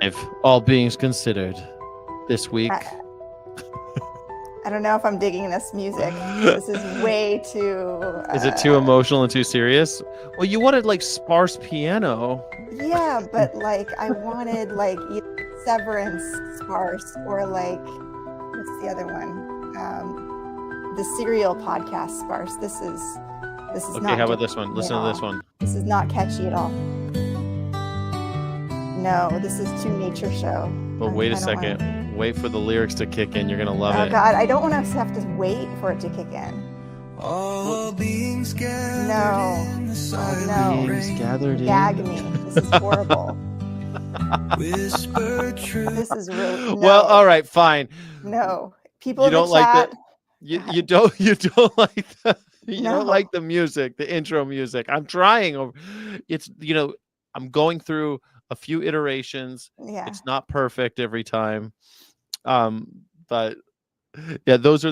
If all beings considered, this week. I don't know if I'm digging this music. This is way too... Is it too emotional and too serious? Well, you wanted like sparse piano. Yeah, but like I wanted like either Severance sparse or like, what's the other one? The Serial podcast sparse. This is Okay, not... how about this one? Listen to this one. This is not catchy at all. No, this is too nature show. But wait a second. Wait for the lyrics to kick in. You're going to love it. Oh, God. I don't want to have to wait for it to kick in. All beings gathered No. No. Beings gathered in. Gag me. This is horrible. Whisper truth. This is really... No. Well, all right, fine. No. People You in the don't like chat... You don't like the No. don't like the music, the intro music. I'm trying. It's I'm going through a few iterations. Yeah. It's not perfect every time. But yeah, that's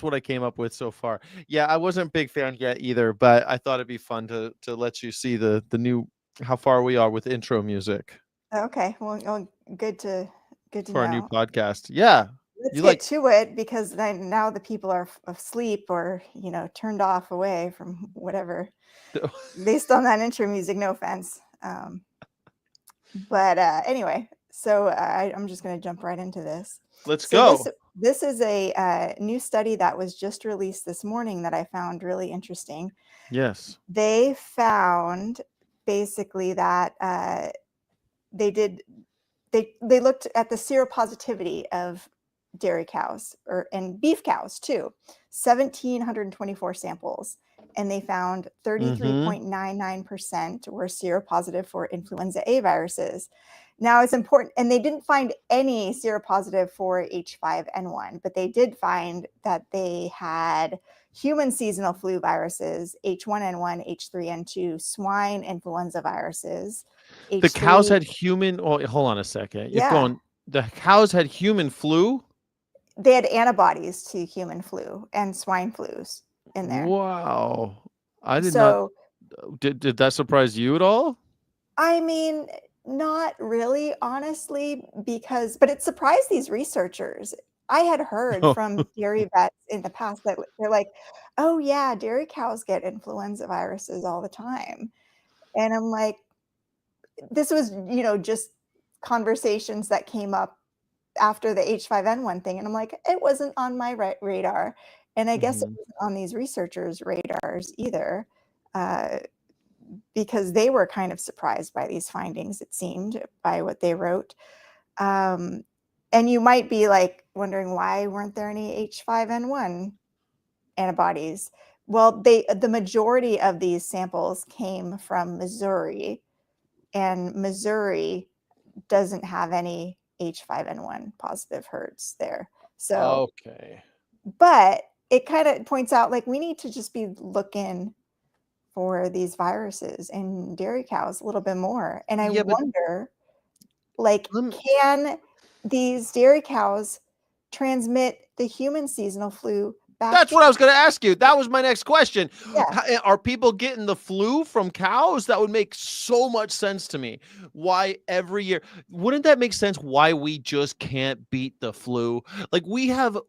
what I came up with so far. Yeah, I wasn't a big fan yet either, but I thought it'd be fun to let you see the new, how far we are with intro music. Okay. Well, good to for know. our new podcast. Yeah. Let's get to it, because now the people are asleep or, turned off away from whatever based on that intro music. No offense. But anyway, so I'm just going to jump right into this. Let's go. This is a new study that was just released this morning that I found really interesting. Yes. They found basically that they looked at the seropositivity of dairy cows and beef cows too, 1,724 samples, and they found 33.99% were seropositive for influenza A viruses. Now it's important, and they didn't find any seropositive for H5N1, but they did find that they had human seasonal flu viruses, H1N1, H3N2, swine influenza viruses. The cows had human. Oh, hold on a second. Yeah. The cows had human flu? They had antibodies to human flu and swine flus in there. Wow. I did not. Did that surprise you at all? I mean, not really, honestly, but it surprised these researchers. I had heard from dairy vets in the past that they're like, oh yeah, dairy cows get influenza viruses all the time. And I'm like, this was, just conversations that came up after the H5N1 thing. And I'm like, it wasn't on my radar. And I guess it wasn't on these researchers' radars either, because they were kind of surprised by these findings, it seemed, by what they wrote. And you might be like wondering, why weren't there any H5N1 antibodies? Well, the majority of these samples came from Missouri, and Missouri doesn't have any H5N1 positive herds there. So, okay. But it kind of points out, like, we need to just be looking for these viruses in dairy cows a little bit more. And I wonder, like, can these dairy cows transmit the human seasonal flu back? That's what I was going to ask you. That was my next question. Yeah. Are people getting the flu from cows? That would make so much sense to me. Why every year? Wouldn't that make sense why we just can't beat the flu? Like, we have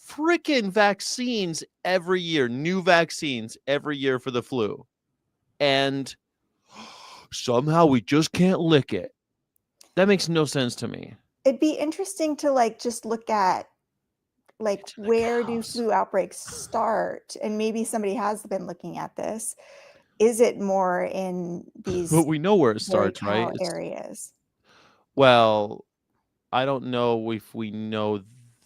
freaking vaccines every year, new vaccines every year for the flu. And somehow we just can't lick it. That makes no sense to me. It'd be interesting to just look at where do flu outbreaks start? And maybe somebody has been looking at this. Is it more in these But we know where it starts, right? Areas. Well, I don't know if we know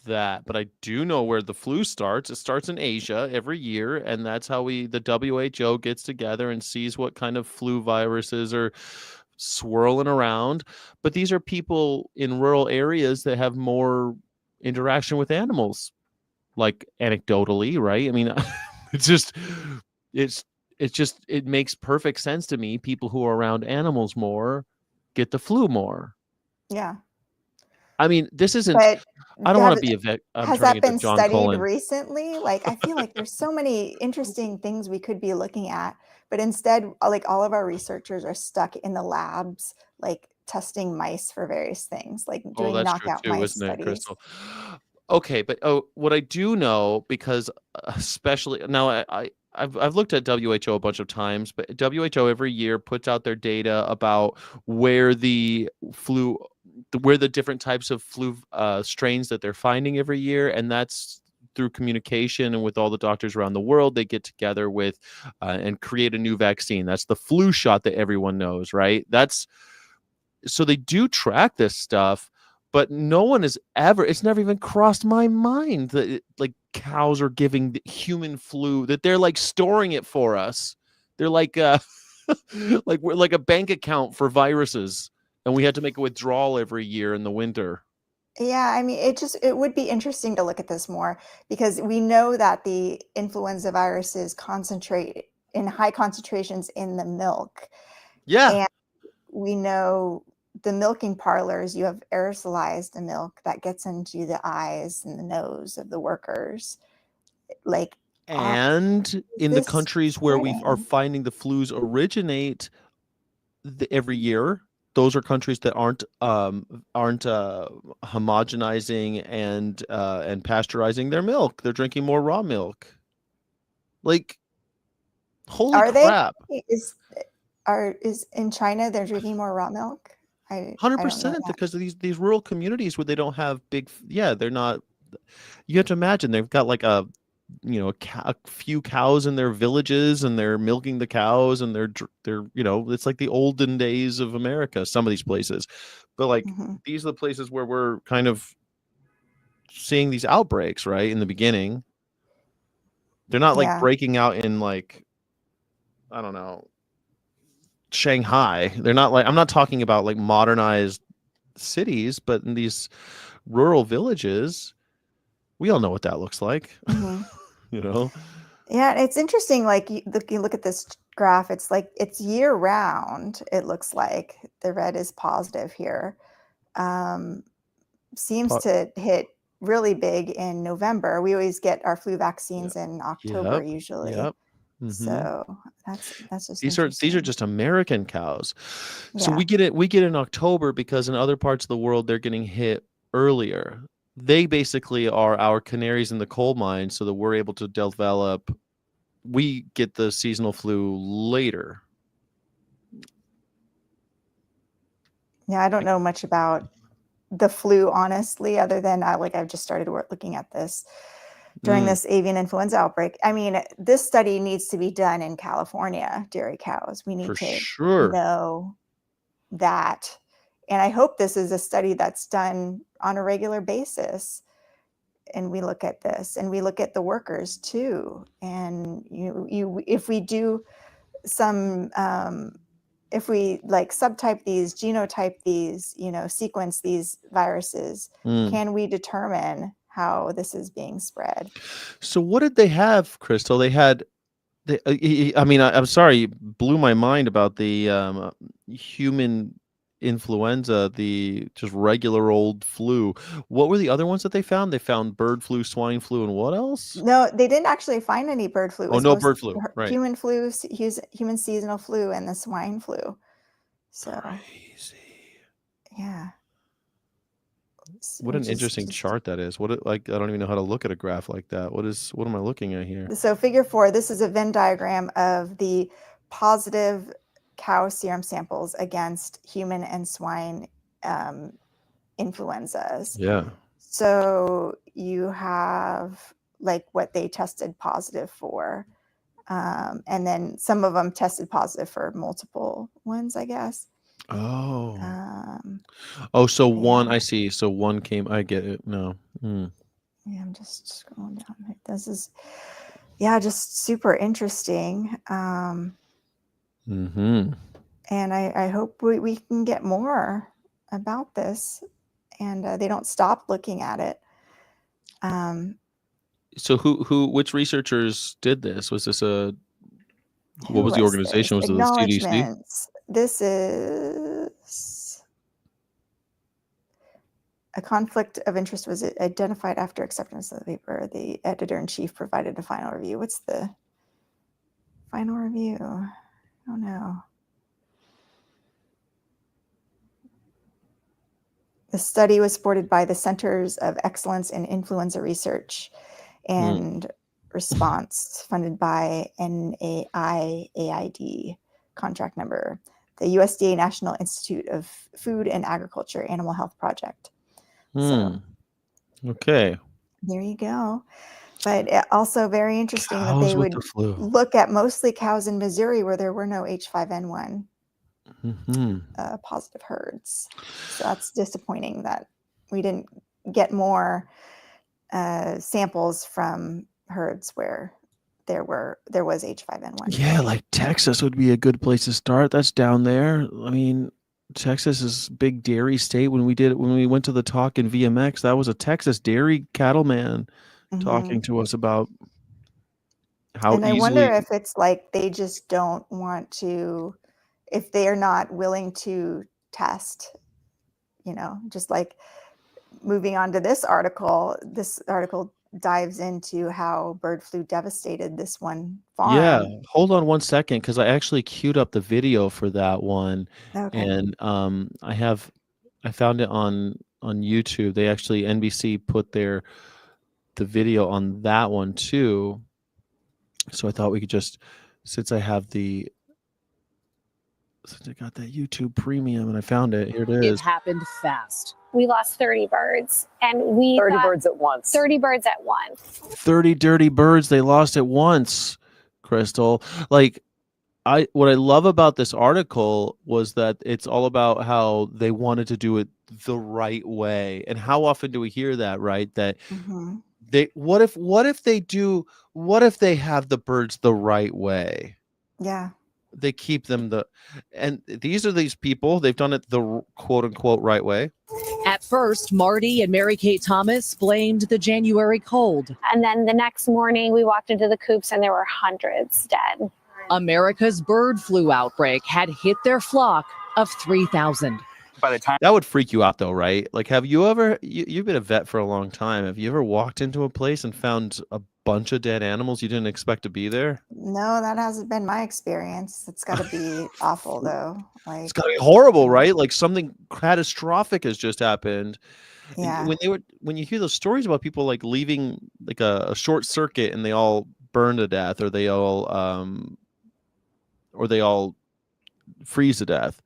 that, but I do know where the flu starts. It starts in Asia every year, and that's how the WHO gets together and sees what kind of flu viruses are swirling around. But these are people in rural areas that have more interaction with animals, like anecdotally, right? I mean, it makes perfect sense to me. People who are around animals more get the flu more. Yeah. I mean, this isn't. I don't want Have to be a vet. I'm has turning that into been John studied Cullen. recently? Like, I feel like there's so many interesting things we could be looking at, but instead, like, all of our researchers are stuck in the labs, like, testing mice for various things, like Oh, doing that's true knockout too, mice isn't it, studies. Crystal? Okay, but what I do know, because especially now, I've looked at WHO a bunch of times, but WHO every year puts out their data about where the flu, where the different types of flu strains that they're finding every year, and that's through communication and with all the doctors around the world. They get together with and create a new vaccine. That's the flu shot that everyone knows, right? That's so they do track this stuff, but no one has ever, it's never even crossed my mind that like cows are giving the human flu, that they're like storing it for us. They're like like we're like a bank account for viruses, and we had to make a withdrawal every year in the winter. Yeah, I mean, it would be interesting to look at this more because we know that the influenza viruses concentrate in high concentrations in the milk. Yeah. And we know the milking parlors, you have aerosolized milk that gets into the eyes and the nose of the workers. Like, And is in the this countries where we are spreading? finding the flus originate every year, those are countries that aren't homogenizing and pasteurizing their milk. They're drinking more raw milk. Like, holy Are they? crap. Is in China they're drinking more raw milk? I don't know 100%, that. because of these rural communities where they don't have they're not, you have to imagine they've got like a few cows in their villages, and they're milking the cows, and they're it's like the olden days of America, some of these places. But like, Mhm. these are the places where we're kind of seeing these outbreaks, right? In the beginning, they're not like Yeah. breaking out in, like, I don't know, Shanghai. They're not like, I'm not talking about like modernized cities, but in these rural villages, we all know what that looks like. Mhm. you know Yeah, it's interesting, like, you look at this graph, it's like it's year round, it looks like. The red is positive here. Um, seems Po- to hit really big in November. We always get our flu yeah. vaccines in October Yep. usually. Yep. hmm So that's just these are interesting. just American cows. So Yeah. we get in October because in other parts of the world they're getting hit earlier. They basically are our canaries in the coal mine, so that we're able to develop. We get the seasonal flu later. Yeah, I don't Like, know much about the flu, honestly, other than I've just started looking at this during mm, this avian influenza outbreak. I mean, this study needs to be done in California, dairy cows. We for need to sure. know that. And I hope this is a study that's done on a regular basis. And we look at this and we look at the workers too. And if we do some, if we like subtype these, genotype these, sequence these viruses, Mm. can we determine how this is being spread? So what did they have, Crystal? They had I mean, I'm sorry, you blew my mind about the human influenza, the just regular old flu. What were the other ones that they found? They found bird flu, swine flu, and what else? No, they didn't actually find any bird flu. It Oh, was no most bird flu. Right. human flu, human seasonal flu, and the swine flu. So, Crazy. yeah, What an which is interesting just chart that is. Like, I don't even know how to look at a graph like that. What am I looking at here? so figure 4, this is a Venn diagram of the positive cow serum samples against human and swine influenzas. Yeah. So you have like what they tested positive for. And then some of them tested positive for multiple ones, I guess. Oh. Um, Oh, so one, and I see. So one came, I get it. No. Hmm. yeah, I'm just scrolling down. This is, yeah, just super interesting. Mm-hmm. And I hope we can get more about this and they don't stop looking at it. So which researchers did this? Was this what Who was the was this? organization? Was it the CDC? Acknowledgements. This is A conflict of interest was identified after acceptance of the paper. The editor-in-chief provided a final review. What's the final review? Oh no. The study was supported by the Centers of Excellence in Influenza Research and Response, funded by NAIAID contract number, the USDA National Institute of Food and Agriculture Animal Health Project. So Okay. there you go. But also very interesting that Cows they with would the flu. look at mostly cows in Missouri where there were no H5N1 positive herds. So that's disappointing that we didn't get more samples from herds where there was H5N1. Yeah, like Texas would be a good place to start. That's down there. I mean, Texas is big dairy state. When we went to the talk in VMX, that was a Texas dairy cattleman talking to us about how And I wonder easily. if it's like they just don't want to, if they are not willing to test, just like moving on to this article dives into how bird flu devastated this one farm. Yeah, hold on one second because I actually queued up the video for that one, Okay. and I found it on YouTube. They actually NBC put the video on that one too. So I thought we could just, since I got that YouTube Premium and I found it, here it is. It happened fast. We lost 30 birds, and 30 birds at once. 30 birds at once. 30 dirty birds they lost at once, Crystal. Like, what I love about this article was that it's all about how they wanted to do it the right way. And how often do we hear that, right? That what if they have the birds the right way? Yeah. They keep them and these people, they've done it the quote unquote right way. At first, Marty and Mary Kate Thomas blamed the January cold. And then the next morning we walked into the coops and there were hundreds dead. America's bird flu outbreak had hit their flock of 3,000. By the time that would freak you out though, right? Like, have you ever, you've been a vet for a long time. Have you ever walked into a place and found a bunch of dead animals you didn't expect to be there? No, that hasn't been my experience. It's got to be awful though. Like, it's got to be horrible, right? Like something catastrophic has just happened. Yeah. When you hear those stories about people like leaving like a short circuit and they all burn to death, or they all freeze to death.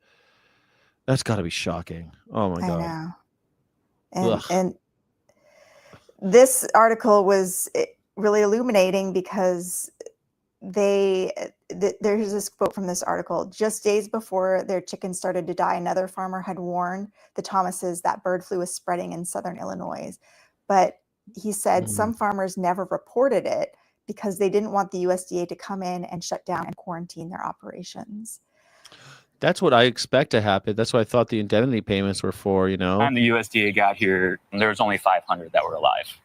That's got to be shocking. Oh my God. I know. And this article was really illuminating because there's this quote from this article. Just days before their chickens started to die, another farmer had warned the Thomases that bird flu was spreading in southern Illinois. But he said some farmers never reported it because they didn't want the USDA to come in and shut down and quarantine their operations. That's what I expect to happen. That's what I thought the indemnity payments were for, When the USDA got here, there was only 500 that were alive.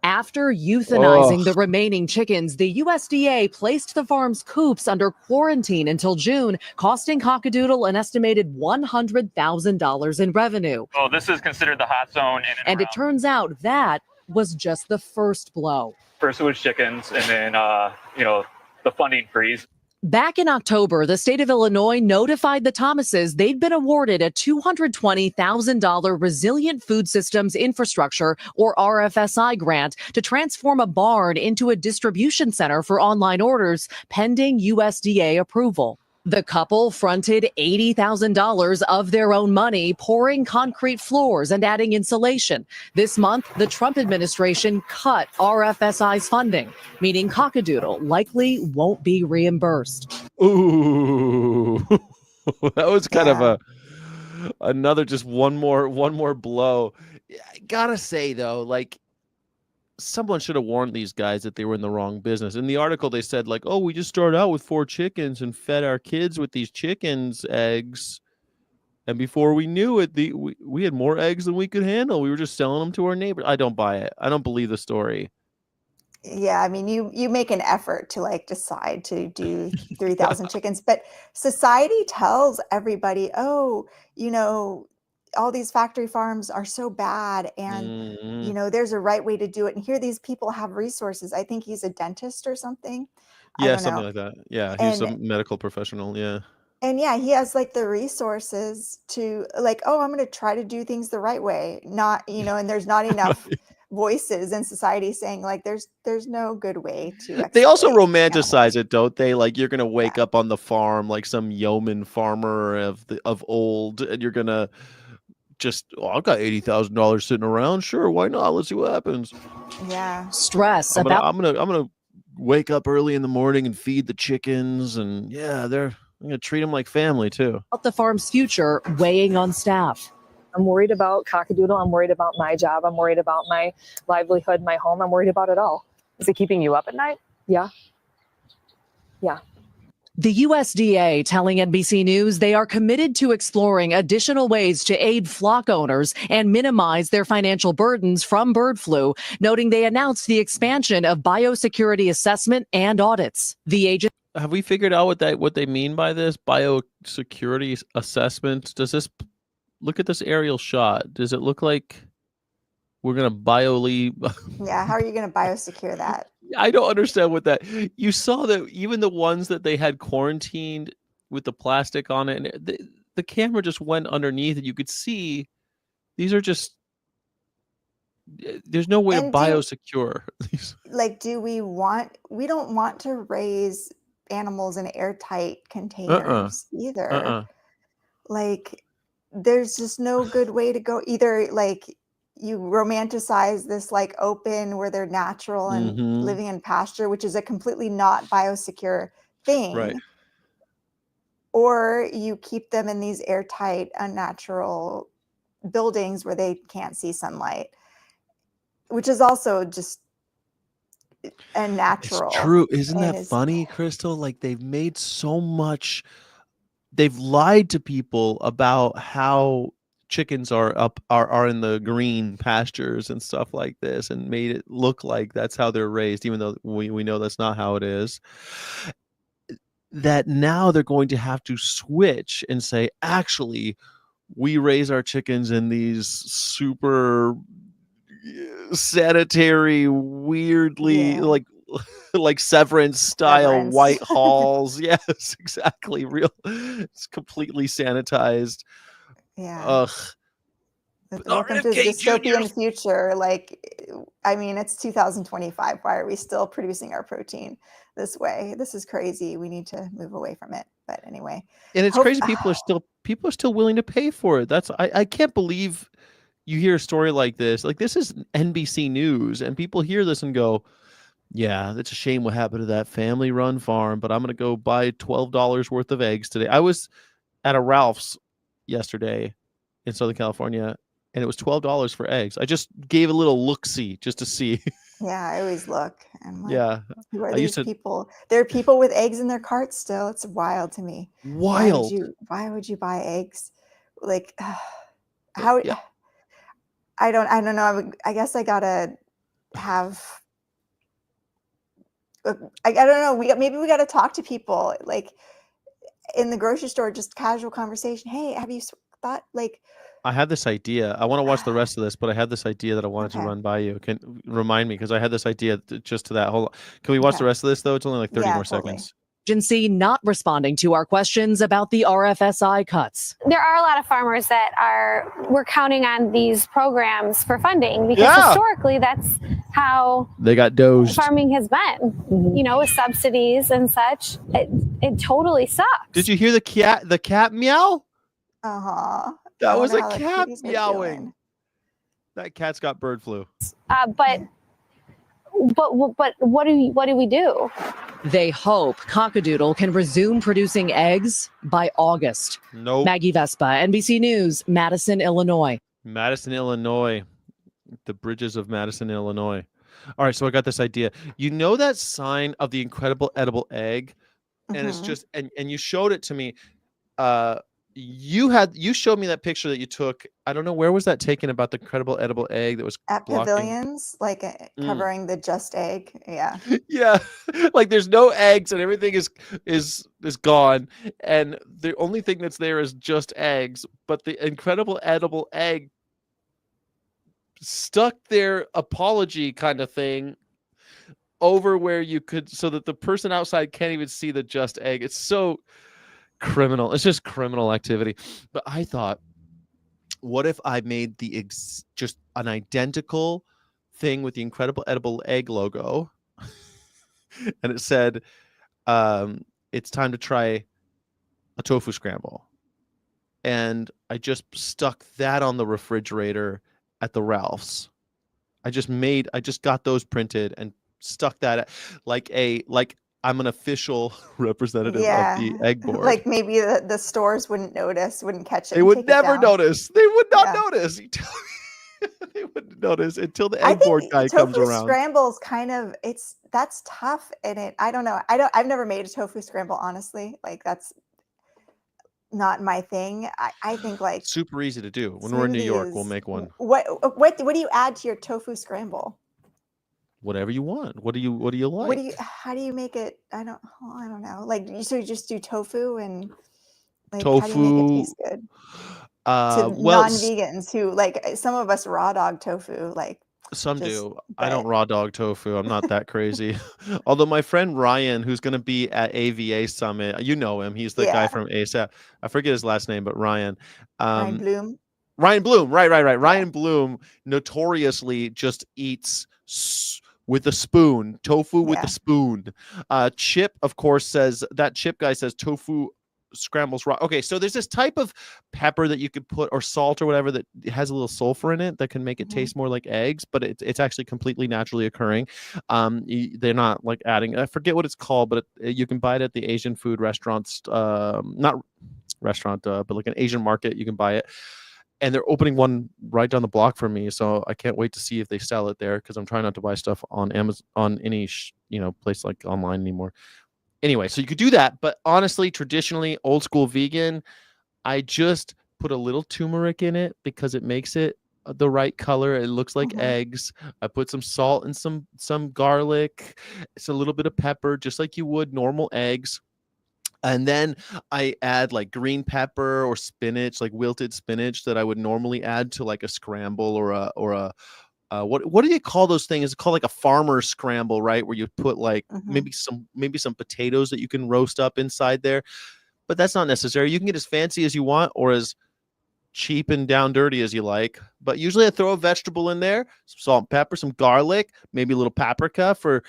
After euthanizing the remaining chickens, the USDA placed the farm's coops under quarantine until June, costing Cockadoodle an estimated $100,000 in revenue. Oh, this is considered the hot zone. And it turns out that was just the first blow. First it was chickens, and then, the funding freeze. Back in October, the state of Illinois notified the Thomases they'd been awarded a $220,000 Resilient Food Systems Infrastructure, or RFSI, grant to transform a barn into a distribution center for online orders, pending USDA approval. The couple fronted $80,000 of their own money, pouring concrete floors and adding insulation. This month, the Trump administration cut RFSI's funding, meaning Cockadoodle likely won't be reimbursed. Ooh, that was kind of another just one more blow. I gotta say though, like, someone should have warned these guys that they were in the wrong business. In the article, they said like, "Oh, we just started out with 4 chickens and fed our kids with these chickens' eggs, and before we knew it, we had more eggs than we could handle. We were just selling them to our neighbors." I don't buy it. I don't believe the story. Yeah, I mean, you make an effort to like decide to do 3,000 chickens, but society tells everybody, oh, all these factory farms are so bad, and Mhm. there's a right way to do it, and here these people have resources. I think he's a dentist or something. I Yeah, don't something know. like that. Yeah, he's a And medical professional. Yeah. yeah, he has like the resources to like, oh, I'm going to try to do things the right way. Not, and there's not enough voices in society saying like there's no good way to They also exploit romanticize animals. it, don't they? Like you're gonna wake Yeah. up on the farm like some yeoman farmer of old, and you're gonna just, oh, I've got $80,000 sitting around. Sure, why not? Let's see what happens. Yeah. Stress I'm gonna about I'm gonna I'm gonna wake up early in the morning and feed the chickens, and yeah, I'm gonna treat them like family too. the farm's future weighing on staff. I'm worried about Cockadoodle. I'm worried about my job. I'm worried about my livelihood, my home. I'm worried about it all. Is it keeping you up at night? Yeah. The USDA telling NBC News they are committed to exploring additional ways to aid flock owners and minimize their financial burdens from bird flu, noting they announced the expansion of biosecurity assessment and audits. The agency Have we figured out what they mean by this biosecurity assessment? Does this look at this aerial shot? Does it look like we're gonna Yeah. How are you going to biosecure that? I don't understand what that. You saw that even the ones that they had quarantined with the plastic on it, and the camera just went underneath, and you could see these are just. There's no way to And biosecure these. we don't want to raise animals in airtight Uh-uh. containers either. Uh-uh. Like there's just no good way to go. Either like you romanticize this like open where they're natural and Mhm. living in pasture, which is a completely not biosecure thing, Right. or you keep them in these airtight, unnatural buildings where they can't see sunlight, which is also just It's unnatural true. Isn't and that is funny, Crystal? Like they've made so much. They've lied to people about how chickens are in the green pastures and stuff like this, and made it look like that's how they're raised, even though we know that's not how it is. That now they're going to have to switch and say, actually, we raise our chickens in these super sanitary, weirdly yeah, like Severance style Severance. white halls. Yes, exactly. It's completely sanitized. Yeah. Ugh. Welcome to the RFK dystopian Jr.'s. future. Like, I mean, it's 2025. Why are we still producing our protein this way? This is crazy. We need to move away from it. But anyway, And it's hope crazy. People are still willing to pay for it. I can't believe you hear a story like this. Like this is NBC News, and people hear this and go, yeah, that's a shame what happened to that family-run farm, but I'm gonna go buy $12 worth of eggs today. I was at a Ralph's yesterday in Southern California, and it was $12 for eggs. I just gave a little look-see just to see. yeah, I always look and like, Yeah, who are I used these to. people? There are people with eggs in their carts still. It's wild to me. Wild. Why would you buy eggs? Like, how? Yeah. I don't know. I guess I gotta have. I don't know. Maybe we gotta talk to people like in the grocery store, just casual conversation. Hey, have you thought like? I had this idea. I want to watch the rest of this, but I had this idea that I wanted to Okay. run by you. Can remind me, because I had this idea just to that. Hold on. Can we watch the Okay. rest of this though? It's only like 30 Yeah, more totally. seconds. agency not responding to our questions about the RFSI cuts. There are a lot of farmers that we're counting on these programs for funding because Yeah. historically that's how They got dozed. farming has been, with subsidies and such. It totally sucks. Did you hear the cat meow? Uh-huh. That I was a wonder how the cat kitties are meowing. doing. That cat's got bird flu. But what do we do? They hope Cockadoodle can resume producing eggs by August. Nope. Maggie Vespa, NBC News, Madison, Illinois. Madison, Illinois. The bridges of Madison, Illinois. All right, so I got this idea. You know that sign of the incredible edible egg? And it's Mhm. just and you showed it to me. You showed me that picture that you took I don't know, where was that taken about the incredible edible egg that was At blocking? pavilions, like, Mm. covering the just egg, yeah. Yeah, like there's no eggs and everything is gone, and the only thing that's there is just eggs, but the incredible edible egg stuck their apology kind of thing over where you could, so that the person outside can't even see the just egg. It's so criminal. It's just criminal activity. But I thought, what if I made just an identical thing with the incredible edible egg logo, and it said, it's time to try a tofu scramble. And I just stuck that on the refrigerator at the Ralph's. I just got those printed and stuck that like I'm an official representative of the Yeah, egg board. like, maybe the stores wouldn't notice, wouldn't catch it They and would take it never down. notice. They would not Yeah. notice. You tell me. They wouldn't notice until the I egg board think guy comes tofu around. scrambles kind of that's tough, and I don't know. I've never made a tofu scramble, honestly. Like, that's not my thing. I think, like, Super easy to do. When we're in New York, we'll smoothies make one. what do you add to your tofu scramble? Whatever you want. What do you like? How do you make it? I don't know. Like, so you just do tofu and, like, how do you make it Tofu. taste good to Well, non-vegans who, like, some of us raw dog tofu, like, some just do. I don't but raw dog tofu. I'm not that crazy. Although my friend Ryan, who's going to be at AVA Summit, you know him. He's the guy yeah, from ASAP. I forget his last name, but Ryan. Ryan Um, Bloom. Ryan Bloom. Right. Yeah. Ryan Bloom notoriously just eats with a spoon, tofu with a Yeah. spoon. Chip, of course, says that Chip guy says tofu scrambles raw. Okay, so there's this type of pepper that you could put, or salt or whatever, that has a little sulfur in it that can make it Mhm. taste more like eggs, but it's actually completely naturally occurring. They're not like adding, I forget what it's called, but you can buy it at the Asian food restaurants, not restaurant, but like an Asian market, you can buy it. And they're opening one right down the block from me, so I can't wait to see if they sell it there, because I'm trying not to buy stuff on Amazon, on any place like online anymore. Anyway, so you could do that, but honestly, traditionally, old school vegan, I just put a little turmeric in it because it makes it the right color. It looks like Mhm. eggs. I put some salt and some garlic. It's a little bit of pepper, just like you would normal eggs. And then I add like green pepper or spinach, like wilted spinach that I would normally add to like a scramble or a what do you call those things? It's called like a farmer scramble, right? Where you put like Mhm. maybe some potatoes that you can roast up inside there. But that's not necessary. You can get as fancy as you want or as cheap and down dirty as you like. But usually I throw a vegetable in there, some salt and pepper, some garlic, maybe a little paprika for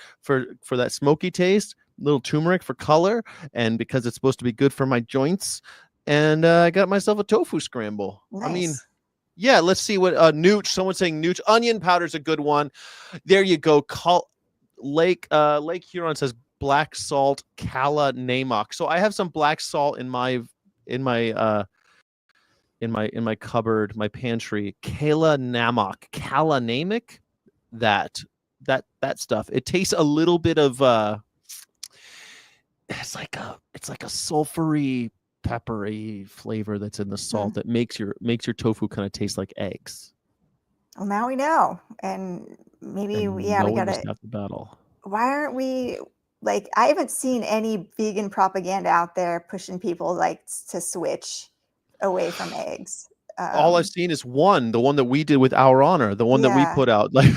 that smoky taste, a little turmeric for color, and because it's supposed to be good for my joints. And I got myself a tofu scramble. I mean, Nice. yeah, let's see what nooch. Someone's saying nooch. Onion powder's a good one. There you go. Lake Huron says black salt Kala Namak. So I have some black salt in my in my uh in my cupboard, my pantry. Kala Namak. That that stuff. It tastes a little bit of it's like a sulfury peppery flavor that's in the salt that makes your tofu kind of taste like eggs. Well, now we know, and maybe And yeah, no we one missed gotta. out the battle. Why aren't we like? I haven't seen any vegan propaganda out there pushing people like to switch away from eggs. All I've seen is the one that we did with Our Honor, the one that we Yeah, put out. Like,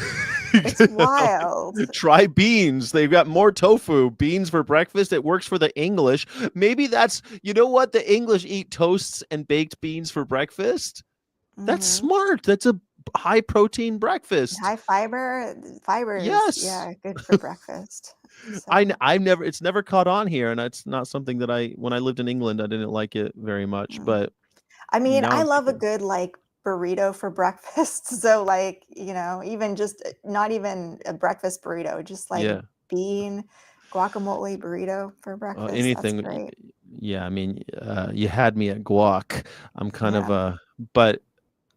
it's wild. try beans. They've got more tofu. Beans for breakfast. It works for the English. Maybe that's, you know what? The English eat toasts and baked beans for breakfast. That's Mhm. smart. That's a high protein breakfast. High fiber is Yes. yeah good for breakfast. So It's never caught on here, and it's not something that when I lived in England, I didn't like it very much, mm. but I mean, now I I'm love a thinking, good like burrito for breakfast. So like even just not even a breakfast burrito, just like yeah. bean guacamole burrito for breakfast. That's Anything, great. yeah, I mean, you had me at guac. I'm kind of Yeah. but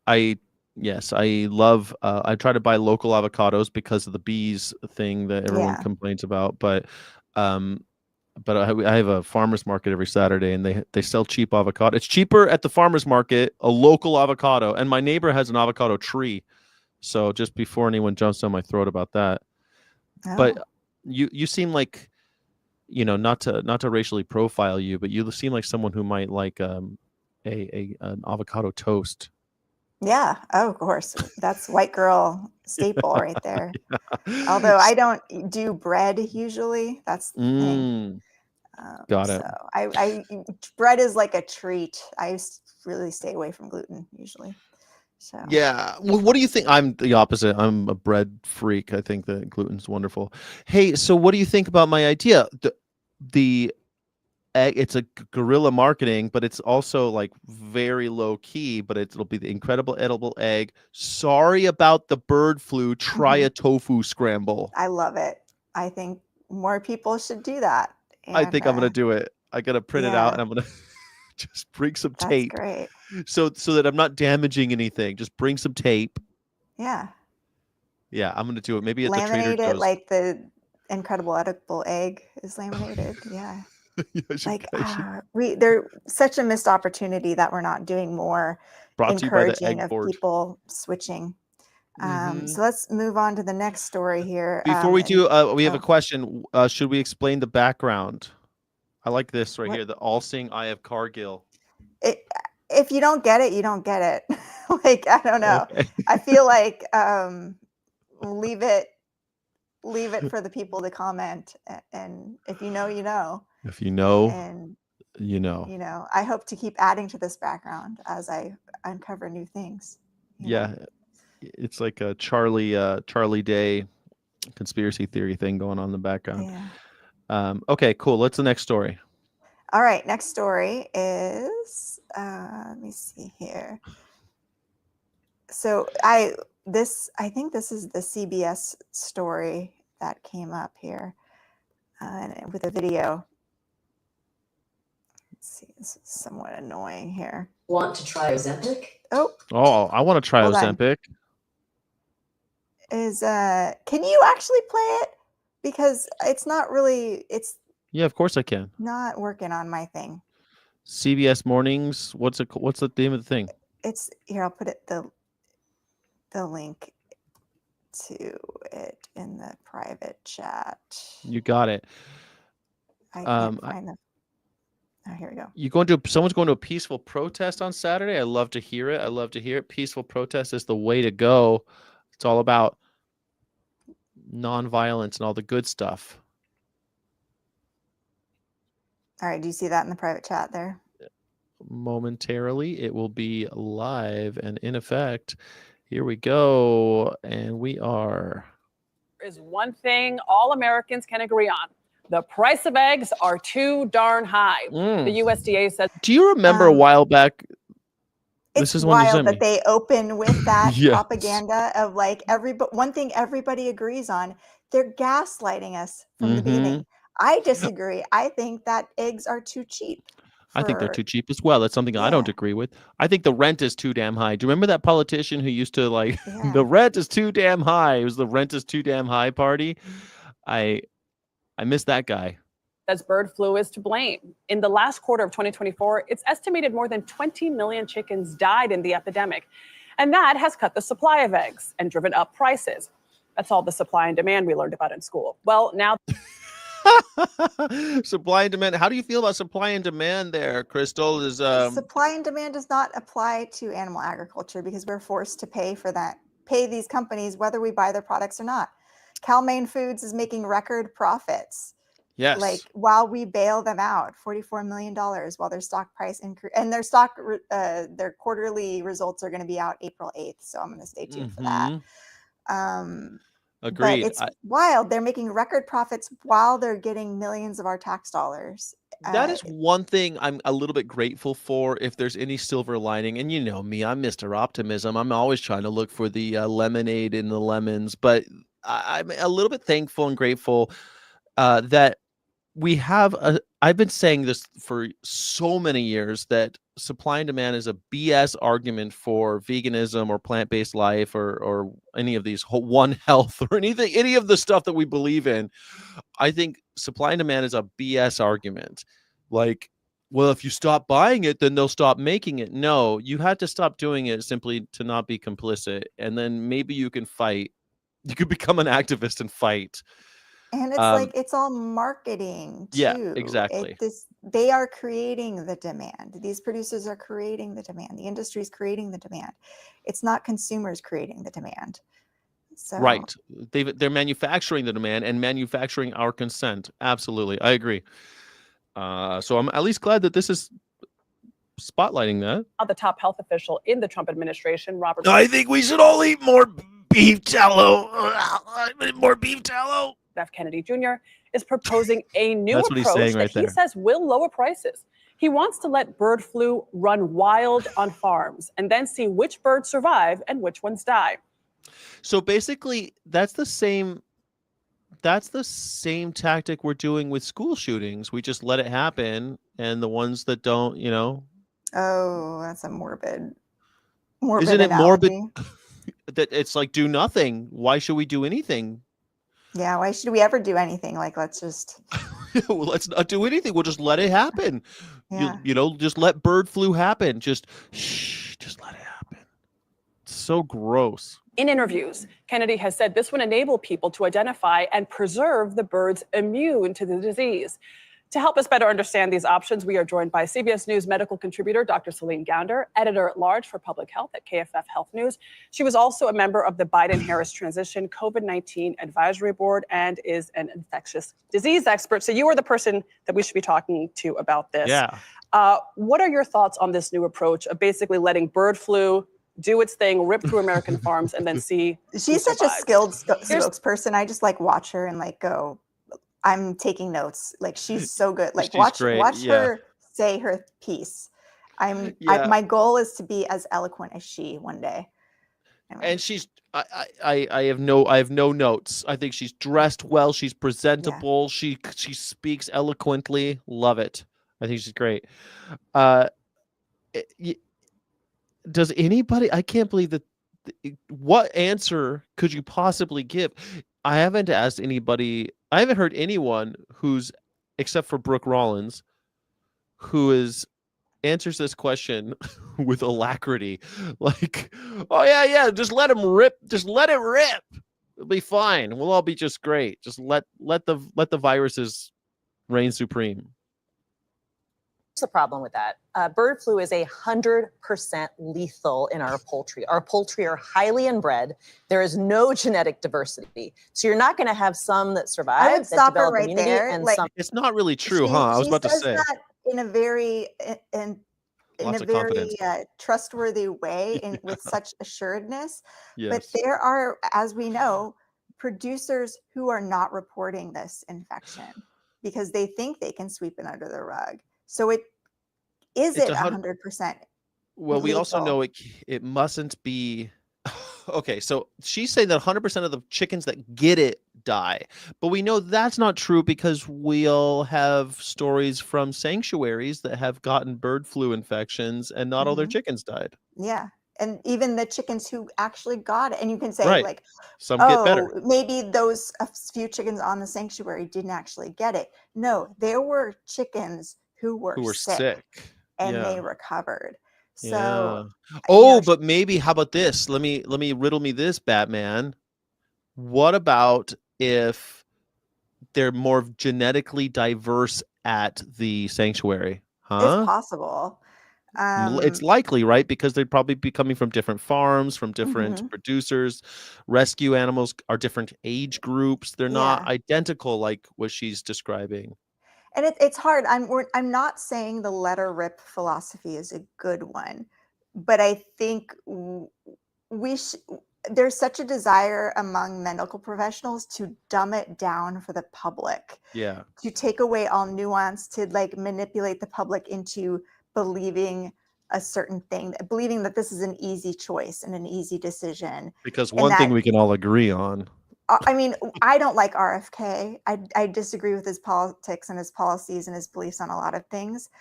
I, yes, I love, I try to buy local avocados because of the bees thing that everyone Yeah. complains about, um, but I have a farmer's market every Saturday, and they sell cheap avocado. It's cheaper at the farmer's market, a local avocado, and my neighbor has an avocado tree. So just before anyone jumps down my throat about that, but Oh, you seem like, not to racially profile you, but you seem like someone who might like an avocado toast. yeah. Oh, of course. That's white girl staple right there. Although I don't do bread usually. That's the thing. Got So it. I bread is like a treat. Really stay away from gluten usually. So Yeah. Well, what do you think? I'm the opposite. I'm a bread freak. I think that gluten's wonderful. Hey, so what do you think about my idea? The egg, it's a guerrilla marketing, but it's also like very low key, but it'll be the incredible edible egg. Sorry about the bird flu. Try a tofu scramble. I love it. I think more people should do that. I And think I'm gonna do it. I gotta print it out, yeah, and I'm gonna just bring some that's tape great. so that I'm not damaging anything. Just bring some tape. Yeah. Yeah, I'm gonna do it. Maybe at the Trader Laminate it Joe's. like the incredible edible egg is laminated. Yeah. Yeah, I should. There's such a missed opportunity that we're not doing more Brought to you by the encouraging Egg of Board. people switching. Mhm. So let's move on to the next story here. Before we do, we have a oh, question. Should we explain the background? I like this right what here, the all-seeing eye of Cargill. it, if you don't get it, you don't get it. Like, I don't know. Okay. I feel like leave it for the people to comment, and if you know, you know. If you know, And you know. I hope to keep adding to this background as I uncover new things. Yeah, it's like a Charlie Day conspiracy theory thing going on in the background. Yeah. Okay, cool. What's the next story? All right. Next story is let me see here. So I think this is the CBS story that came up here with a video. Let's see, this is somewhat annoying here. Want to try Ozempic? Oh, I want to try hold on. Ozempic. Can you actually play it? Because it's Yeah, of course I can. not working on my thing. CBS Mornings. What's the name of the thing? It's here. I'll put the link to it in the private chat. You got it. I can't find the. Oh, here we go. Someone's going to a peaceful protest on Saturday. I love to hear it. Peaceful protest is the way to go. It's all about nonviolence and all the good stuff. All right. Do you see that in the private chat there? Momentarily, it will be live and in effect. Here we go. And we are. Is one thing all Americans can agree on. The price of eggs are too darn high. The USDA said. Do you remember a while back? It's this is one wild that they open with that Yes. propaganda of like one thing everybody agrees on. They're gaslighting us from the beginning. I disagree. I think that eggs are too cheap. I think they're too cheap as well. That's something I don't agree with. I think the rent is too damn high. Do you remember that politician who used to like the rent is too damn high? It was the rent is too damn high party. I miss that guy. Says bird flu is to blame. In the last quarter of 2024, it's estimated more than 20 million chickens died in the epidemic. And that has cut the supply of eggs and driven up prices. That's all the supply and demand we learned about in school. Well, now supply and demand. How do you feel about supply and demand there, Crystal? Supply and demand does not apply to animal agriculture because we're forced to pay these companies whether we buy their products or not. Cal-Maine Foods is making record profits. Yes. Like while we bail them out, $44 million while their stock price increase and their quarterly results are going to be out April 8th. So I'm going to stay tuned for that. Agreed. But it's wild. They're making record profits while they're getting millions of our tax dollars. That is one thing I'm a little bit grateful for, if there's any silver lining. And you know me, I'm Mr. Optimism. I'm always trying to look for the lemonade in the lemons. But I'm a little bit thankful and grateful that we have I've been saying this for so many years, that supply and demand is a BS argument for veganism or plant-based life or any of these One Health or any of the stuff that we believe in. I think supply and demand is a BS argument. Like, well, if you stop buying it, then they'll stop making it. No, you had to stop doing it simply to not be complicit. And then maybe you can fight. You could become an activist and fight. And it's like, it's all marketing Yeah, too. exactly. They are creating the demand. These producers are creating the demand. The industry is creating the demand. It's not consumers creating the demand. So Right. They're manufacturing the demand and manufacturing our consent. Absolutely. I agree. So I'm at least glad that this is spotlighting that. The top health official in the Trump administration, Robert. I think we should all eat more beef tallow. More beef tallow. F. Kennedy Jr. is proposing a new That's what he's approach saying that right he there. says will lower prices. He wants to let bird flu run wild on farms and then see which birds survive and which ones die. So basically, that's the same tactic we're doing with school shootings. We just let it happen, and the ones that don't, oh, that's a morbid isn't it morbid analogy. that it's like do nothing? Why should we do anything? Yeah, why should we ever do anything? Like, let's just Well, let's not do anything. We'll just let it happen. Yeah. Just let bird flu happen. Just let it happen. It's so gross. In interviews, Kennedy has said this would enable people to identify and preserve the birds immune to the disease. To help us better understand these options, we are joined by CBS News medical contributor Dr. Celine Gounder, editor-at-large for public health at KFF Health News. She was also a member of the Biden-Harris Transition COVID-19 Advisory Board and is an infectious disease expert. So you are the person that we should be talking to about this. Yeah. What are your thoughts on this new approach of basically letting bird flu do its thing, rip through American farms, and then see She's such a skilled spokesperson. I just like watch her and like go, I'm taking notes. Like, she's so good. Like, She's watch great, her say her piece. My goal is to be as eloquent as she one day. Anyway. And she's I have no notes. I think she's dressed well. She's presentable. Yeah. She speaks eloquently. Love it. I think she's great. Does anybody? I can't believe that. What answer could you possibly give? I haven't asked anybody. I haven't heard anyone who's, except for Brooke Rollins, who answers this question with alacrity. Like, oh yeah, just let him rip. Just let it rip. It'll be fine. We'll all be just great. Just let the viruses reign supreme. The problem with that. Bird flu is 100% lethal in our poultry. Our poultry are highly inbred. There is no genetic diversity. So you're not going to have some that survive. I would stop her right there. And like, some... It's not really true, huh? I was about to say. That in a very trustworthy way and with such assuredness. Yes. But there are, as we know, producers who are not reporting this infection because they think they can sweep it under the rug. So it 100%. Well, we also know it mustn't be. Okay, so she's saying that 100% of the chickens that get it die, but we know that's not true because we'll have stories from sanctuaries that have gotten bird flu infections and not all their chickens died. Yeah, and even the chickens who actually got it, and you can say like, some get better. Maybe those a few chickens on the sanctuary didn't actually get it. No, there were chickens who were sick. And they recovered. So but maybe how about this? Let me riddle me this, Batman. What about if they're more genetically diverse at the sanctuary? Huh? It's possible. It's likely, right? Because they'd probably be coming from different farms, from different producers. Rescue animals are different age groups. They're not identical like what she's describing. And it's hard. I'm not saying the let her rip philosophy is a good one, but I think there's such a desire among medical professionals to dumb it down for the public. Yeah. To take away all nuance, to like manipulate the public into believing a certain thing, believing that this is an easy choice and an easy decision. Because one thing we can all agree on. I mean, I don't like RFK. I disagree with his politics and his policies and his beliefs on a lot of things.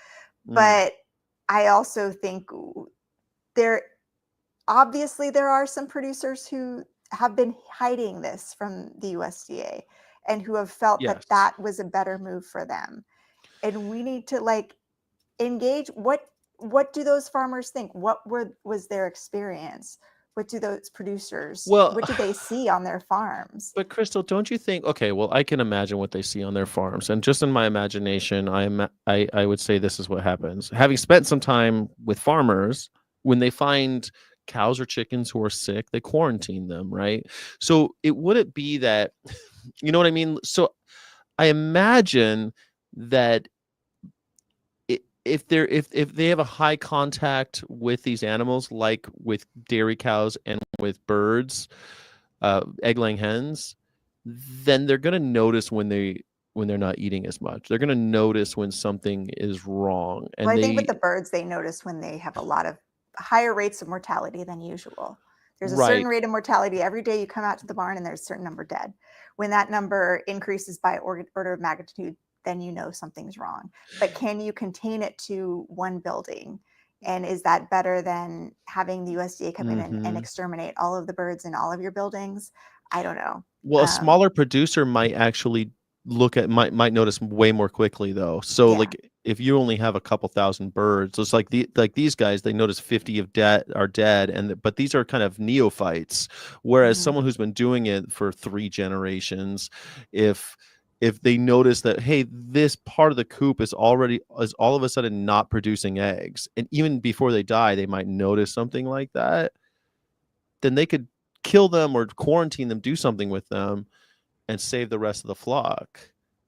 But I also think there are some producers who have been hiding this from the USDA. and who have felt that Yes. that was a better move for them. And we need to like engage. What do those farmers think? Was their experience? What do those producers, Well, what do they see on their farms? but Crystal, don't you think? Okay, well, I can imagine what they see on their farms, and just in my imagination, I would say this is what happens. Having spent some time with farmers, when they find cows or chickens who are sick, they quarantine them, right? So it wouldn't be that, you know what I mean? So I imagine that if they have a high contact with these animals, like with dairy cows and with birds, egg-laying hens, then they're going to notice when they're not eating as much. They're going to notice when something is wrong, and Well, I think with the birds, they notice when they have a lot of higher rates of mortality than usual. There's a certain right. rate of mortality every day you come out to the barn, and there's a certain number dead. When that number increases by order of magnitude, then you know something's wrong. But can you contain it to one building? And is that better than having the USDA come in and Mhm. exterminate all of the birds in all of your buildings? I don't know. Well, a Um, smaller producer might actually might notice way more quickly though. So yeah. like if you only have a couple thousand birds, it's like these guys, they notice 50 are dead, but these are kind of neophytes. Whereas Mhm. someone who's been doing it for 3 generations, if they notice that, hey, this part of the coop is all of a sudden not producing eggs, and even before they die, they might notice something like that, then they could kill them or quarantine them, do something with them, and save the rest of the flock,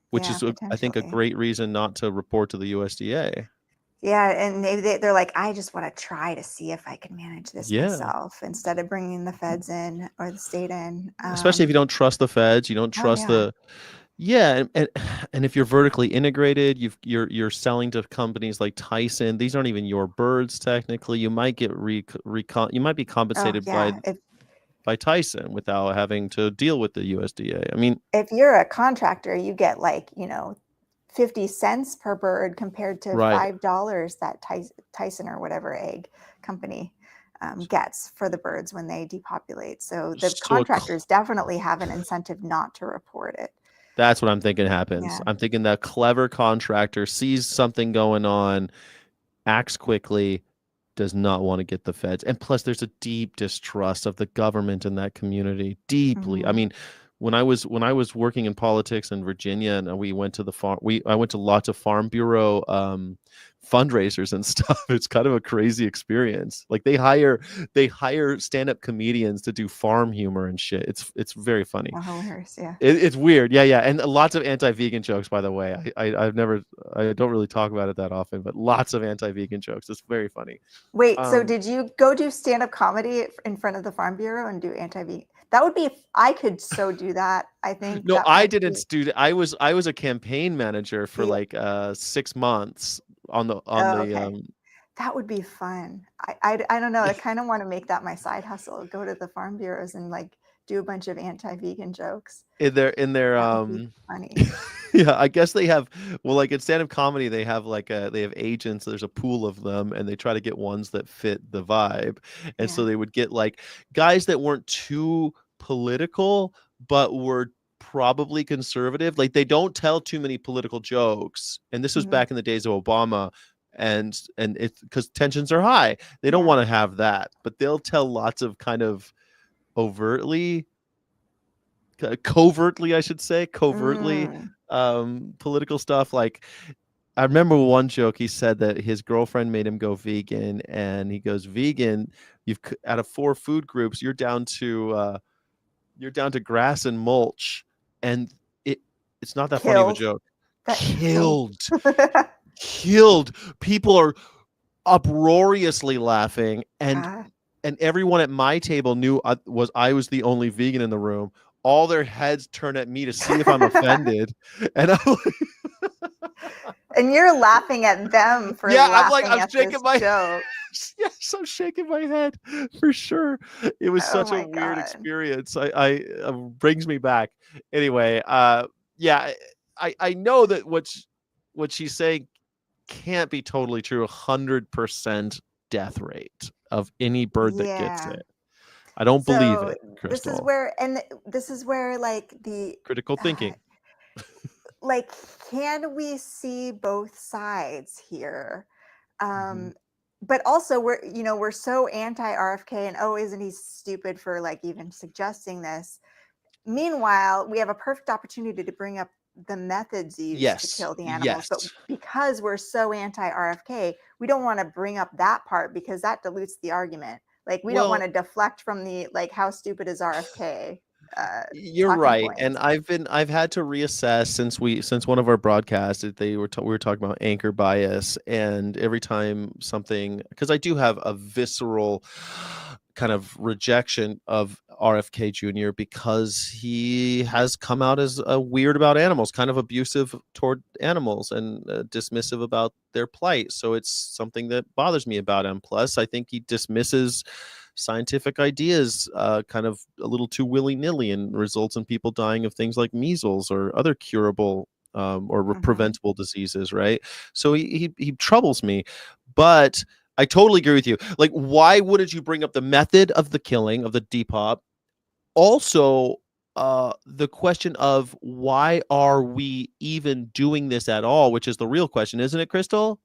which Yeah, is, I think, a potentially. great reason not to report to the USDA. Yeah, and they're like, I just want to try to see if I can manage this Yeah. myself instead of bringing the feds in or the state in. Especially if you don't trust the feds, you don't Oh trust yeah. the yeah, and if you're vertically integrated, you're selling to companies like Tyson. These aren't even your birds technically. You might get you might be Oh compensated yeah. by Tyson without having to deal with the USDA. I mean, If you're a contractor, you get like, 50 cents per bird compared to right. $5 that Tyson or whatever egg company gets for the birds when they depopulate. So the So contractors definitely have an incentive not to report it. that's what I'm thinking happens. Yeah. I'm thinking that clever contractor sees something going on, acts quickly, does not want to get the feds. And plus, there's a deep distrust of the government in that community. Deeply. I Mhm. mean, when I was working in politics in Virginia, and we went to the farm, I went to lots of Farm Bureau fundraisers and stuff. It's kind of a crazy experience. Like they hire stand-up comedians to do farm humor and shit. It's very funny. Oh, hilarious. Yeah. It's weird. Yeah. And lots of anti-vegan jokes, by the way. I don't really talk about it that often, but lots of anti-vegan jokes. It's very funny. Wait, so Um, did you go do stand-up comedy in front of the Farm Bureau and do anti-vegan? That would be, I could so do that. I think no, that I might didn't be, do that. I was a campaign manager for yeah. like 6 months on Oh, the okay. That would be fun. I don't know. I kind of want to make that my side hustle. Go to the farm bureaus and like do a bunch of anti-vegan jokes. in their That would be funny. yeah, I guess they have, well, like in stand-up comedy, they have they have agents, there's a pool of them, and they try to get ones that fit the vibe. And so Yeah. they would get like guys that weren't too political, but were probably conservative. Like they don't tell too many political jokes. And this was Mhm. back in the days of Obama. And it's because tensions are high. They don't Yeah. want to have that, but they'll tell lots of kind of overtly covertly, I should say, Mm. political stuff. Like I remember one joke, he said that his girlfriend made him go vegan, and he goes, vegan, out of 4 food groups, you're down to grass and mulch. And it's not that funny of a Killed. joke. That killed. Killed. People are uproariously laughing, and God. everyone at my table knew I was the only vegan in the room. All their heads turn at me to see if I'm offended, and I'm like, And you're laughing at them for yeah, laughing I'm at shaking this my joke. yes, I'm shaking my head for sure. It was Oh such a my weird God. experience. Brings me back. Anyway, yeah, I know that what she's saying can't be totally true. 100% death rate of any bird that gets Yeah. it. I don't believe So it, Crystal. this is where like the Critical thinking. like, can we see both sides here? Mhm. But also we're so anti RFK, and oh, isn't he stupid for like even suggesting this? Meanwhile, we have a perfect opportunity to bring up the methods used to Yes. kill the animals, but Yes. because we're so anti RFK, we don't want to bring up that part because that dilutes the argument. Like, we don't want Well, to deflect from the like how stupid is RFK you're talking right, and points. I've had to reassess since one of our broadcasts we were talking about anchor bias, and every time something, because I do have a visceral kind of rejection of RFK Jr. because he has come out as weird about animals, kind of abusive toward animals, and dismissive about their plight. So it's something that bothers me about him. Plus, I think he dismisses scientific ideas kind of a little too willy-nilly, and results in people dying of things like measles or other curable or Mhm. preventable diseases, right? So he troubles me, but I totally agree with you. Like, why wouldn't you bring up the method of the killing of the Depop? Also, the question of why are we even doing this at all, which is the real question, isn't it, Crystal?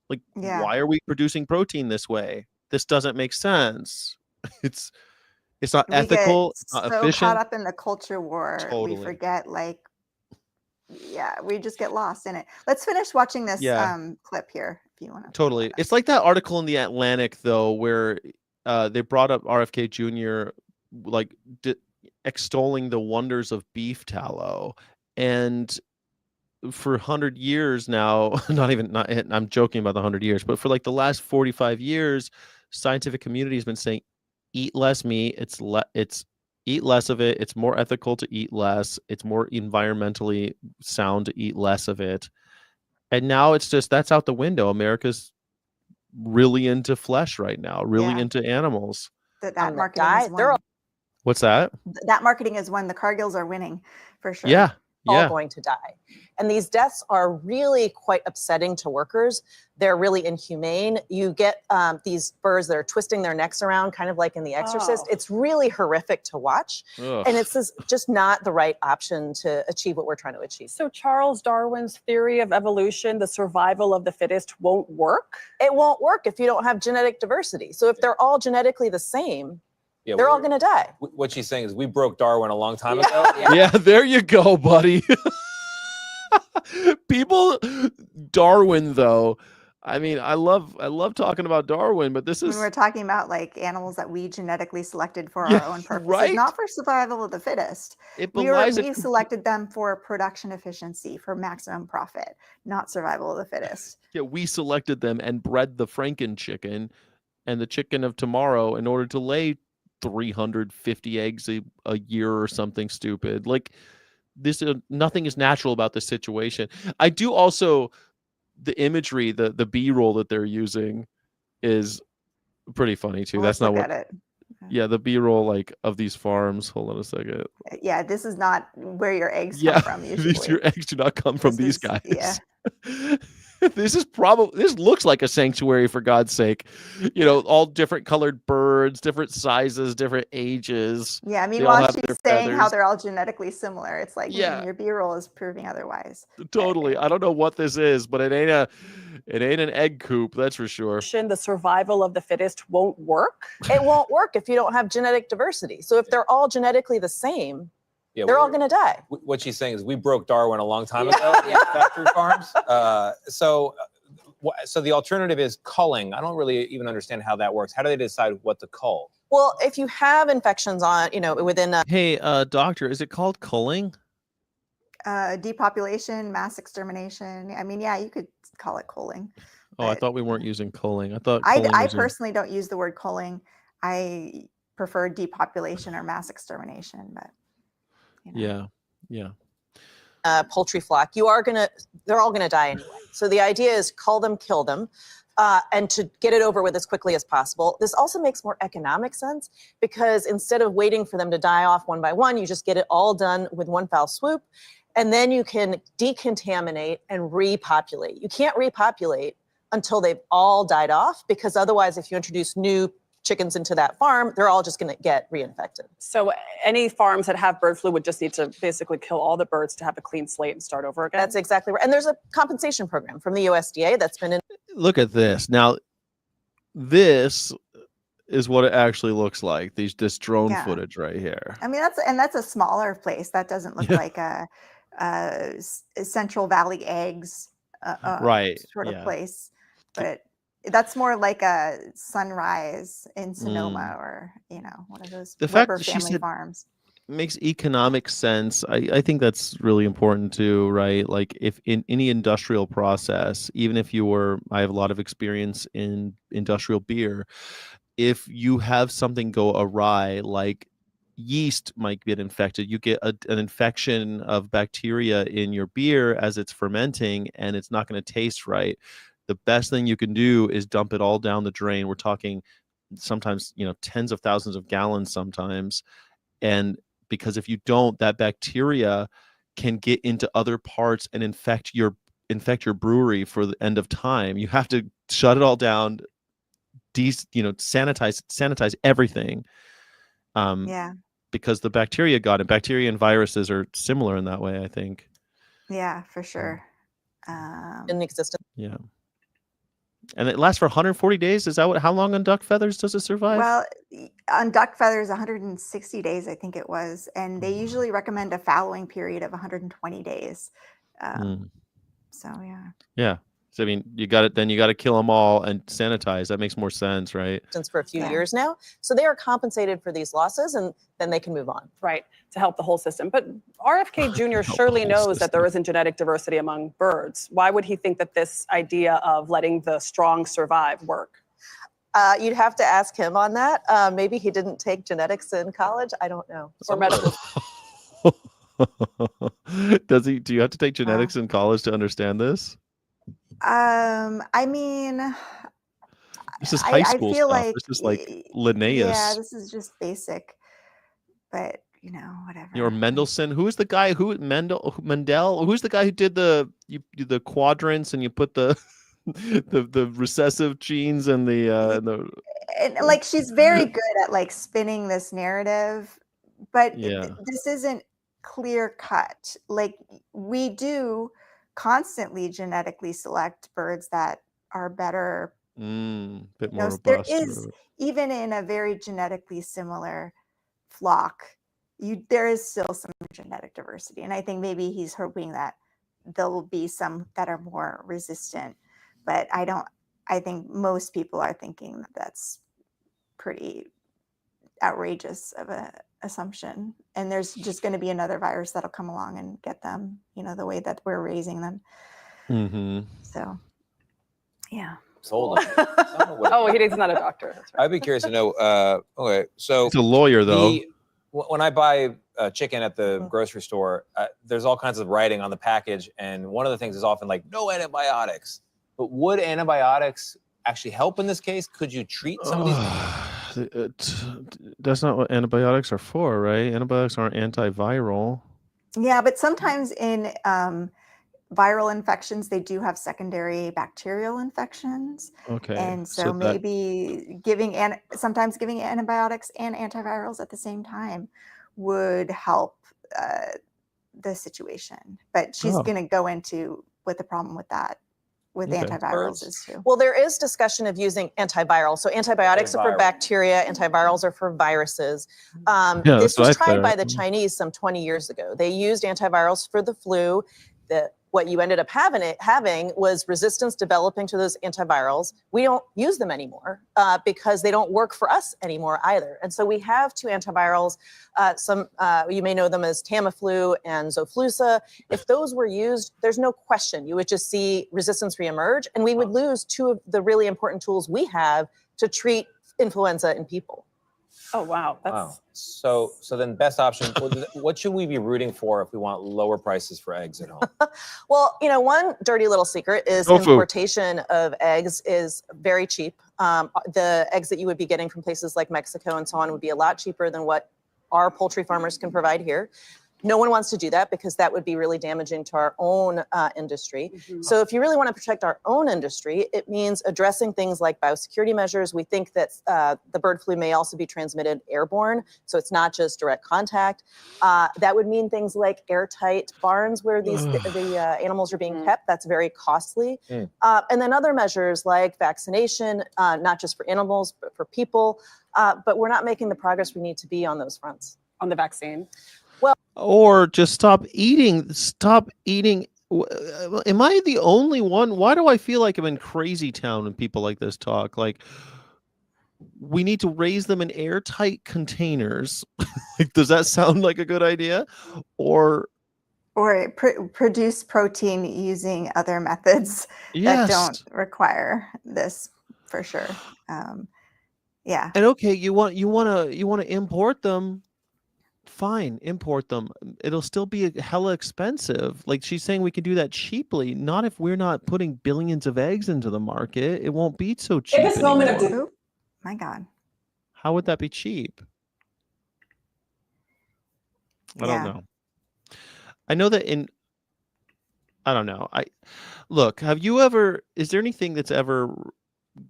Like, Yeah. why are we producing protein this way? This doesn't make sense. It's it's not We get ethical, it's not so caught efficient. up in the culture war, we Totally. forget like yeah, we just get lost in it. Let's finish watching this Yeah, clip here if you want to play totally. that. It's like that article in The Atlantic, though, where they brought up RFK Jr., like, extolling the wonders of beef tallow. And for 100 years now, not I'm joking about the 100 years, but for like the last 45 years, scientific community has been saying eat less meat, it's eat less of it, it's more ethical to eat less, it's more environmentally sound to eat less of it. And now it's just that's out the window. America's really into flesh right now, really Yeah, into animals. that That marketing is die, they're one. What's that? That marketing is one. The Cargills are winning for sure. Yeah. all Yeah. going to die. And these deaths are really quite upsetting to workers. They're really inhumane. You get these birds that are twisting their necks around, kind of like in The Exorcist. Oh. It's really horrific to watch. Ugh. And it's just not the right option to achieve what we're trying to achieve. So Charles Darwin's theory of evolution, the survival of the fittest, won't work? It won't work if you don't have genetic diversity. So if they're all genetically the same, Yeah, they're all going to die. What she's saying is we broke Darwin a long time ago. Yeah, there you go, buddy. People, Darwin, though. I mean, I love talking about Darwin, but this When is we're talking about like animals that we genetically selected for yeah, our own purposes, right. not for survival of the fittest. It belies We selected them for production efficiency, for maximum profit, not survival of the fittest. Yeah, we selected them and bred the Franken chicken and the chicken of tomorrow in order to lay 350 eggs a year or something stupid. Like, this nothing is natural about this situation. I do also, the imagery, the B-roll that they're using is pretty funny too. Well, That's let's not look what at it. yeah, the B-roll like of these farms. Hold on a second. Yeah, this is not where your eggs Yeah, come from usually. your eggs do not come from these This is guys. yeah. This looks like a sanctuary, for God's sake. You know, all different colored birds, different sizes, different ages. Yeah, They all meanwhile, have she's their saying how feathers. they're all genetically similar. It's like Yeah, your B-roll is proving otherwise. totally. I don't know what this is, but it ain't an egg coop, that's for sure. The survival of the fittest won't work? It won't work if you don't have genetic diversity. So if they're all genetically the same, Yeah, they're all going to die. What she's saying is we broke Darwin a long time ago. Factory farms. So the alternative is culling. I don't really even understand how that works. How do they decide what to cull? Well, if you have infections on, within Hey, doctor, is it called culling? Depopulation, mass extermination. I mean, yeah, you could call it culling. Oh, I But thought we weren't using culling. I thought I culling was personally don't use the word culling. I prefer depopulation or mass extermination, but yeah. poultry flock, they're all going to die anyway. So the idea is cull them, kill them, and to get it over with as quickly as possible. This also makes more economic sense because instead of waiting for them to die off one by one, you just get it all done with one foul swoop. And then you can decontaminate and repopulate. You can't repopulate until they've all died off, because otherwise, if you introduce new chickens into that farm, they're all just going to get reinfected. So any farms that have bird flu would just need to basically kill all the birds to have a clean slate and start over again? That's exactly right. And there's a compensation program from the USDA that's been in. Look at this. Now, this is what it actually looks like. This drone footage right here. I mean, that's a smaller place. That doesn't look like a Central Valley eggs right sort of place, but that's more like a Sunrise in Sonoma or, one of those Weber family farms. Makes economic sense. I think that's really important too, right? Like if in any industrial process, even if I have a lot of experience in industrial beer, if you have something go awry, like yeast might get infected, you get an infection of bacteria in your beer as it's fermenting and it's not going to taste right. The best thing you can do is dump it all down the drain. We're talking sometimes, tens of thousands of gallons sometimes. And because if you don't, that bacteria can get into other parts and infect your brewery for the end of time. You have to shut it all down, sanitize everything. Because the bacteria got it. Bacteria and viruses are similar in that way, I think. Yeah, for sure. In existence. Yeah. And it lasts for 140 days. Is that how long on duck feathers does it survive? Well, on duck feathers, 160 days, I think it was. And they usually recommend a fallowing period of 120 days. So, yeah. Yeah. So, I mean, you got to kill them all and sanitize. That makes more sense, right? Since for a few years now. So they are compensated for these losses and then they can move on. Right, to help the whole system. But RFK Jr. surely knows that there isn't genetic diversity among birds. Why would he think that this idea of letting the strong survive work? You'd have to ask him on that. Maybe he didn't take genetics in college. I don't know. Or medical. Do you have to take genetics in college to understand this? I mean, this is high school feel stuff. like This is like Linnaeus. Yeah, this is just basic, but whatever. Or Mendelssohn. Who is the guy Mendel? Who's the guy who did the quadrants and you put the the recessive genes and and like she's very good at like spinning this narrative, but this isn't clear cut. Like we do constantly genetically select birds that are better. Bit more robust. There is, even in a very genetically similar flock, there is still some genetic diversity. And I think maybe he's hoping that there will be some that are more resistant. But I think most people are thinking that that's pretty outrageous of an assumption. And there's just going to be another virus that'll come along and get them, the way that we're raising them. So, yeah. Sold. Oh, he's not a doctor. That's right. I'd be curious to know. Okay, so he's a lawyer, though. When I buy chicken at the grocery store, there's all kinds of writing on the package, and one of the things is often like no antibiotics. But would antibiotics actually help in this case? Could you treat some of these? That's not what antibiotics are for, right? Antibiotics aren't antiviral. Yeah, but sometimes in viral infections, they do have secondary bacterial infections. Okay. And so maybe sometimes giving antibiotics and antivirals at the same time would help the situation. But she's going to go into what the problem with that, with antivirals is too. Well, there is discussion of using antivirals. So antibiotics are for bacteria, antivirals are for viruses. This was tried by the Chinese some 20 years ago. They used antivirals for the flu. What you ended up having was resistance developing to those antivirals. We don't use them anymore because they don't work for us anymore either. And so we have two antivirals. You may know them as Tamiflu and Xofluza. If those were used, there's no question you would just see resistance reemerge, and we would lose two of the really important tools we have to treat influenza in people. Oh, wow. Wow. So then best option, what should we be rooting for if we want lower prices for eggs at home? Well, one dirty little secret is importation of eggs is very cheap. The eggs that you would be getting from places like Mexico and so on would be a lot cheaper than what our poultry farmers can provide here. No one wants to do that because that would be really damaging to our own industry. So if you really want to protect our own industry, it means addressing things like biosecurity measures. We think that the bird flu may also be transmitted airborne, so it's not just direct contact. That would mean things like airtight barns where the animals are being kept. That's very costly. And then other measures like vaccination, not just for animals, but for people. But we're not making the progress we need to be on those fronts. On the vaccine? Or just stop eating. Am I the only one? Why do I feel like I'm in crazy town when people like this talk? Like, we need to raise them in airtight containers. Like, does that sound like a good idea? Or produce protein using other methods that don't require this, for sure. Yeah. And okay, you want to import them. Fine, import them. It'll still be hella expensive. Like, she's saying we can do that cheaply. Not if we're not putting billions of eggs into the market. It won't be so cheap anymore. Oh, my God. How would that be cheap? I don't know. I know that I don't know. Is there anything that's ever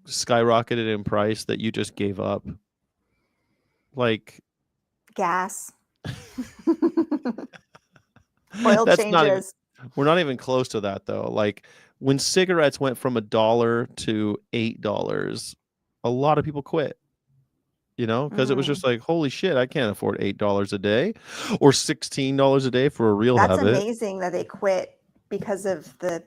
skyrocketed in price that you just gave up? Like gas. Oil changes. We're not even close to that though. Like, when cigarettes went from $1 to $8, a lot of people quit. Because it was just like, holy shit, I can't afford $8 a day or $16 a day for a real habit. That's amazing that they quit because of the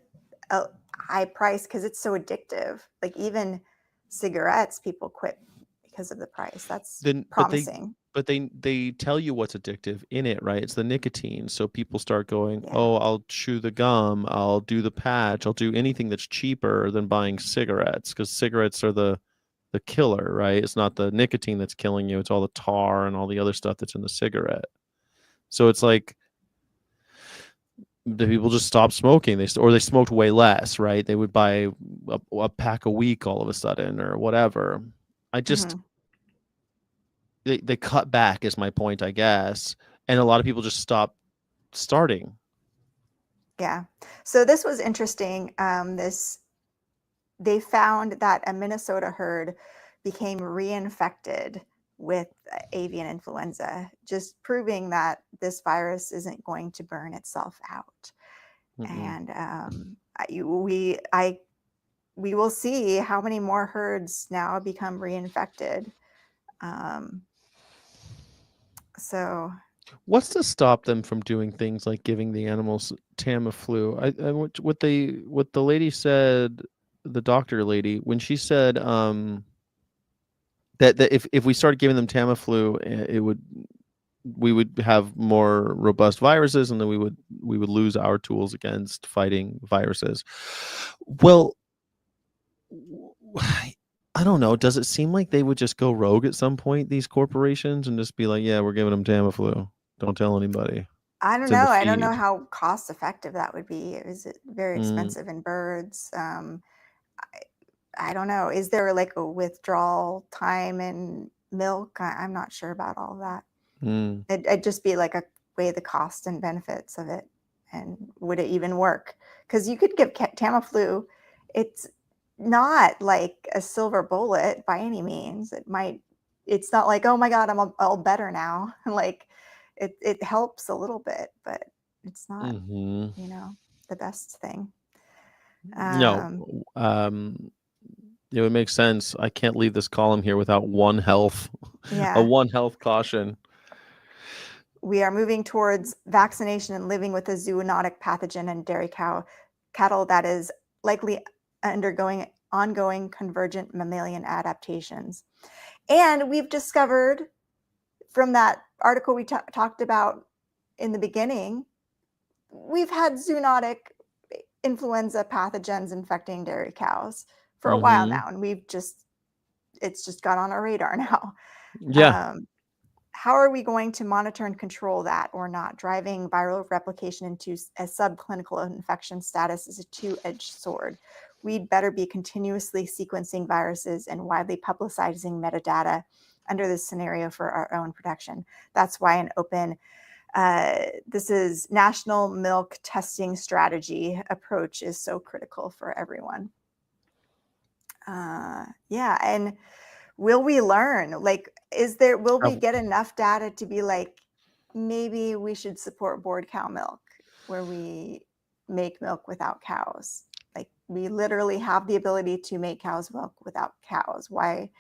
high price, because it's so addictive. Like, even cigarettes, people quit because of the price. That's promising. But they tell you what's addictive in it, right? It's the nicotine. So people start going, oh, I'll chew the gum, I'll do the patch, I'll do anything that's cheaper than buying cigarettes, because cigarettes are the killer, right? It's not the nicotine that's killing you. It's all the tar and all the other stuff that's in the cigarette. So it's like the people just stopped smoking. They smoked way less, right? They would buy a pack a week all of a sudden or whatever. I just... They cut back is my point, I guess. And a lot of people just starting. Yeah. So this was interesting. They found that a Minnesota herd became reinfected with avian influenza, just proving that this virus isn't going to burn itself out. And we will see how many more herds now become reinfected. So what's to stop them from doing things like giving the animals Tamiflu? What the lady said, the doctor lady, when she said that if we started giving them Tamiflu, we would have more robust viruses, and then we would lose our tools against fighting viruses. Well, I don't know. Does it seem like they would just go rogue at some point, these corporations, and just be like, yeah, we're giving them Tamiflu. Don't tell anybody. I don't know. I don't know how cost effective that would be. Is it very expensive in birds? I don't know. Is there like a withdrawal time in milk? I'm not sure about all of that. It'd just be like weigh the cost and benefits of it. And would it even work? Because you could give Tamiflu. It's not like a silver bullet by any means. It's not like, oh my God, I'm all better now. Like it helps a little bit, but it's not, the best thing. No. It would make sense. I can't leave this column here without One Health. Yeah. A One Health caution. We are moving towards vaccination and living with a zoonotic pathogen in dairy cattle that is likely undergoing ongoing convergent mammalian adaptations. And we've discovered from that article we talked about in the beginning, we've had zoonotic influenza pathogens infecting dairy cows for a while now, and it's just got on our radar now. Yeah. How are we going to monitor and control that or not? Driving viral replication into a subclinical infection status is a two-edged sword. We'd better be continuously sequencing viruses and widely publicizing metadata under this scenario for our own protection. That's why an open This is National Milk Testing Strategy approach is so critical for everyone. Yeah, and will we learn? Like, will we get enough data to be like, maybe we should support board cow milk, where we make milk without cows? Like, we literally have the ability to make cow's milk without cows. Why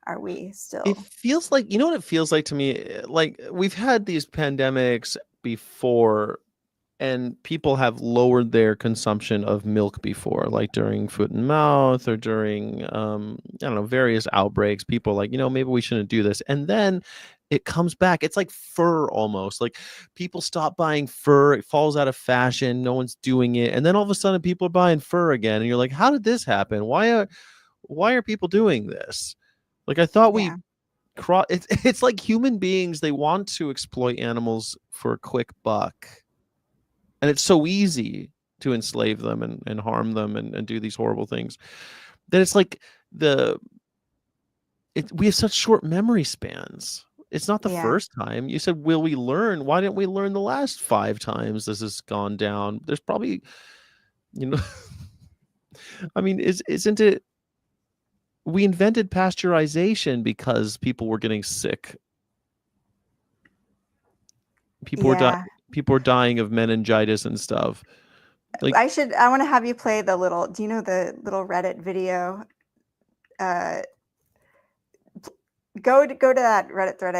are we still? It feels like, you know what it feels like to me? Like, we've had these pandemics before, and people have lowered their consumption of milk before, like during foot and mouth or during, I don't know, various outbreaks. People are like, maybe we shouldn't do this. And then it comes back. It's like fur almost. Like, people stop buying fur. It falls out of fashion. No one's doing it. And then all of a sudden people are buying fur again. And you're like, how did this happen? Why are people doing this? Like, I thought we it's like human beings, they want to exploit animals for a quick buck. And it's so easy to enslave them and harm them and do these horrible things. That it's like we have such short memory spans. It's not the first time. You said, will we learn? Why didn't we learn the last 5 times this has gone down? There's probably, I mean, isn't it? We invented pasteurization because people were getting sick. People were dying of meningitis and stuff. Like, I want to have you play the little, do you know the little Reddit video? Go to that Reddit thread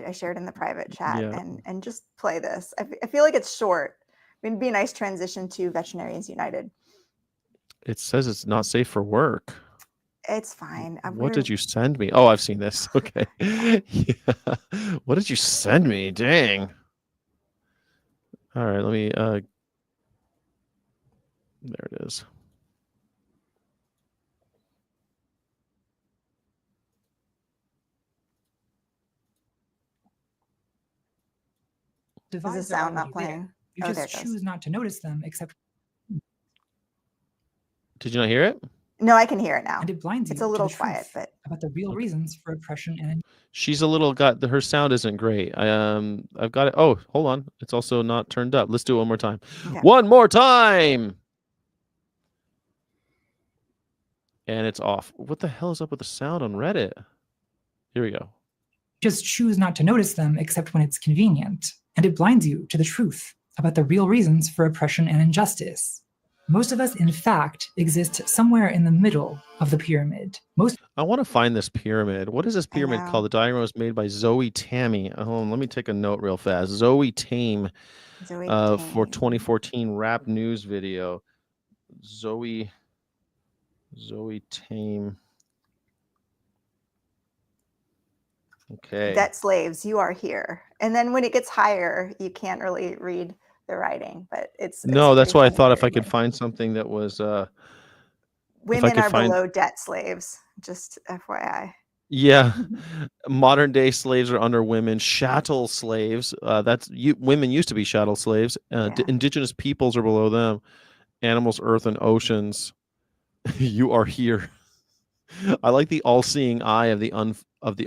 I shared in the private chat and just play this. I feel like it's short. It'd be a nice transition to Veterinarians United. It says it's not safe for work. It's fine. What did you send me? Oh, I've seen this. Okay. Yeah. What did you send me? Dang. All right, let me there it is. Is the sound not playing? You just choose not to notice them, except. Did you not hear it? No, I can hear it now. And it blinds you. It's a little quiet, but about the real reasons for oppression and. She's a little her sound isn't great. I've got it. Oh, hold on. It's also not turned up. Let's do it one more time. Okay. One more time. And it's off. What the hell is up with the sound on Reddit? Here we go. Just choose not to notice them except when it's convenient. And it blinds you to the truth about the real reasons for oppression and injustice. Most of us, in fact, exist somewhere in the middle of the pyramid. I want to find this pyramid. What is this pyramid called? The diagram was made by Zoe Tammy. Let me take a note real fast. Zoe Tame for 2014 rap news video. Zoe Tame. Okay. Debt slaves, you are here. And then when it gets higher, you can't really read the writing, but it's that's why I thought if I could find something that was women are below debt slaves, just FYI. Yeah. Modern day slaves are under women. Chattel slaves, women used to be chattel slaves. Indigenous peoples are below them. Animals, earth, and oceans. You are here. I like the all-seeing eye of the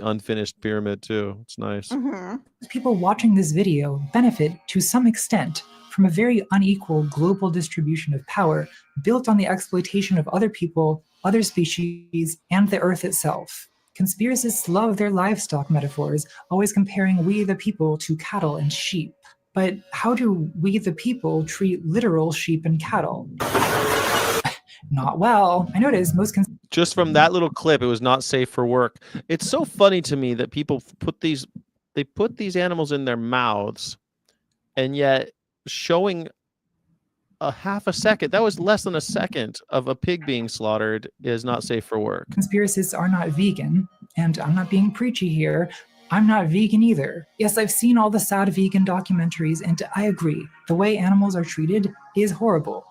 unfinished pyramid too. It's nice. Mm-hmm. People watching this video benefit to some extent from a very unequal global distribution of power built on the exploitation of other people, other species, and the earth itself. Conspiracists love their livestock metaphors, always comparing we the people to cattle and sheep. But how do we the people treat literal sheep and cattle? Not well. I noticed just from that little clip, it was not safe for work. It's so funny to me that people put these animals in their mouths, and yet showing a half a second, that was less than a second, of a pig being slaughtered is not safe for work. Conspiracists are not vegan, and I'm not being preachy here. I'm not vegan either. Yes, I've seen all the sad vegan documentaries, and I agree. The way animals are treated is horrible.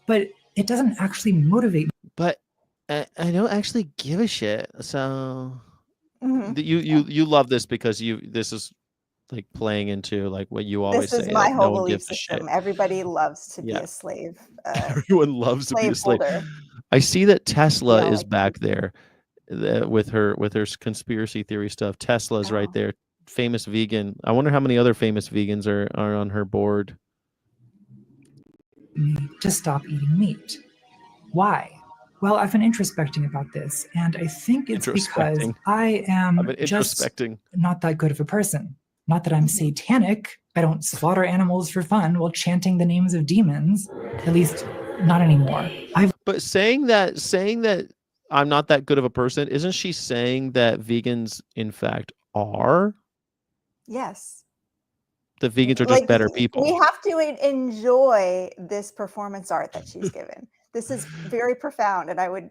But it doesn't actually motivate me. But I don't actually give a shit. So you love this because this is like playing into like what you always say. This is my like, whole no belief system. Everybody loves to be a slave. Everyone loves to be a slave. I see that Tesla is back there with her conspiracy theory stuff. Tesla's right there. famous vegan. I wonder how many other famous vegans are on her board. Me to stop eating meat. Why? Well, I've been introspecting about this, and I think it's because Introspecting. I I've am been just introspecting. not that good of a person. Not that I'm satanic. I don't slaughter animals for fun while chanting the names of demons. At least, not anymore. But saying that I'm not that good of a person, isn't she saying that vegans in fact are? Yes. The vegans are just Like, better we people. have to enjoy this performance art that she's given. This is very profound, and I would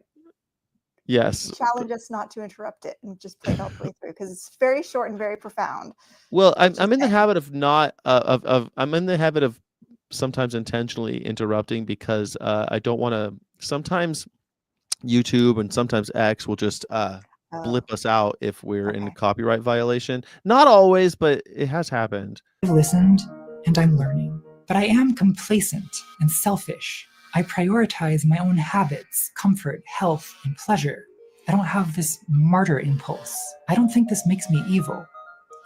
Yes. challenge us not to interrupt it and just play it all the way through because it's very short and very profound. Well, what she's I'm in the saying. habit of not I'm in the habit of sometimes intentionally interrupting because I don't want to. Sometimes YouTube and sometimes X will just blip us out if we're in a copyright violation. Not always, but it has happened. I've listened and I'm learning, but I am complacent and selfish. I prioritize my own habits, comfort, health, and pleasure. I don't have this martyr impulse. I don't think this makes me evil.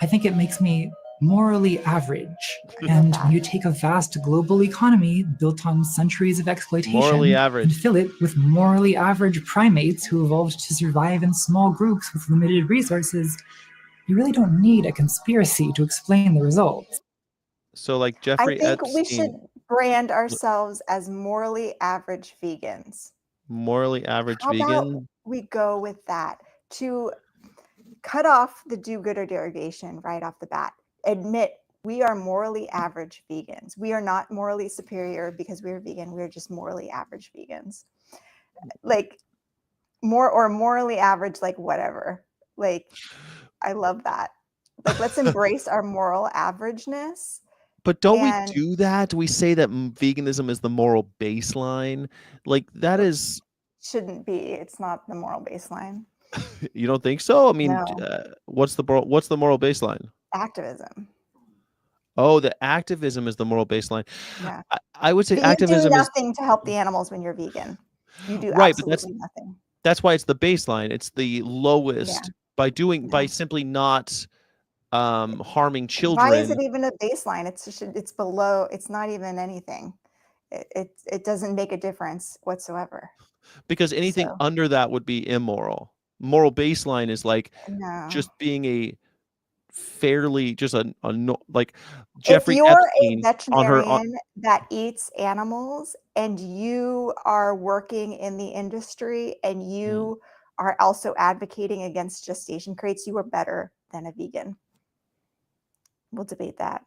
I think it makes me morally average. And when you take a vast global economy built on centuries of exploitation Morally average. and fill it with morally average primates who evolved to survive in small groups with limited resources, you really don't need a conspiracy to explain the results. So like I Jeffrey think we should Epstein, brand ourselves as morally average vegans. morally average How about vegan. we go with that to cut off the do-gooder derogation right off the bat. Admit we are morally average vegans. We are not morally superior because we're vegan. We're just morally average vegans. Like morally average, like whatever. Like, I love that. Like, let's embrace our moral averageness. But don't we And do that? We say that veganism is the moral baseline. Like that is, shouldn't be. It's not the moral baseline. you don't think so? I mean, No. what's the moral baseline? Activism. Oh, the activism is the moral baseline. Yeah. I would say But you do activism is nothing to help the animals when you're vegan. You do right, but absolutely nothing. that's why it's the baseline. It's the lowest by Yeah. simply not harming Why is it children. even a baseline? It's below. It's not even anything. It doesn't make a difference whatsoever. Because anything So under that would be immoral. Moral baseline is like no. just being a fairly just like If Jeffrey you're a Epstein on her veterinarian that eats animals and you are working in the industry and you are also advocating against gestation crates, you are better than a vegan. We'll debate that.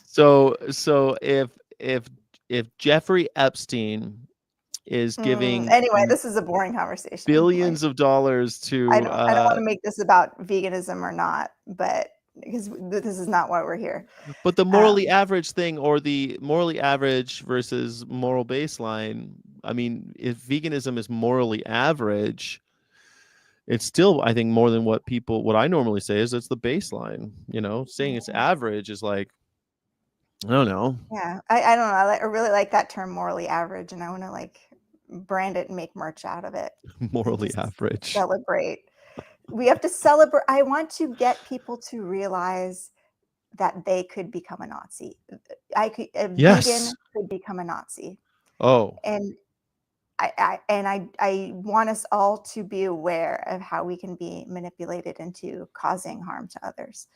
So if Jeffrey Epstein is giving Anyway, this is a boring conversation. billions of dollars to I don't want to make this about veganism or not, but because this is not why we're here. but the morally average thing, or the morally average versus moral baseline, I mean, if veganism is morally average, it's still, I think, more than what I normally say is it's the baseline. Saying it's average is like, I don't know. Yeah, I don't know. I really like that term, morally average, and I want to like brand it and make merch out of it. Morally average. Celebrate. We have to celebrate. I want to get people to realize that they could become a Nazi. A vegan could become a Nazi. Oh. And I want us all to be aware of how we can be manipulated into causing harm to others.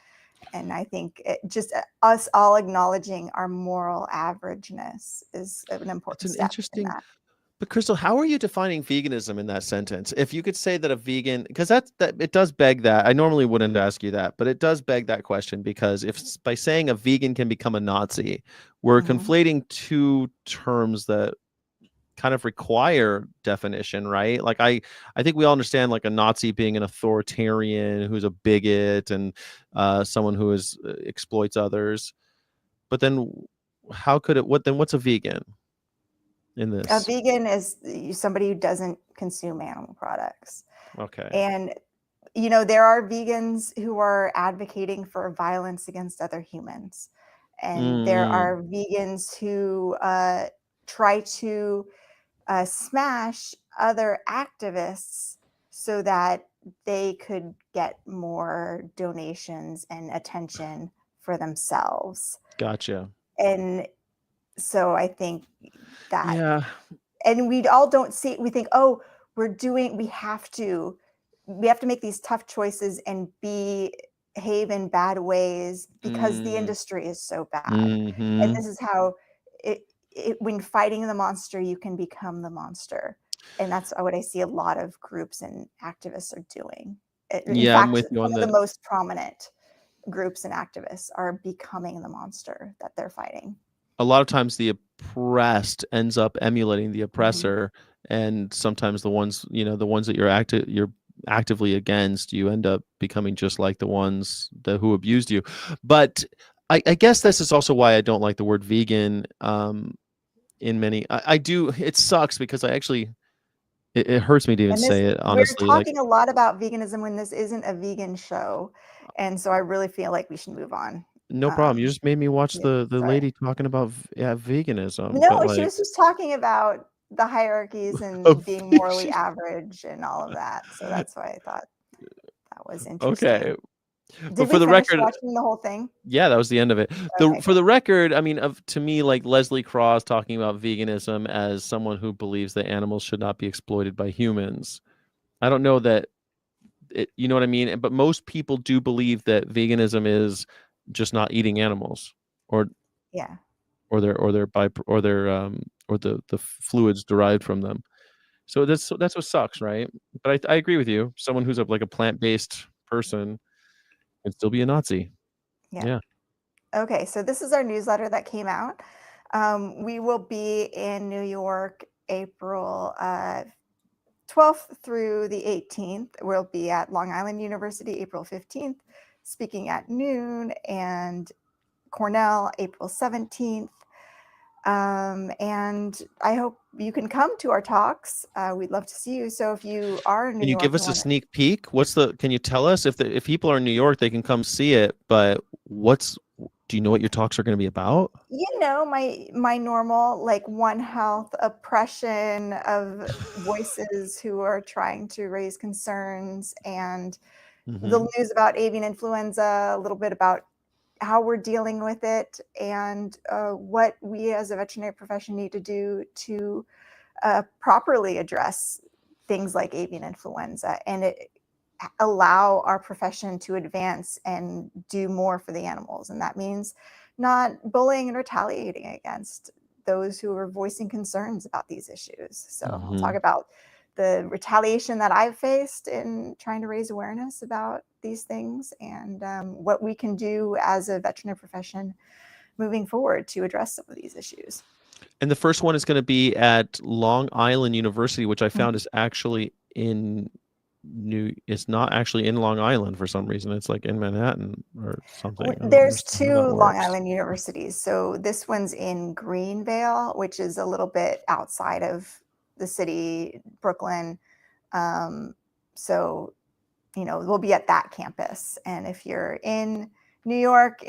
And I think just us all acknowledging our moral averageness is an important step in that. But Crystal, how are you defining veganism in that sentence? If you could say that a vegan, because that it does beg that. I normally wouldn't ask you that, but it does beg that question, because if by saying a vegan can become a Nazi, we're conflating two terms that kind of require definition, right? Like I think we all understand like a Nazi being an authoritarian who's a bigot and someone who exploits others. But then how could it? What's a vegan in this? A vegan is somebody who doesn't consume animal products. Okay. And there are vegans who are advocating for violence against other humans, and there are vegans who try to smash other activists so that they could get more donations and attention for themselves. Gotcha. And so I think that, Yeah. and we all don't see, we think, oh, we have to make these tough choices and behave in bad ways because the industry is so bad. And this is how when fighting the monster, you can become the monster. And that's what I see a lot of groups and activists are doing. In Yeah, I'm fact, with you on some of the that. most prominent groups and activists are becoming the monster that they're fighting. A lot of times the oppressed ends up emulating the Mhm. oppressor, and sometimes the ones that you're actively against, you end up becoming just like the ones who abused you. But I guess this is also why I don't like the word vegan. In many, I do. It sucks because it hurts me to even And this, say it, we're honestly. Like, talking a lot about veganism when this isn't a vegan show. And so I really feel like we should move on. no problem. You just made me watch Yeah, the sorry. lady talking about veganism, No, but she like, was just talking about the hierarchies and being morally average and all of that. So that's why I thought that was interesting. okay. Did But we for the finish record, watching the whole thing? yeah, that was the end of it. Okay, For the record, I mean, to me, like Leslie Cross talking about veganism as someone who believes that animals should not be exploited by humans. I don't know that you know what I mean? But most people do believe that veganism is just not eating animals, or yeah. or the fluids derived from them. So that's what sucks, right? But I agree with you. Someone who's like a plant-based person can still be a Nazi. Yeah. Yeah. Okay, so this is our newsletter that came out. We will be in New York April 12th through the 18th. We'll be at Long Island University April 15th, speaking at noon, and Cornell April 17th. And I hope you can come to our talks. We'd love to see you. So if you are in New Can you York give and us a wanna, sneak peek? Can you tell us if people are in New York, they can come see it, but do you know what your talks are going to be about? my normal, like, One Health, oppression of voices who are trying to raise concerns, and the news about avian influenza, a little bit about how we're dealing with it, and what we as a veterinary profession need to do to properly address things like avian influenza and allow our profession to advance and do more for the animals. And that means not bullying and retaliating against those who are voicing concerns about these issues. So I'll talk about the retaliation that I've faced in trying to raise awareness about these things, and what we can do as a veterinary profession moving forward to address some of these issues. And the first one is going to be at Long Island University, which I found Mhm. is actually it's not actually in Long Island for some reason. It's like in Manhattan or something. I don't There's understand how that two Long works. Island universities. So this one's in Greenvale, which is a little bit outside of the city, Brooklyn. So, we'll be at that campus. And if you're in New York,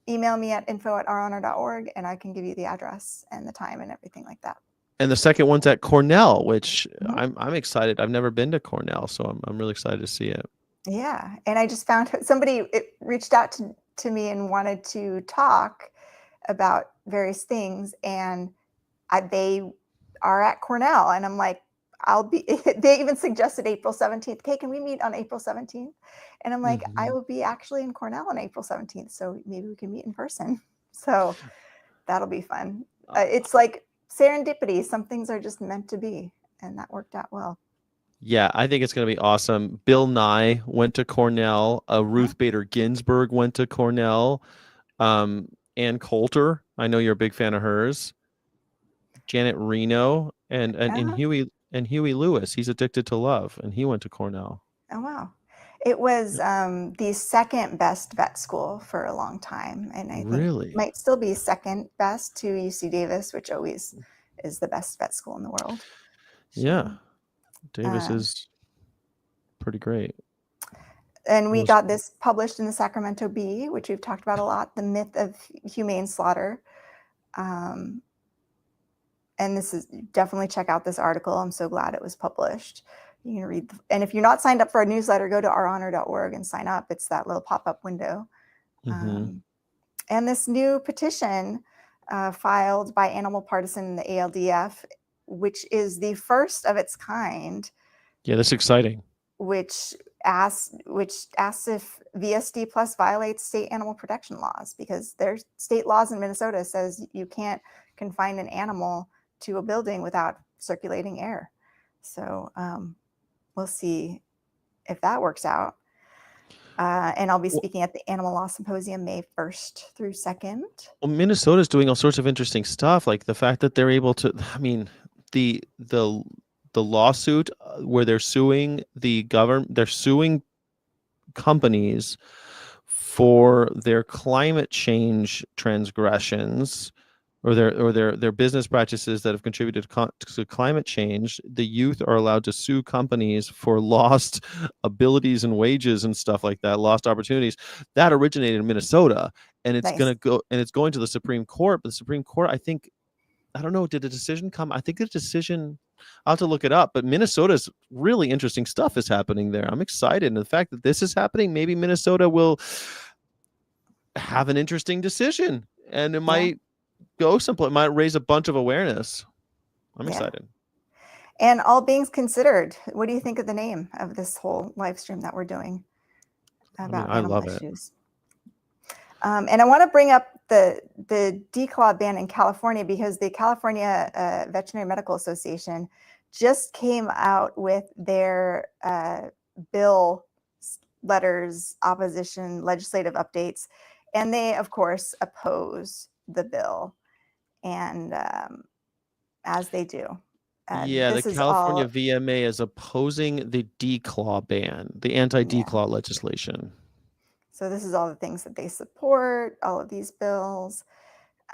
email me at info@ourhonor.org, and I can give you the address and the time and everything like that. And the second one's at Cornell, which Mhm. I'm excited. I've never been to Cornell, so I'm really excited to see it. Yeah, and I just found somebody reached out to me and wanted to talk about various things, and they are at Cornell, and I'm like, I'll be. They even suggested April 17th. Okay, can we meet on April 17th? And I'm like, I will be actually in Cornell on April 17th, so maybe we can meet in person. So that'll be fun. It's like serendipity. Some things are just meant to be, and that worked out well. Yeah, I think it's going to be awesome. Bill Nye went to Cornell. Ruth Bader Ginsburg went to Cornell. Ann Coulter, I know you're a big fan of hers. Janet Reno and Huey Lewis. He's Addicted to Love, and he went to Cornell. Oh, wow. It was the second best vet school for a long time, and I think Really? might still be second best to UC Davis, which always is the best vet school in the world. Yeah, Davis Um, is pretty great. And we got this published in the Sacramento Bee, which we've talked about a lot, The Myth of Humane Slaughter. And this is, definitely check out this article. I'm so glad it was published. You can read, and if you're not signed up for a newsletter, go to ouronor.org and sign up. It's that little pop-up window. Mm-hmm. And this new petition filed by Animal Partisan and the ALDF, which is the first of its kind. Yeah, that's exciting. Which asks if VSD Plus violates state animal protection laws, because there's state laws in Minnesota says you can't confine an animal to a building without circulating air. So we'll see if that works out. And I'll be speaking at the Animal Law Symposium May 1st through 2nd. Well, Minnesota's doing all sorts of interesting stuff, like the fact that they're able to, I mean, the lawsuit where they're suing the government, they're suing companies for their climate change transgressions or their business practices that have contributed to climate change. The youth are allowed to sue companies for lost abilities and wages and stuff like that, lost opportunities. That originated in Minnesota, and it's going to go, and it's going to the Supreme Court. But the Supreme Court, I think, I don't know, did a decision come? I think the decision, I'll have to look it up, but Minnesota's really interesting stuff is happening there. I'm excited. And the fact that this is happening, maybe Minnesota will have an interesting decision, and it might go someplace, it might raise a bunch of awareness. I'm excited. And all beings considered, what do you think of the name of this whole live stream that we're doing about animal issues? And I want to bring up the declaw ban in California, because the California Veterinary Medical Association just came out with their bill letters, opposition, legislative updates, and they, of course, oppose the bill, and as they do. Yeah, the California VMA is opposing the declaw ban, the anti-declaw legislation. So this is all the things that they support, all of these bills,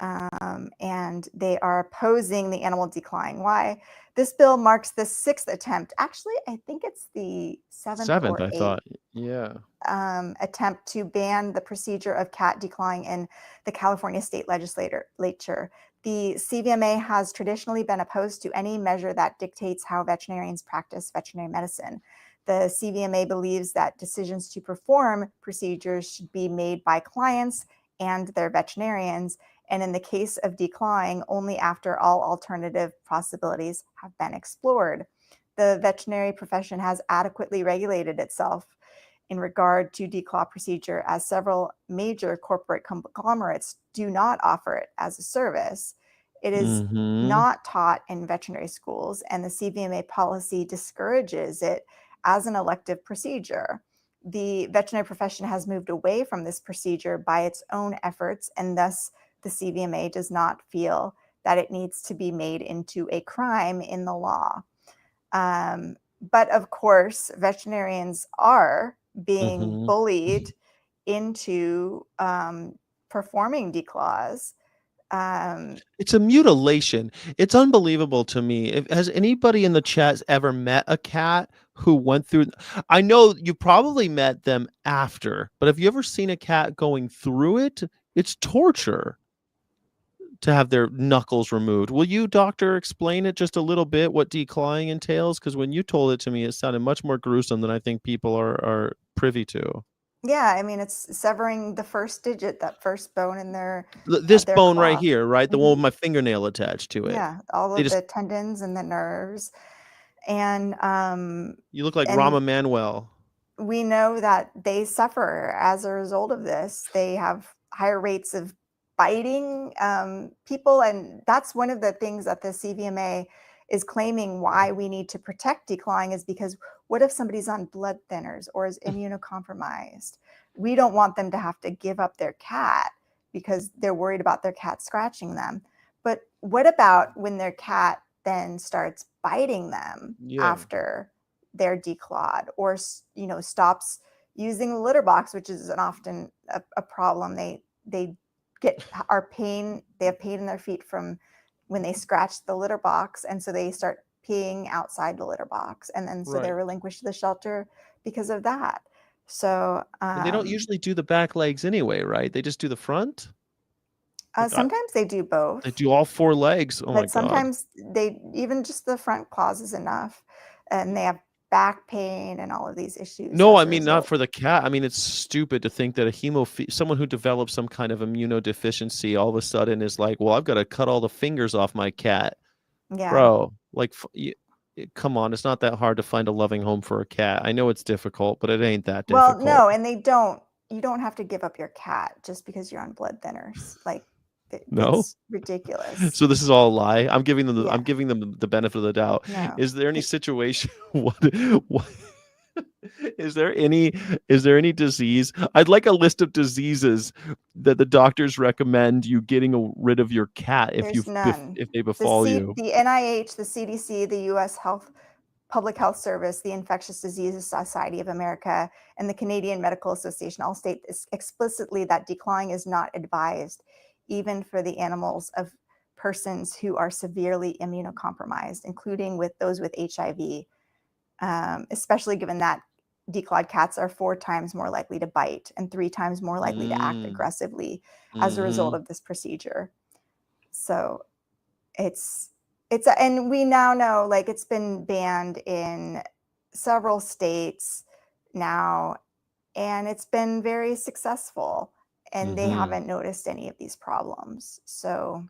and they are opposing the animal declawing. Why? This bill marks the 6th attempt. Actually, I think it's the 7th or 8th, I thought. Yeah. Attempt to ban the procedure of cat declawing in the California state legislature. The CVMA has traditionally been opposed to any measure that dictates how veterinarians practice veterinary medicine. The CVMA believes that decisions to perform procedures should be made by clients and their veterinarians, and in the case of declawing, only after all alternative possibilities have been explored. The veterinary profession has adequately regulated itself in regard to declaw procedure, as several major corporate conglomerates do not offer it as a service. It is not taught in veterinary schools, and the CVMA policy discourages it as an elective procedure. The veterinary profession has moved away from this procedure by its own efforts, and thus the CVMA does not feel that it needs to be made into a crime in the law. But of course, veterinarians are being bullied into performing declaws. It's a mutilation. It's unbelievable to me. Has anybody in the chat ever met a cat who went through? I know you probably met them after, but have you ever seen a cat going through it? It's torture to have their knuckles removed. Will you, doctor, explain it just a little bit, what declawing entails? Because when you told it to me, it sounded much more gruesome than I think people are privy to. Yeah, I mean, it's severing the first digit, that first bone in their this their bone claw. right here, right? The one with my fingernail attached to it. Yeah, all of the tendons and the nerves. And you look like Rahm Emanuel. We know that they suffer as a result of this. They have higher rates of biting people, and that's one of the things that the CVMA is claiming why we need to protect declawing, is because what if somebody's on blood thinners or is immunocompromised? We don't want them to have to give up their cat because they're worried about their cat scratching them. But what about when their cat then starts biting them after they're declawed, or stops using the litter box, which is often a problem. They have pain in their feet from when they scratch the litter box, and so they start peeing outside the litter box, and then so they're relinquished to the shelter because of that. So they don't usually do the back legs anyway, right? They just do the front. Sometimes they do both. They do all 4 legs. Oh my God. Sometimes they even just the front claws is enough, and they have back pain and all of these issues No, as I a mean, not result. for the cat. I mean, it's stupid to think that someone who develops some kind of immunodeficiency all of a sudden is like, well, I've got to cut all the fingers off my cat. Yeah. Bro, like, come on, it's not that hard to find a loving home for a cat. I know it's difficult, but it ain't that Well, difficult. no, and you don't have to give up your cat just because you're on blood thinners. Like, No? it's ridiculous. So this is all a lie. I'm giving them Yeah. I'm giving them the benefit of the doubt. No. Is there any situation what is there any disease? I'd like a list of diseases that the doctors recommend you getting rid of your cat if There's none. if they befall you. The NIH, the CDC, the US Public Health Service, the Infectious Diseases Society of America, and the Canadian Medical Association all state explicitly that declawing is not advised, even for the animals of persons who are severely immunocompromised, including with those with HIV, especially given that declawed cats are 4 times more likely to bite and 3 times more likely to act aggressively as a result of this procedure. So and we now know, like, it's been banned in several states now, and it's been very successful, and they haven't noticed any of these problems. So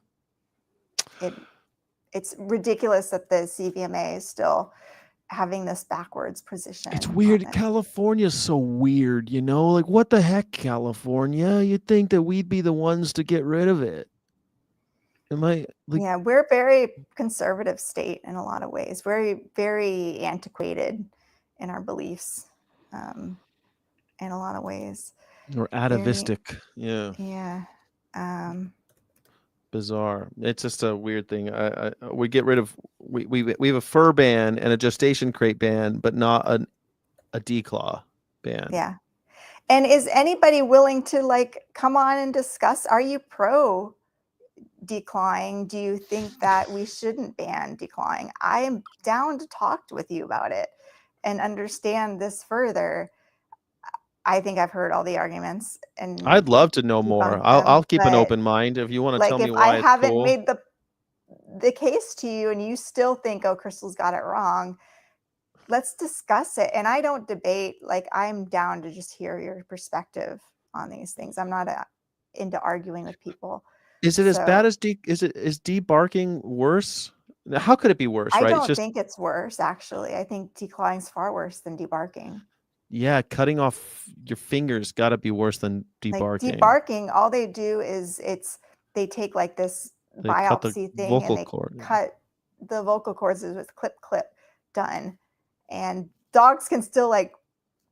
it's ridiculous that the CVMA is still having this backwards position. It's weird. California's so weird, you know? Like, what the heck, California? You'd think that we'd be the ones to get rid of it. Am I like? Yeah, we're a very conservative state in a lot of ways. Very, very antiquated in our beliefs, in a lot of ways. Or atavistic. Yeah. Yeah. Bizarre. It's just a weird thing. We get rid of we have a fur ban and a gestation crate ban, but not a declaw ban. Yeah. And is anybody willing to, like, come on and discuss? Are you pro declawing? Do you think that we shouldn't ban declawing? I am down to talk with you about it and understand this further. I think I've heard all the arguments, and I'd love to know more. I'll keep an open mind if you want to like, tell me if why I it's haven't cool. made the case to you and you still think, oh, Crystal's got it wrong, let's discuss it. And I don't debate. Like, I'm down to just hear your perspective on these things. I'm not into arguing with people. Is it as bad as is debarking worse? How could it be worse, I right? don't think it's worse, actually. I think declawing is far worse than debarking. Yeah, cutting off your fingers got to be worse than debarking. Like, debarking, all they do is they take, like, this biopsy thing and they cut the vocal cords with clip done. And dogs can still, like,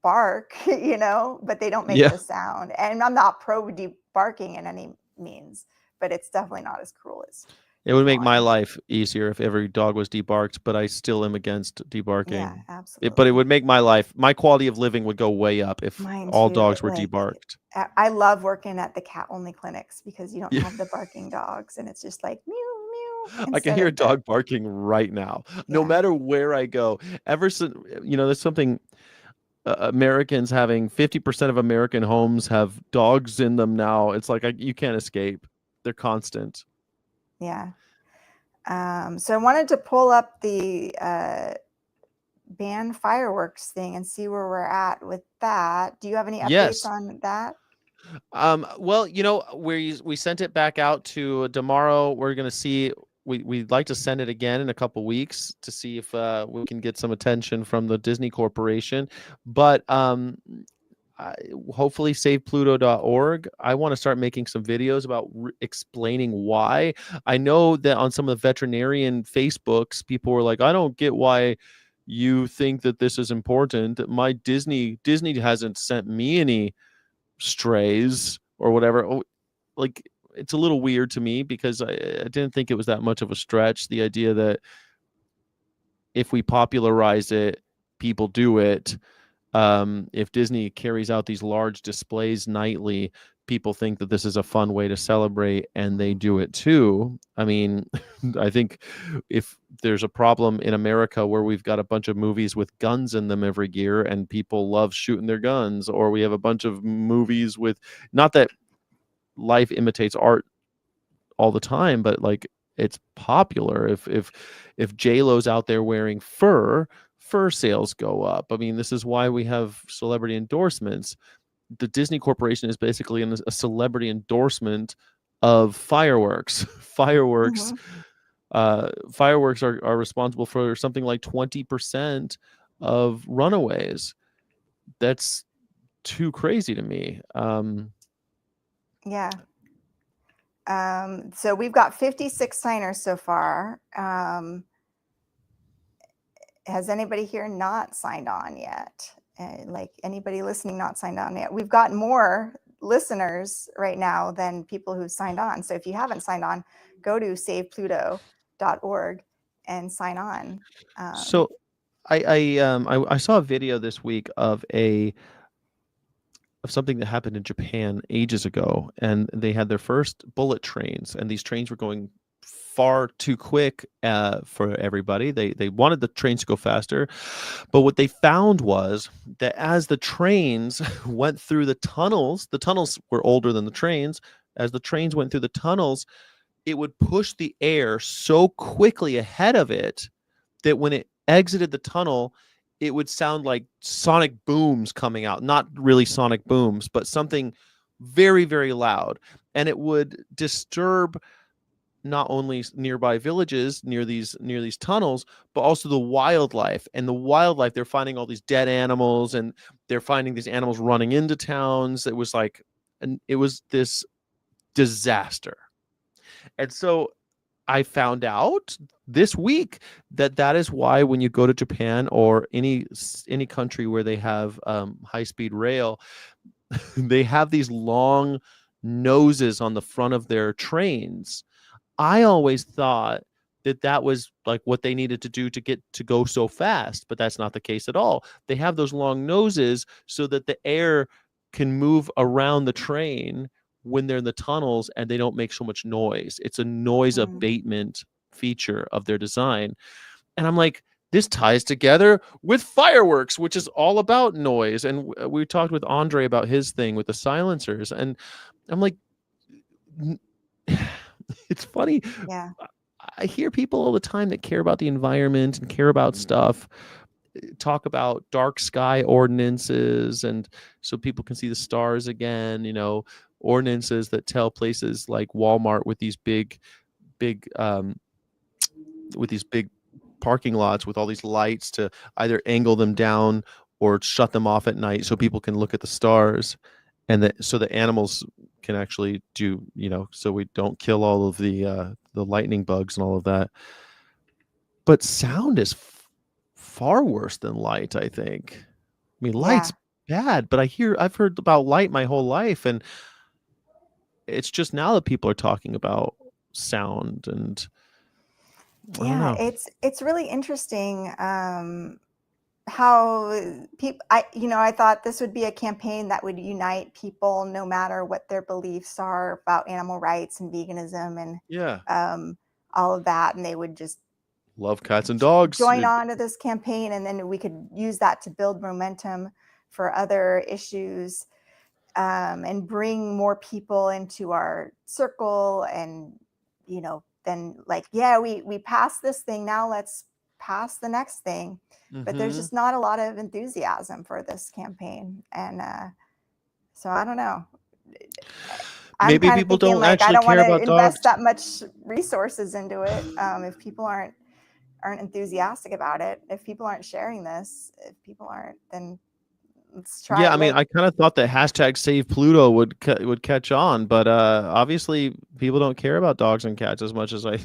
bark, you know, but they don't make the sound. And I'm not pro debarking in any means, but it's definitely not as cruel as. It would make my life easier if every dog was debarked, but I still am against debarking. Yeah, absolutely. But it would make my quality of living would go way up if all dogs were debarked. I love working at the cat-only clinics because you don't have the barking dogs, and it's just like meow, meow. I can hear a dog barking right now, no matter where I go. Ever since, there's something. Americans having 50% of American homes have dogs in them now. It's like you can't escape. They're constant. Yeah. So I wanted to pull up the ban fireworks thing and see where we're at with that. Do you have any updates on that? Well, we sent it back out to tomorrow. We're going to see. We'd like to send it again in a couple weeks to see if we can get some attention from the Disney Corporation. But hopefully savepluto.org. I want to start making some videos about explaining why. I know that on some of the veterinarian Facebooks, people were like, I don't get why you think that this is important. My Disney hasn't sent me any strays or whatever. Like, it's a little weird to me because I didn't think it was that much of a stretch. The idea that if we popularize it, people do it. If Disney carries out these large displays nightly, people think that this is a fun way to celebrate, and they do it too. I mean, I think if there's a problem in America where we've got a bunch of movies with guns in them every year and people love shooting their guns, or we have a bunch of movies with, not that life imitates art all the time, but like it's popular. If J-Lo's out there wearing fur fur sales go up. I mean, this is why we have celebrity endorsements. The Disney Corporation is basically a celebrity endorsement of fireworks. Fireworks, fireworks are responsible for something like 20% of runaways. That's too crazy to me. Yeah. So we've got 56 signers so far. Has anybody here not signed on yet? Like anybody listening not signed on yet? We've got more listeners right now than people who've signed on. So if you haven't signed on, go to savepluto.org and sign on. So I saw a video this week of something that happened in Japan ages ago, and they had their first bullet trains, and these trains were going far too quick for everybody. They wanted the trains to go faster, but what they found was that as the trains went through the tunnels were older than the trains. As the trains went through the tunnels, it would push the air so quickly ahead of it that when it exited the tunnel, it would sound like sonic booms coming out. Not really sonic booms, but something very, very loud. And it would disturb not only nearby villages near these tunnels, but also the wildlife. And the wildlife, they're finding all these dead animals, and they're finding these animals running into towns. It was like, and it was this disaster. And so I found out this week that is why when you go to Japan or any country where they have high-speed rail, they have these long noses on the front of their trains. I always thought that was like what they needed to do to go so fast, but that's not the case at all. They have those long noses so that the air can move around the train when they're in the tunnels and they don't make so much noise. It's a noise abatement feature of their design. And I'm like, this ties together with fireworks, which is all about noise. And we talked with Andre about his thing with the silencers. And I'm like, it's funny. Yeah. I hear people all the time that care about the environment and care about stuff talk about dark sky ordinances, and so people can see the stars again, ordinances that tell places like Walmart with these big parking lots with all these lights to either angle them down or shut them off at night so people can look at the stars, and so the animals can actually do, so we don't kill all of the lightning bugs and all of that. But sound is far worse than light, I think. I mean, light's bad, but I've heard about light my whole life, and it's just now that people are talking about sound, and I don't know. It's really interesting how people, I thought this would be a campaign that would unite people no matter what their beliefs are about animal rights and veganism and all of that, and they would just love cats and dogs, join on to this campaign, and then we could use that to build momentum for other issues, and bring more people into our circle. And then we passed this thing, now let's pass the next thing. But there's just not a lot of enthusiasm for this campaign, and so I don't know. Maybe I'm people thinking, don't actually I don't want care to about dogs. invest that much resources into it if people aren't enthusiastic about it. If people aren't sharing this, if people aren't, then let's try. Yeah, I mean, I kind of thought that hashtag Save Pluto would catch on, but obviously people don't care about dogs and cats as much as I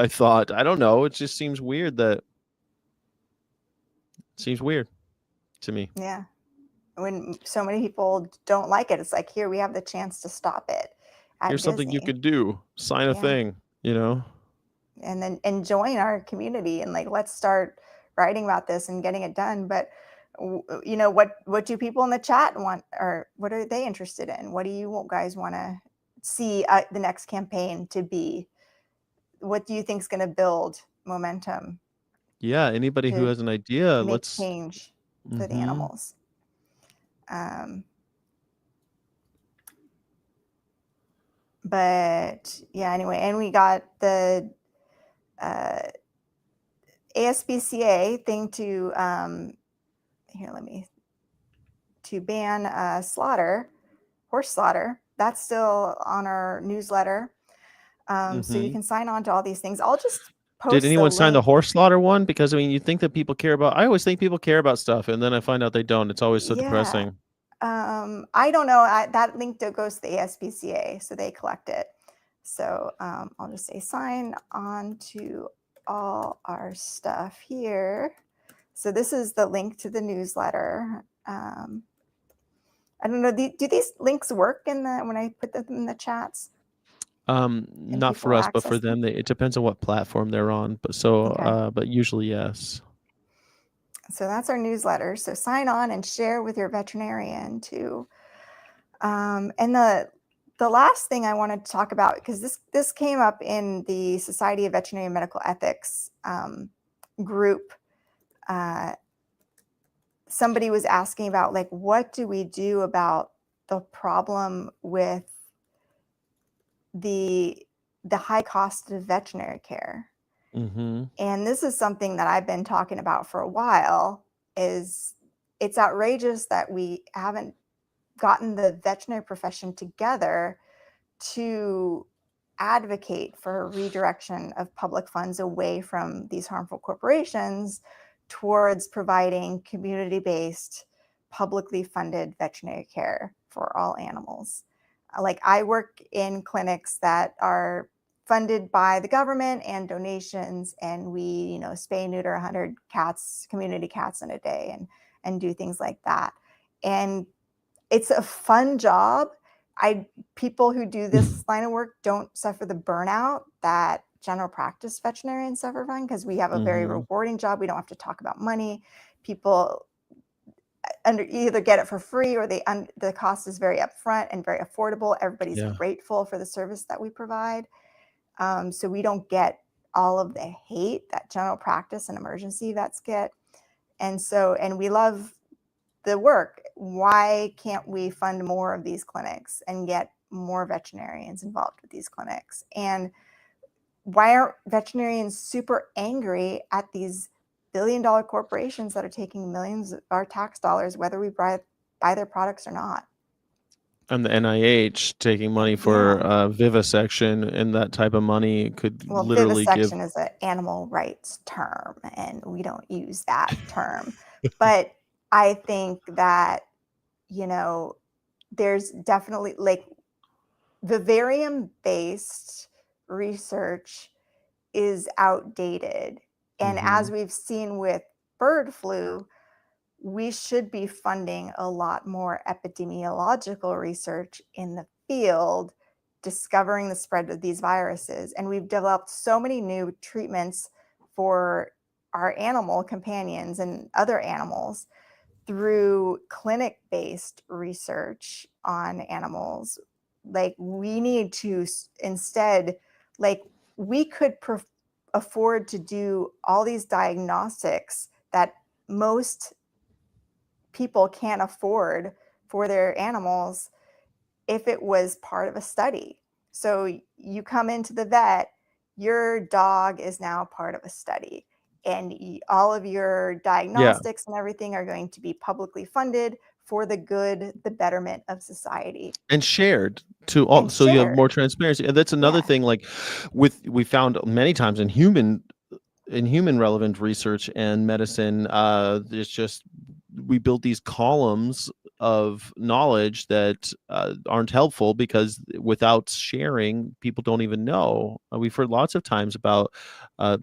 thought. I don't know. It just seems weird to me. Yeah. When so many people don't like it, it's like, here, we have the chance to stop it at Here's something you Disney. could do. Sign a thing, and join our community, and let's start writing about this and getting it done. But what do people in the chat want, or what are they interested in? What do you guys want to see the next campaign to be? What do you think is going to build momentum? Yeah, anybody who has an idea, make let's change for the animals. But yeah, anyway, and we got the ASPCA thing to to ban slaughter, horse slaughter. That's still on our newsletter. So you can sign on to all these things. I'll just Did post the anyone sign the link. horse slaughter one? Because I mean, you think that people care about. I always think people care about stuff, and then I find out they don't. It's always so Yeah. depressing. I don't know. That link goes to the ASPCA, so they collect it. So I'll just say sign on to all our stuff here. So this is the link to the newsletter. I don't know. Do these links work when I put them in the chats? Not for us, but for access them? them, it depends on what platform they're on. But so, Okay. but usually yes. So that's our newsletter. So sign on and share with your veterinarian too. And the last thing I wanted to talk about, because this came up in the Society of Veterinary Medical Ethics group. Somebody was asking about, like, what do we do about the problem with the high cost of veterinary care? Mm-hmm. And this is something that I've been talking about for a while. It's outrageous that we haven't gotten the veterinary profession together to advocate for redirection of public funds away from these harmful corporations towards providing community-based, publicly funded veterinary care for all animals. Like, I work in clinics that are funded by the government and donations, and we, spay neuter 100 cats, community cats in a day, and do things like that. And it's a fun job. People who do this line of work don't suffer the burnout that general practice veterinarians suffer from, because we have a very rewarding job. We don't have to talk about money. People either get it for free, or the cost is very upfront and very affordable. Everybody's grateful for the service that we provide. So we don't get all of the hate that general practice and emergency vets get. And we love the work. Why can't we fund more of these clinics and get more veterinarians involved with these clinics? And why aren't veterinarians super angry at these billion-dollar corporations that are taking millions of our tax dollars, whether we buy their products or not? And the NIH taking money for vivisection, and that type of money could literally vivisection give. is an animal rights term, and we don't use that term. But I think that, there's definitely, like, vivarium-based research is outdated. And as we've seen with bird flu, we should be funding a lot more epidemiological research in the field, discovering the spread of these viruses. And we've developed so many new treatments for our animal companions and other animals through clinic-based research on animals. Like, we need to instead, like, we could afford to do all these diagnostics that most people can't afford for their animals if it was part of a study. So you come into the vet, your dog is now part of a study, and all of your diagnostics and everything are going to be publicly funded for the good, the betterment of society. And shared to all, so you have more transparency. And that's another thing, like we found many times in human relevant research and medicine, there's just, we build these columns of knowledge that aren't helpful, because without sharing, people don't even know. We've heard lots of times about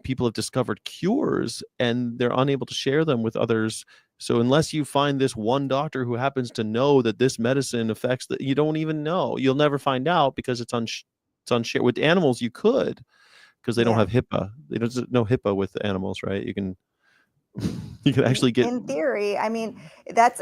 people have discovered cures and they're unable to share them with others. So unless you find this one doctor who happens to know that this medicine affects that, you don't even know. You'll never find out, because it's unshared. With animals, you could, because they don't have HIPAA. They don't know HIPAA with animals, right? You can actually get. In theory, I mean,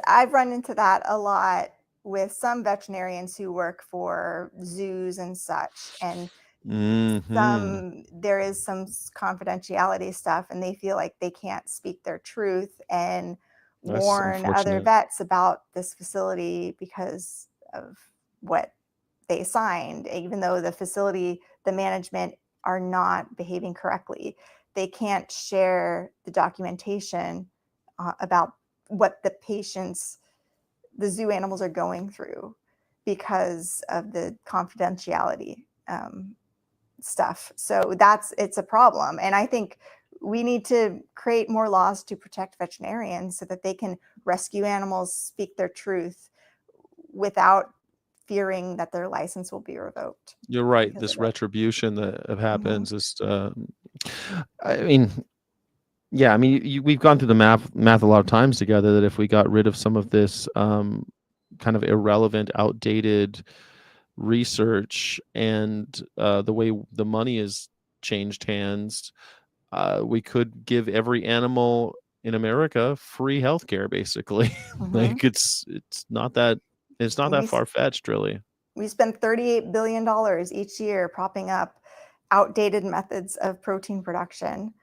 I've run into that a lot with some veterinarians who work for zoos and such, and there is some confidentiality stuff, and they feel like they can't speak their truth and warn other vets about this facility because of what they signed, even though the facility, the management are not behaving correctly. they can't share the documentation about what the zoo animals are going through because of the confidentiality stuff. So it's a problem. And I think we need to create more laws to protect veterinarians so that they can rescue animals, speak their truth without fearing that their license will be revoked. You're right. because This of it. retribution that happens is, I mean, yeah, I mean, we've gone through the math a lot of times together that if we got rid of some of this kind of irrelevant, outdated research and the way the money has changed hands, we could give every animal in America free healthcare, basically. Like it's not that far-fetched, really. We spend $38 billion each year propping up outdated methods of protein production,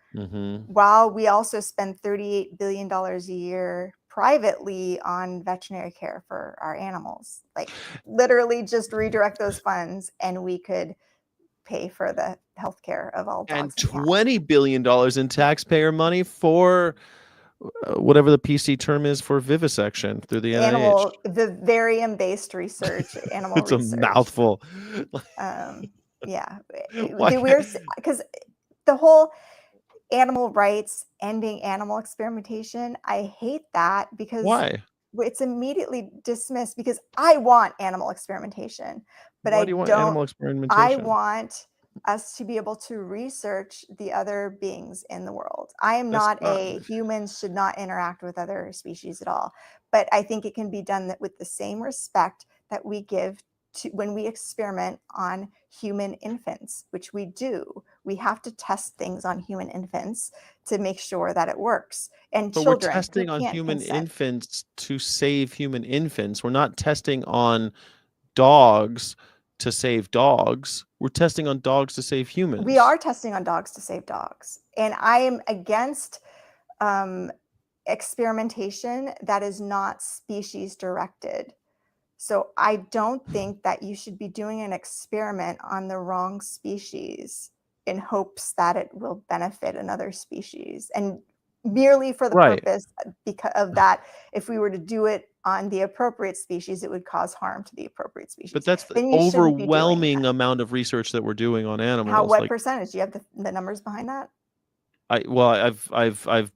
while we also spend $38 billion a year privately on veterinary care for our animals. Like literally just redirect those funds and we could pay for the healthcare of all dogs And and cats. $20 billion in taxpayer money for whatever the PC term is for vivisection through the NIH. Vivarium-based research, animal It's a research. mouthful. Yeah, Why? because the whole animal rights, ending animal experimentation, I hate that because Why? it's immediately dismissed because I want animal experimentation, but Why do you want animal experimentation? I want us to be able to research the other beings in the world. I am humans should not interact with other species at all, but I think it can be done with the same respect that we give to when we experiment on human infants, which we do. We have to test things on human infants to make sure that it works. And But children we're testing on human infants to save human infants. We're not testing on dogs to save dogs. We're testing on dogs to save humans. We are testing on dogs to save dogs. And I am against experimentation that is not species directed. So I don't think that you should be doing an experiment on the wrong species in hopes that it will benefit another species. And merely for the purpose because of that, if we were to do it on the appropriate species, it would cause harm to the appropriate species. But that's the overwhelming amount of research that we're doing on animals. What percentage? Do you have the numbers behind that? I've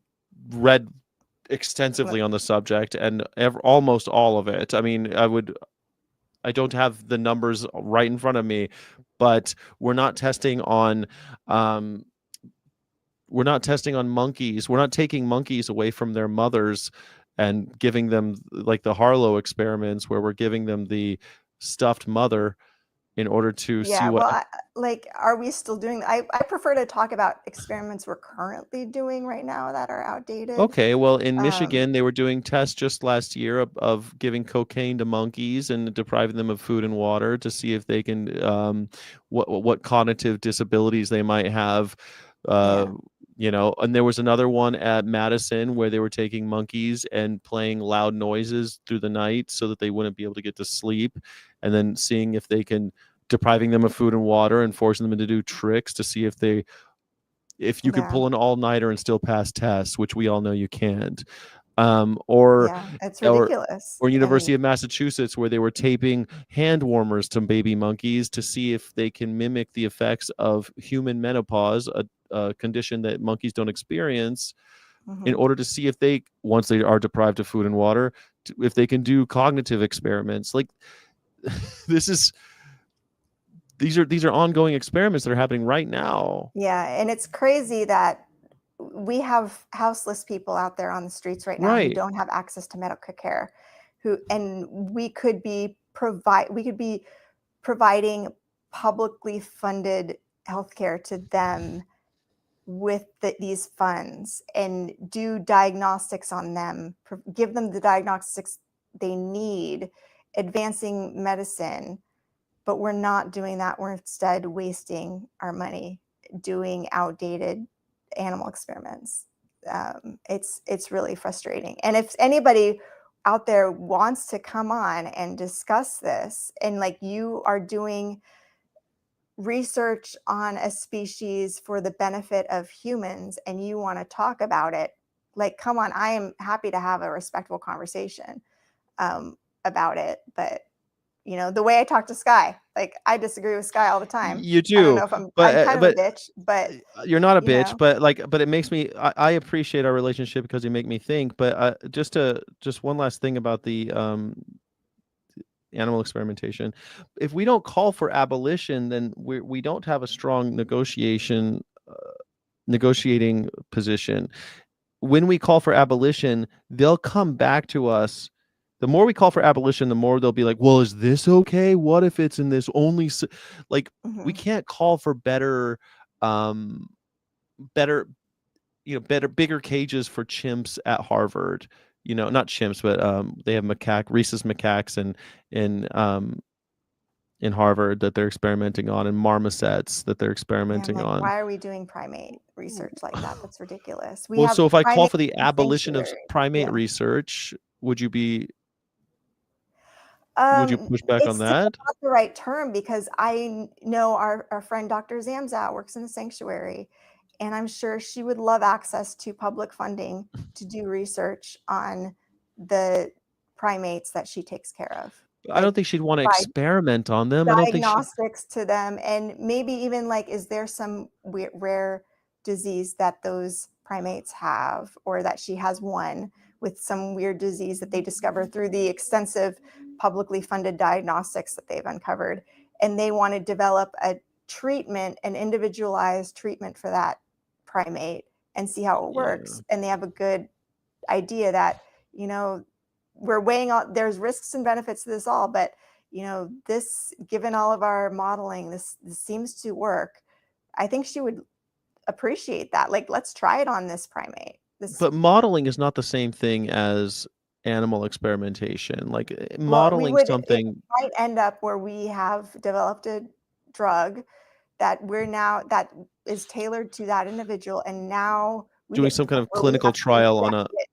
read extensively on the subject and almost all of it. I mean, I don't have the numbers right in front of me, but we're not testing on monkeys. We're not taking monkeys away from their mothers and giving them like the Harlow experiments where we're giving them the stuffed mother in order to see what. Are we still doing I prefer to talk about experiments we're currently doing right now that are outdated. Okay, well, in Michigan, they were doing tests just last year of giving cocaine to monkeys and depriving them of food and water to see if they can what cognitive disabilities they might have. And there was another one at Madison where they were taking monkeys and playing loud noises through the night so that they wouldn't be able to get to sleep, and then seeing if they can depriving them of food and water and forcing them to do tricks to see if you could pull an all-nighter and still pass tests, which we all know you can't. It's ridiculous. Or University of Massachusetts, where they were taping hand warmers to baby monkeys to see if they can mimic the effects of human menopause, a condition that monkeys don't experience, in order to see if they, once they are deprived of food and water, if they can do cognitive experiments. Like these are ongoing experiments that are happening right now. Yeah, and it's crazy that we have houseless people out there on the streets right now who don't have access to medical care, we could be providing publicly funded healthcare to them with these funds and do diagnostics on them, give them the diagnostics they need, advancing medicine. But we're not doing that. We're instead wasting our money doing outdated animal experiments. It's really frustrating. And if anybody out there wants to come on and discuss this, and like you are doing research on a species for the benefit of humans and you want to talk about it, like, come on, I am happy to have a respectful conversation about it. But, the way I talk to Sky, like, I disagree with Sky all the time. You I don't do, know if I'm kind of a bitch, but, you're not a you bitch, know, but it makes me, I appreciate our relationship because you make me think. But just one last thing about the animal experimentation. If we don't call for abolition, then we don't have a strong negotiating position. When we call for abolition, they'll come back to us. The more we call for abolition, the more they'll be like, well, is this okay? What if it's in this only like, we mhm. can't call for better better bigger cages for chimps at Harvard. Not chimps, but they have rhesus macaques in Harvard that they're experimenting on, and marmosets that they're Yeah, I'm experimenting like, on. why are we doing primate research like that? That's ridiculous. We Well, have so if I call primate for the in abolition of sanctuary. primate Yeah. research, would you push back on It's still that? not the right term because I know our friend Dr. Zamzat works in a sanctuary, and I'm sure she would love access to public funding to do research on the primates that she takes care of. I don't Like, think she'd want to provide experiment on them. I don't think she. diagnostics to them, and maybe even like, is there some rare disease that those primates have, or that she has one with some weird disease that they discovered through the extensive publicly funded diagnostics that they've uncovered, and they want to develop a treatment, an individualized treatment for that primate and see how it Yeah. works. And they have a good idea that, we're weighing out, there's risks and benefits to this all, but this, given all of our modeling, this seems to work. I think she would appreciate that. Like, let's try it on this primate. But modeling is not the same thing as animal experimentation. Like Well, modeling it something. might end up where we have developed a drug that is tailored to that individual, and now we Doing get to some the kind point of where we clinical have to trial on inject a. it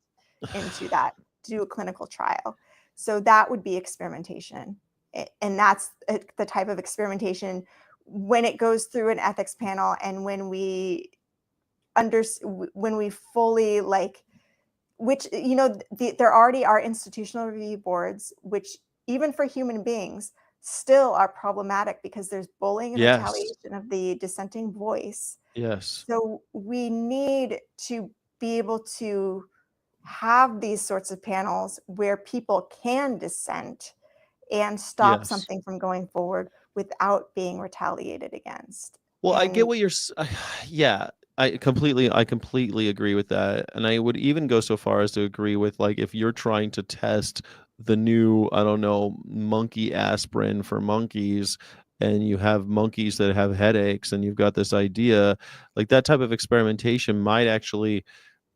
into that, to do a clinical trial. So that would be experimentation. And that's the type of experimentation when it goes through an ethics panel, and when we fully, like, which, there already are institutional review boards, which even for human beings still are problematic because there's bullying and Yes. retaliation of the dissenting voice. Yes. So we need to be able to have these sorts of panels where people can dissent and stop Yes. something from going forward without being retaliated against. Well, I get And what yeah, I completely agree with that. And I would even go so far as to agree with, like, if you're trying to test the new, I don't know, monkey aspirin for monkeys, and you have monkeys that have headaches, and you've got this idea, like that type of experimentation might actually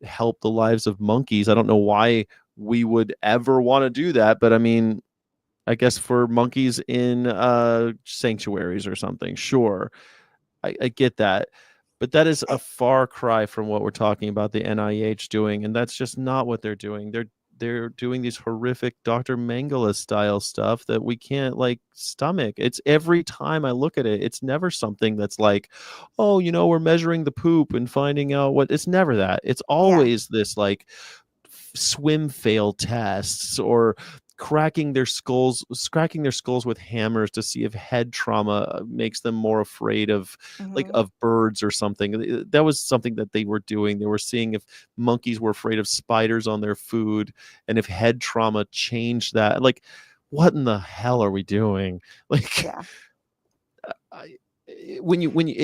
help the lives of monkeys. I don't know why we would ever want to do that, but I mean, I guess for monkeys in sanctuaries or something, sure. I get that, but that is a far cry from what we're talking about the NIH doing, and that's just not what they're doing. They're doing these horrific Dr. Mengele style stuff that we can't, like, stomach. It's every time I look at it, it's never something that's like, oh, we're measuring the poop and finding out what. It's never that. It's always this, like, swim fail tests, or cracking their skulls with hammers to see if head trauma makes them more afraid of, like, Mhm. of birds or something. That was something that they were doing. They were seeing if monkeys were afraid of spiders on their food, and if head trauma changed that. Like, what in the hell are we doing? Like, Yeah. I,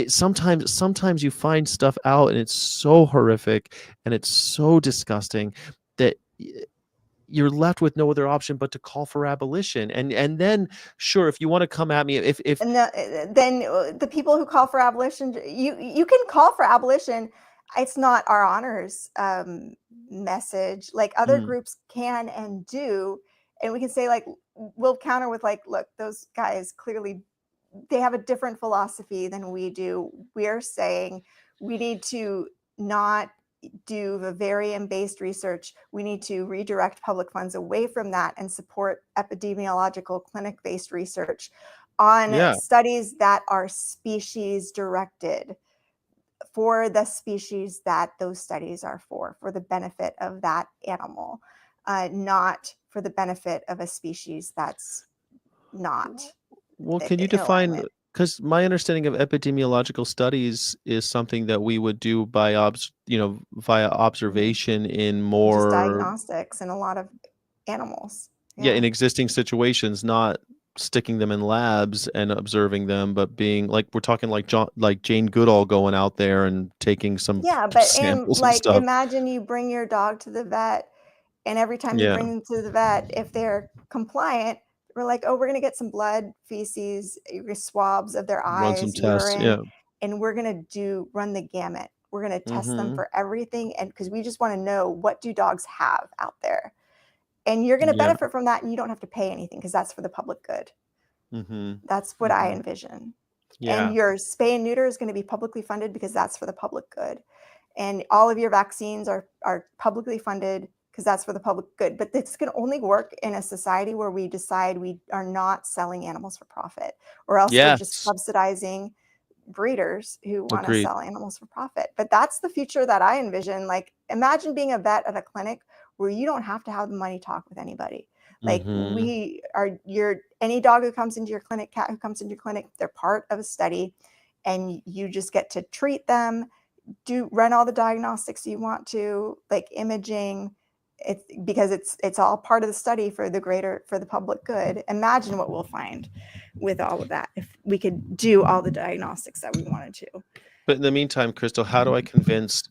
sometimes you find stuff out, and it's so horrific and it's so disgusting that you're left with no other option but to call for abolition. And then, sure, if you want to come at me, if And then the people who call for abolition, you can call for abolition. It's not our honors message. Like, other Mm, groups can and do, and we can say, like, we'll counter with, like, look, those guys clearly, they have a different philosophy than we do. We're saying we need to not do vivarium-based research. We need to redirect public funds away from that and support epidemiological clinic-based research on Yeah. studies that are species directed for the species that those studies are for the benefit of that animal, not for the benefit of a species that's not Well, can you in define, alignment. because my understanding of epidemiological studies is something that we would do by via observation in Just more, diagnostics in a lot of animals. yeah, Yeah. in existing situations, not sticking them in labs and observing them, but being like, we're talking like Jane Goodall going out there and taking some Yeah, but samples and like stuff. imagine you bring your dog to the vet, and every time you Yeah. bring them to the vet, if they're compliant, we're like, oh, we're gonna get some blood, feces, swabs of their Run some eyes, tests. urine, Yeah. and we're gonna run the gamut. We're gonna test them Mm-hmm. for everything, and because we just want to know what do dogs have out there, and you're gonna Yeah. benefit from that, and you don't have to pay anything because that's for the public good. Mm-hmm. That's what I Mm-hmm. envision. And Yeah. your spay and neuter is going to be publicly funded because that's for the public good. And all of your vaccines are publicly funded because that's for the public good. But this can only work in a society where we decide we are not selling animals for profit, or else we're just Yes. subsidizing breeders who want to Agreed. sell animals for profit. But that's the future that I envision. Like, imagine being a vet at a clinic where you don't have to have the money talk with anybody. Like, Mm-hmm. any dog who comes into your clinic, cat who comes into your clinic, they're part of a study, and you just get to treat them, run all the diagnostics you want to, like imaging. It's because it's all part of the study for the public good. Imagine what we'll find with all of that if we could do all the diagnostics that we wanted to. But in the meantime, Crystal, how do I convince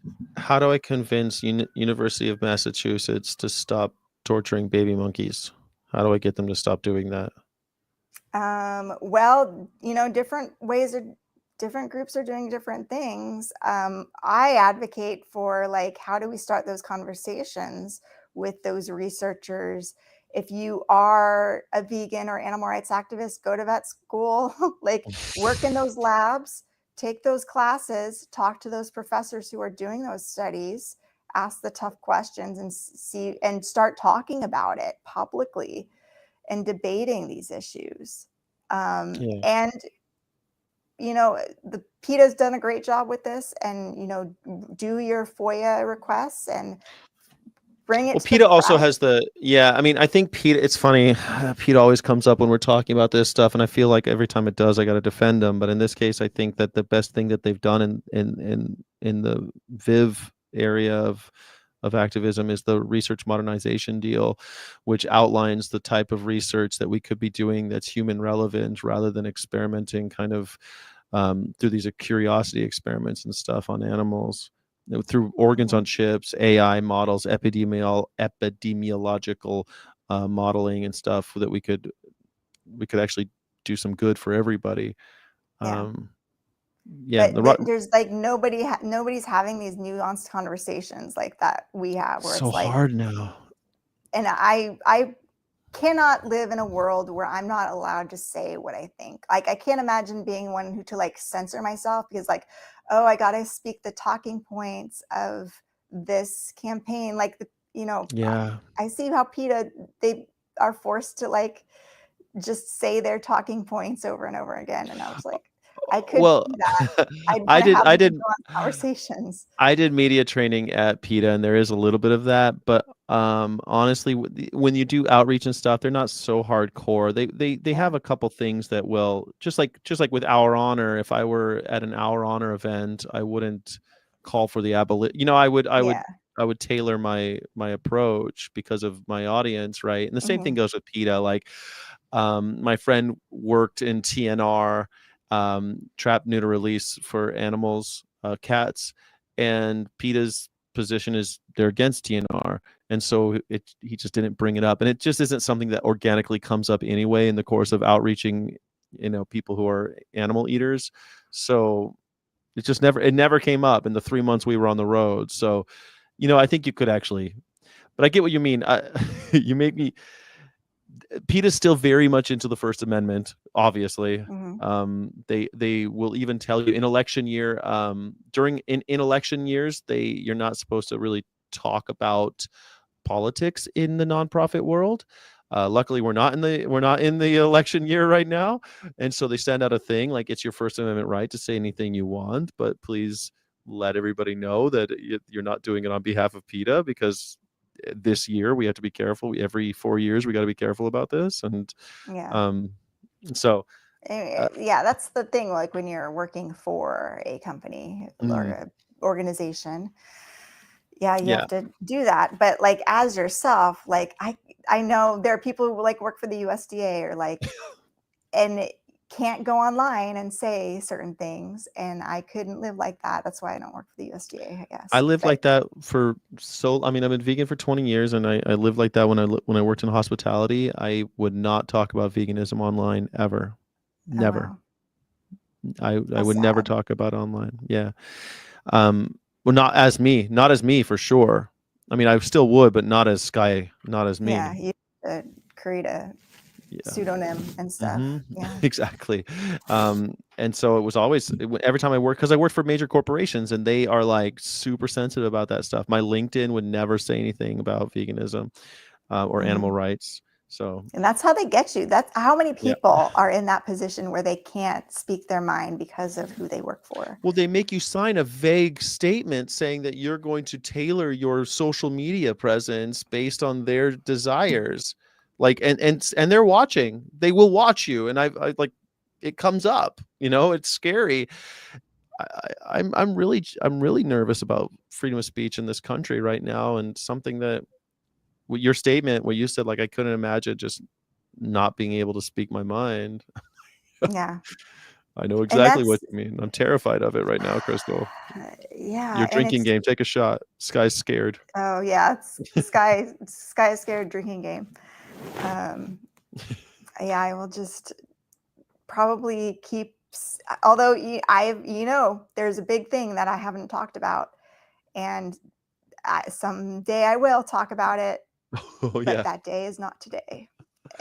University of Massachusetts to stop torturing baby monkeys? How do I get them to stop doing that? Well, different groups are doing different things. I advocate for, like, how do we start those conversations with those researchers? If you are a vegan or animal rights activist, go to vet school, like work in those labs, take those classes, talk to those professors who are doing those studies, ask the tough questions, and start talking about it publicly and debating these issues. Yeah. And the PETA's done a great job with this, and do your FOIA requests and bring it Well, to the PETA also press. has I mean, I think PETA, it's funny, PETA always comes up when we're talking about this stuff, and I feel like every time it does, I got to defend them. But in this case, I think that the best thing that they've done in the Viv area of activism is the research modernization deal, which outlines the type of research that we could be doing that's human relevant rather than experimenting kind of through these curiosity experiments and stuff on animals, through organs on chips, AI models, epidemiological modeling and stuff that we could actually do some good for everybody. Yeah. Yeah, But there's like nobody's having these nuanced conversations like that we have, where so it's like, hard now. and I cannot live in a world where I'm not allowed to say what I think. Like, I can't imagine being one who to like censor myself because, like, oh, I got to speak the talking points of this campaign. Like, Yeah. I see how PETA, they are forced to like just say their talking points over and over again. And I was like, I couldn't Well, do that. I'd I want to did have I these did nuanced conversations. I did media training at PETA, and there is a little bit of that. But honestly, when you do outreach and stuff, they're not so hardcore. They have a couple things that will, just like with Our Honor. If I were at an Our Honor event, I wouldn't call for the abolition. I would tailor my approach because of my audience, right? And the same thing goes with PETA. Like, my friend worked in TNR, trap, neuter, release for animals, cats, and PETA's position is they're against TNR, and so he just didn't bring it up, and it just isn't something that organically comes up anyway in the course of outreaching, people who are animal eaters. So it never came up in the 3 months we were on the road. So, I think you could actually, but I get what you mean. You make me. PETA's still very much into the First Amendment, obviously. They will even tell you in election year, in election years, you're not supposed to really talk about politics in the nonprofit world. Luckily, we're not in the election year right now, and so they send out a thing like it's your First Amendment right to say anything you want, but please let everybody know that you're not doing it on behalf of PETA, because this year we have to be careful. Every 4 years we got to be careful about this, and Yeah. so Yeah, that's the thing. Like when you're working for a company or an organization, yeah, you yeah. have to do that. But like as yourself, like I know there are people who like work for the USDA or like and can't go online and say certain things, and I couldn't live like that. That's why I don't work for the USDA, I guess. I lived But like that I've been vegan for 20 years, and I lived like that when I worked in hospitality. I would not talk about veganism online ever. oh, Never. wow. I How would never sad. talk about online. Yeah. Well, not as me for sure. I mean, I still would, but not as Yeah, me. you have to create a Yeah. pseudonym and stuff. Yeah. Exactly. And so it was always every time I worked, because I worked for major corporations, and they are like super sensitive about that stuff. My LinkedIn would never say anything about veganism or animal rights. So And that's how they get you. That's how many yeah. people are in that position where they can't speak their mind because of who they work for. Well, they make you sign a vague statement saying that you're going to tailor your social media presence based on their desires. Like, and they're watching. They will watch you, and I like it comes up. It's scary. I'm really nervous about freedom of speech in this country right now, and something that your statement, what you said, like I couldn't imagine just not being able to speak my mind. Yeah. I know And exactly that's what you mean. I'm terrified of it right now, Crystal. yeah, Your and drinking it's game. Take a shot. Sky's scared. oh yeah, it's sky is scared drinking game. Yeah, I will just probably keep although there's a big thing that I haven't talked about, and someday I will talk about it, Oh but yeah. that day is not today.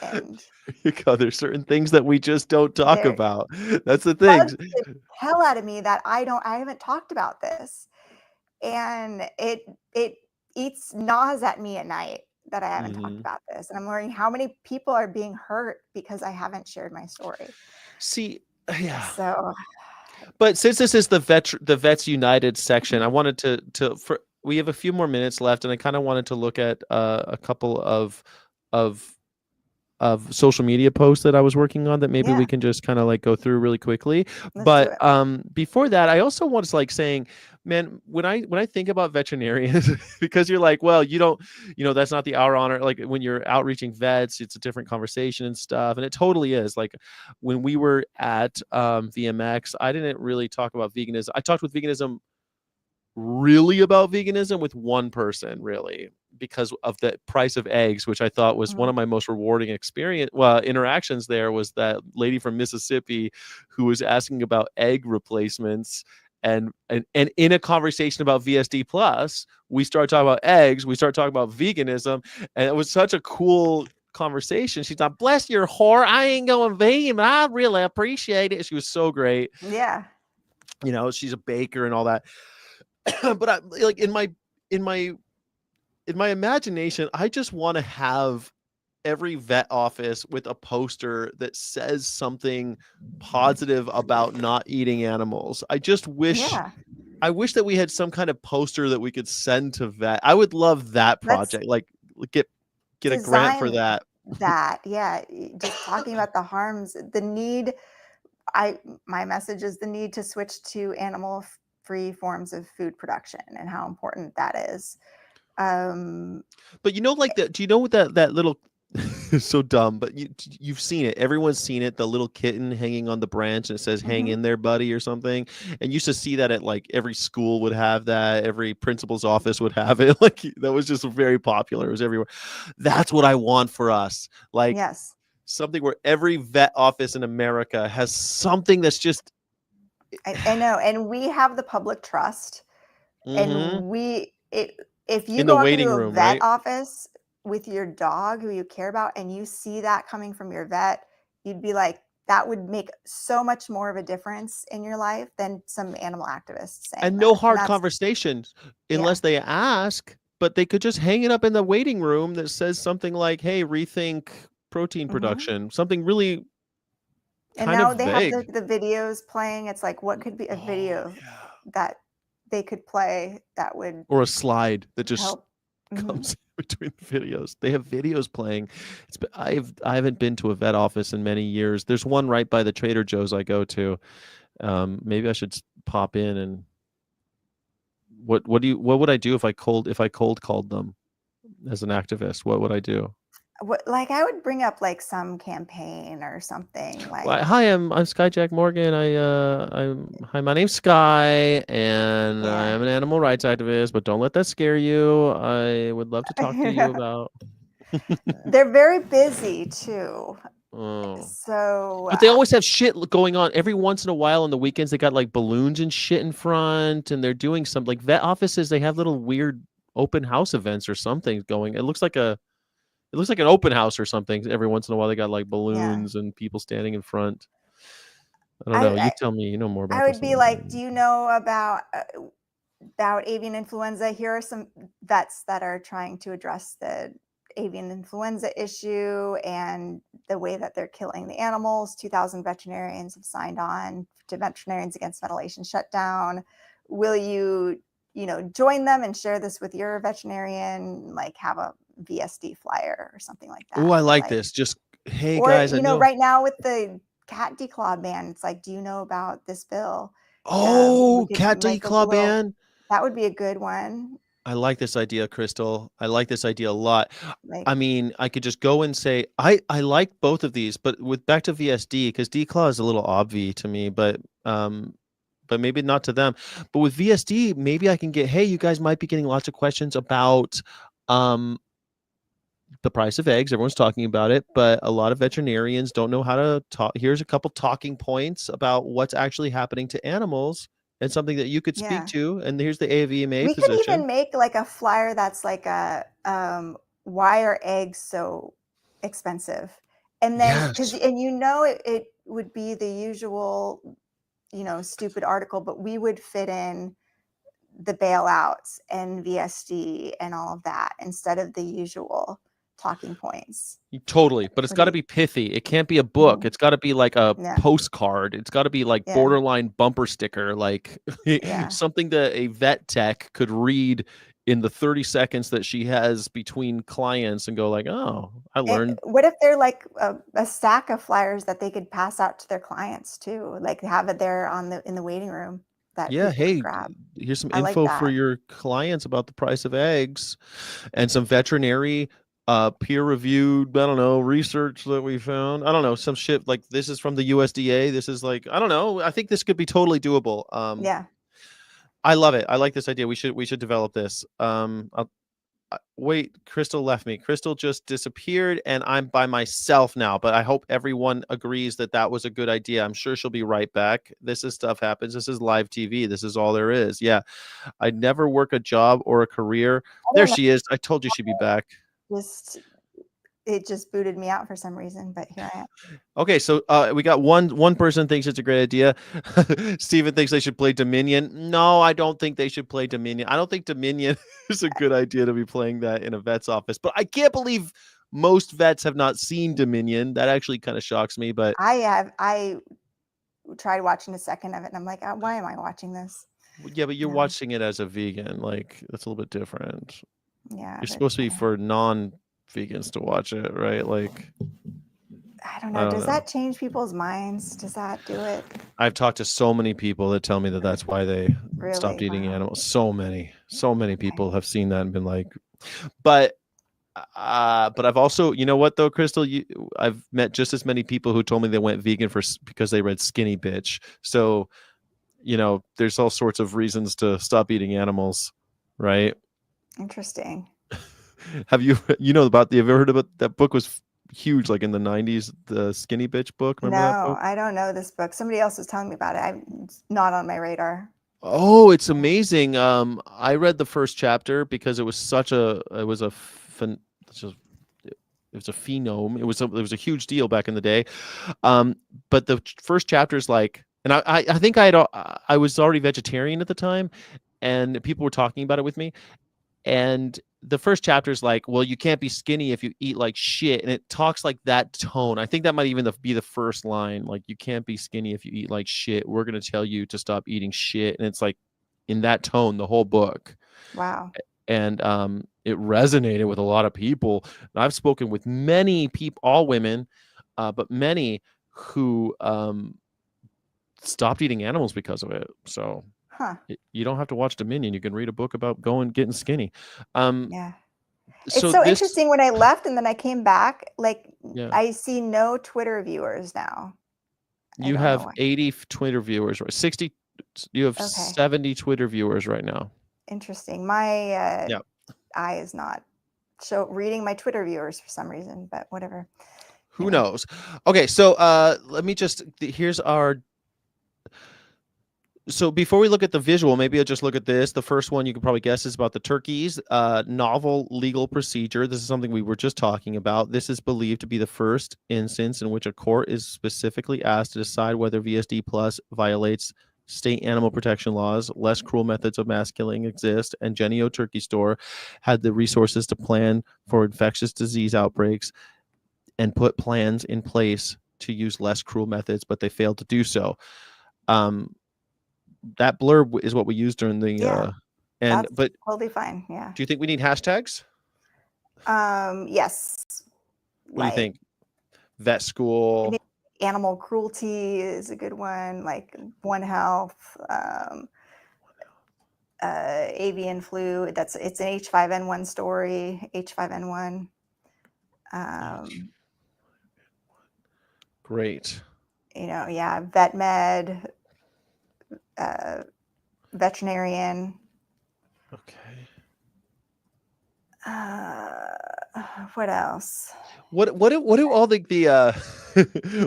And There's certain things that we just don't talk there about. That's the thing. bugs the hell out of me that I haven't talked about this, and it gnaws at me at night that I haven't talked about this, and I'm learning how many people are being hurt because I haven't shared my story. See, yeah. So, But since this is the Vets United section, I wanted we have a few more minutes left, and I kind of wanted to look at a couple of social media posts that I was working on that maybe we yeah, can just kind of like go through really quickly. let's do But it. before that, I also was like saying, man, when I think about veterinarians, because you're like, well, you don't, that's not the hour honor. Like when you're outreaching vets, it's a different conversation and stuff, and it totally is. Like when we were at VMX, I didn't really talk about veganism. I talked really about veganism with one person, really, because of the price of eggs, which I thought was one of my most rewarding interactions. There was that lady from Mississippi who was asking about egg replacements, and in a conversation about VSD plus, we started talking about eggs, we started talking about veganism, and it was such a cool conversation. She's like, bless your heart, I ain't going vegan, but I really appreciate it. She was so great. Yeah. She's a baker and all that. But I, like in my imagination, I just want to have every vet office with a poster that says something positive about not eating animals. I just wish Yeah. I wish that we had some kind of poster that we could send to vet. I would love that project. Like get a grant for Design that. yeah, just talking about the harms, the need. My message is the need to switch to animal-free forms of food production and how important that is. But do you know what that little so dumb, but you've seen it. Everyone's seen it. The little kitten hanging on the branch and it says "Hang in there, buddy" or something. And you used to see that at like every school would have that. Every principal's office would have it. Like that was just very popular. It was everywhere. That's what I want for us. Like yes, something where every vet office in America has something that's just. I know, and we have the public trust, and if you in the go up waiting into a room, vet right? office with your dog who you care about and you see that coming from your vet, you'd be like, that would make so much more of a difference in your life than some animal activists saying And no that. hard conversations yeah. unless they ask. but they could just hang it up in the waiting room that says something like, "Hey, rethink protein production." Something really And kind of now they have vague. the videos playing. It's like, what could be a video that they could play that would Or a slide that just help? comes between the videos. They have videos playing. I haven't been to a vet office in many years. There's one right by the Trader Joe's I go to. Maybe I should pop in and what would I do if I cold called them as an activist? What would I do? Like, I would bring up like some campaign or something Well, like, hi, I'm Sky Jack Morgan. Hi, my name's Sky, and I'm an animal rights activist. But don't let that scare you. I would love to talk to you about. They're very busy too. Oh. So, But they always have shit going on. Every once in a while on the weekends, they got like balloons and shit in front, and they're doing some like vet offices. They have little weird open house events or something going. It looks like an open house or something. Every once in a while, they got like balloons and people standing in front. I don't know. You tell me. You know more about I this would than be I like, do. do you know about avian influenza? Here are some vets that are trying to address the avian influenza issue and the way that they're killing the animals. 2,000 veterinarians have signed on to Veterinarians Against Ventilation Shutdown. Will you, join them and share this with your veterinarian? Like, have a VSD flyer or something like that. Oh, I Or like this. Just, hey, or guys, I know. right now with the cat declaw ban, it's like, do you know about this bill? Oh, We could cat make a declaw ban. that would be a good one. I like this idea, Crystal. I like this idea a lot. Like, I mean, I could just go and say I like both of these, but with back to VSD because declaw is a little obvi to me, but maybe not to them. But with VSD, maybe I can get, hey, you guys might be getting lots of questions about the price of eggs. Everyone's talking about it, but a lot of veterinarians don't know how to talk. Here's a couple talking points about what's actually happening to animals and something that you could speak to. And here's the AVMA we could position. even make like a flyer that's like a why are eggs so expensive? And then it would be the usual, stupid article, but we would fit in the bailouts and VSD and all of that instead of the usual talking points. Totally, but it's got to be pithy. It can't be a book. It's got to be like a postcard. It's got to be like borderline bumper sticker, like something that a vet tech could read in the 30 seconds that she has between clients and go like, oh, I learned. What if they're like a stack of flyers that they could pass out to their clients too, like have it there in the waiting room that people Hey, could grab. Here's some I like info for that. your clients about the price of eggs and some veterinary peer-reviewed, I don't know, research that we found. I don't know, some shit like this is from the USDA. This is like, I don't know. I think this could be totally doable. Yeah. I love it. I like this idea. We should develop this. Wait, Crystal left me. Crystal just disappeared and I'm by myself now, but I hope everyone agrees that that was a good idea. I'm sure she'll be right back. This is stuff happens. This is live TV. This is all there is. Yeah. I'd never work a job or a career. There she is. I told you she'd be back. It just booted me out for some reason, but here I am. Okay, so we got one person thinks it's a great idea. Steven thinks they should play Dominion. No, I don't think they should play Dominion. I don't think Dominion is a good idea to be playing that in a vet's office. But I can't believe most vets have not seen Dominion. That actually kind of shocks me. But I tried watching a second of it and I'm like, why am I watching this? Yeah, but you're watching it as a vegan. Like, that's a little bit different. Yeah. You're supposed to be for non-vegans to watch it, right? Like, I don't know. Does that change people's minds? Does that do it? I've talked to so many people that tell me that that's why they stopped eating animals. So many people have seen that and been like, but I've also, you know what though, Crystal, I've met just as many people who told me they went vegan because they read Skinny Bitch. So, there's all sorts of reasons to stop eating animals, right? Interesting. Have you ever heard about that book? Was huge, like in the 90s, the Skinny Bitch book. Remember that book? I don't know this book. Somebody else was telling me about it. It's not on my radar. Oh, it's amazing. I read the first chapter because it was it was a phenome. It was a huge deal back in the day. But the first chapter is like, and I think I was already vegetarian at the time, and people were talking about it with me. And the first chapter is like, well, you can't be skinny if you eat like shit. And it talks like that tone. I think that might even be the first line. Like, you can't be skinny if you eat like shit. We're going to tell you to stop eating shit. And it's like in that tone, the whole book. Wow. And it resonated with a lot of people. And I've spoken with many people, all women, but many who stopped eating animals because of it. So you don't have to watch Dominion. You can read a book about getting skinny. Yeah. It's So so interesting. When I left and then I came back, like Yeah. I see no Twitter viewers now. You have 80 Twitter viewers, or 60. You have 70 Twitter viewers right now. Interesting. My eye is not reading my Twitter viewers for some reason, but whatever. Who knows? Okay, so let me just, here's our, so before we look at the visual, maybe I'll just look at this. The first one you can probably guess is about the turkeys. Novel legal procedure. This is something we were just talking about. This is believed to be the first instance in which a court is specifically asked to decide whether VSD Plus violates state animal protection laws. Less cruel methods of mass killing exist, and Jennie-O Turkey Store had the resources to plan for infectious disease outbreaks and put plans in place to use less cruel methods, but they failed to do so. That blurb is what we used during the but totally fine. Yeah. Do you think we need hashtags? Yes. What do you think? Vet school. Animal cruelty is a good one. Like One Health, avian flu. It's an H5N1 story. H5N1. Great. Vet med. Veterinarian. Okay. What else? What do all the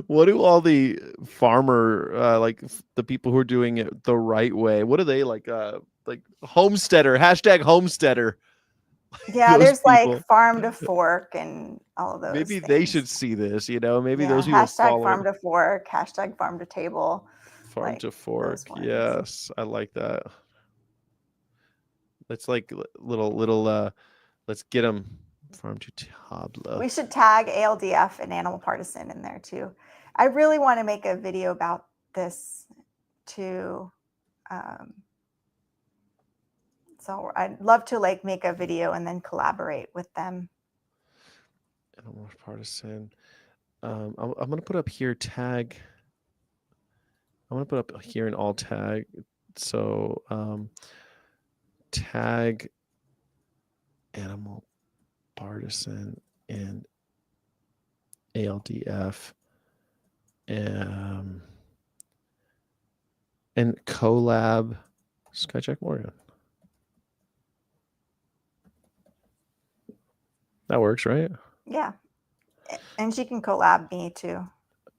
what do all the farmer like the people who are doing it the right way? What do they like homesteader, hashtag homesteader? Yeah, there's people. Like farm to fork and all of those. Maybe things. They should see this, maybe those people hashtag farm to fork, hashtag farm to table. Farm to fork. Yes, I like that. It's like little let's get them farm to table. We should tag ALDF and Animal Partisan in there too. I really want to make a video about this too. So I'd love to like make a video and then collaborate with them. Animal Partisan. I'm gonna put up here tag. I'm going to put up here an alt tag. So tag Animal Partisan and ALDF and collab Skyjack Morgan. That works, right? Yeah. And she can collab me too.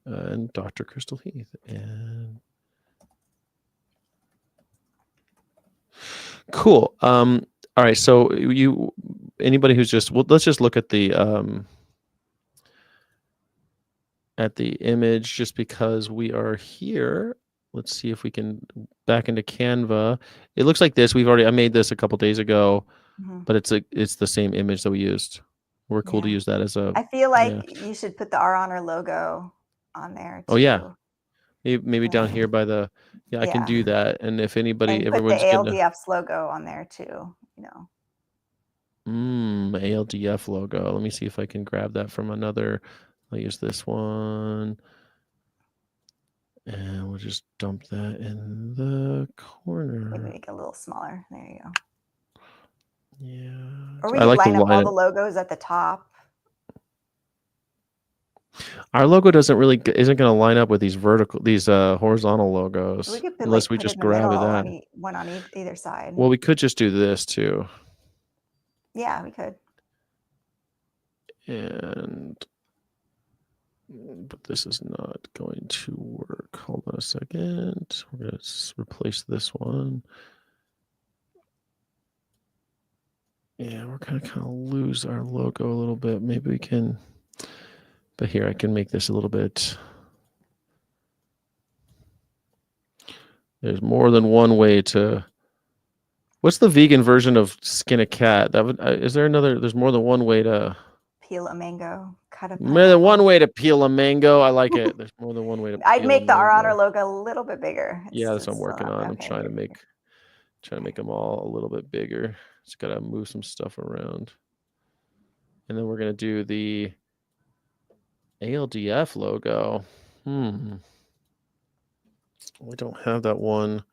And Dr. Crystal Heath. And cool. All right. So anybody who's just, let's just look at the image just because we are here. Let's see if we can back into Canva. It looks like this. I made this a couple days ago, but it's the same image that we used. We're cool to use that as a. I feel like you should put the Our Honor logo on there too. Oh yeah, maybe down here by the. I can do that. And if anybody, everyone's put the ALDF's logo on there too. ALDF logo. Let me see if I can grab that from another. I'll use this one, and we'll just dump that in the corner. Maybe make it a little smaller. There you go. Yeah. Or we can line up all the logos at the top. Our logo isn't going to line up with these horizontal logos unless we just grab that. One on either side. Well, we could just do this too. Yeah, we could. But this is not going to work. Hold on a second. We're going to replace this one. Yeah, we're kind of lose our logo a little bit. Maybe we can, but here I can make this a little bit. There's more than one way to What's the vegan version of skin a cat? That would is there another? There's more than one way to Peel a mango, cut a more than one pineapple. way to peel a mango. I like it. There's more than one way to I'd peel a make the Our Honor mango. logo a little bit bigger. Yeah, that's what I'm still working not on. I'm okay. trying to make them all a little bit bigger. Just gotta move some stuff around. And then we're gonna do the ALDF logo. We don't have that one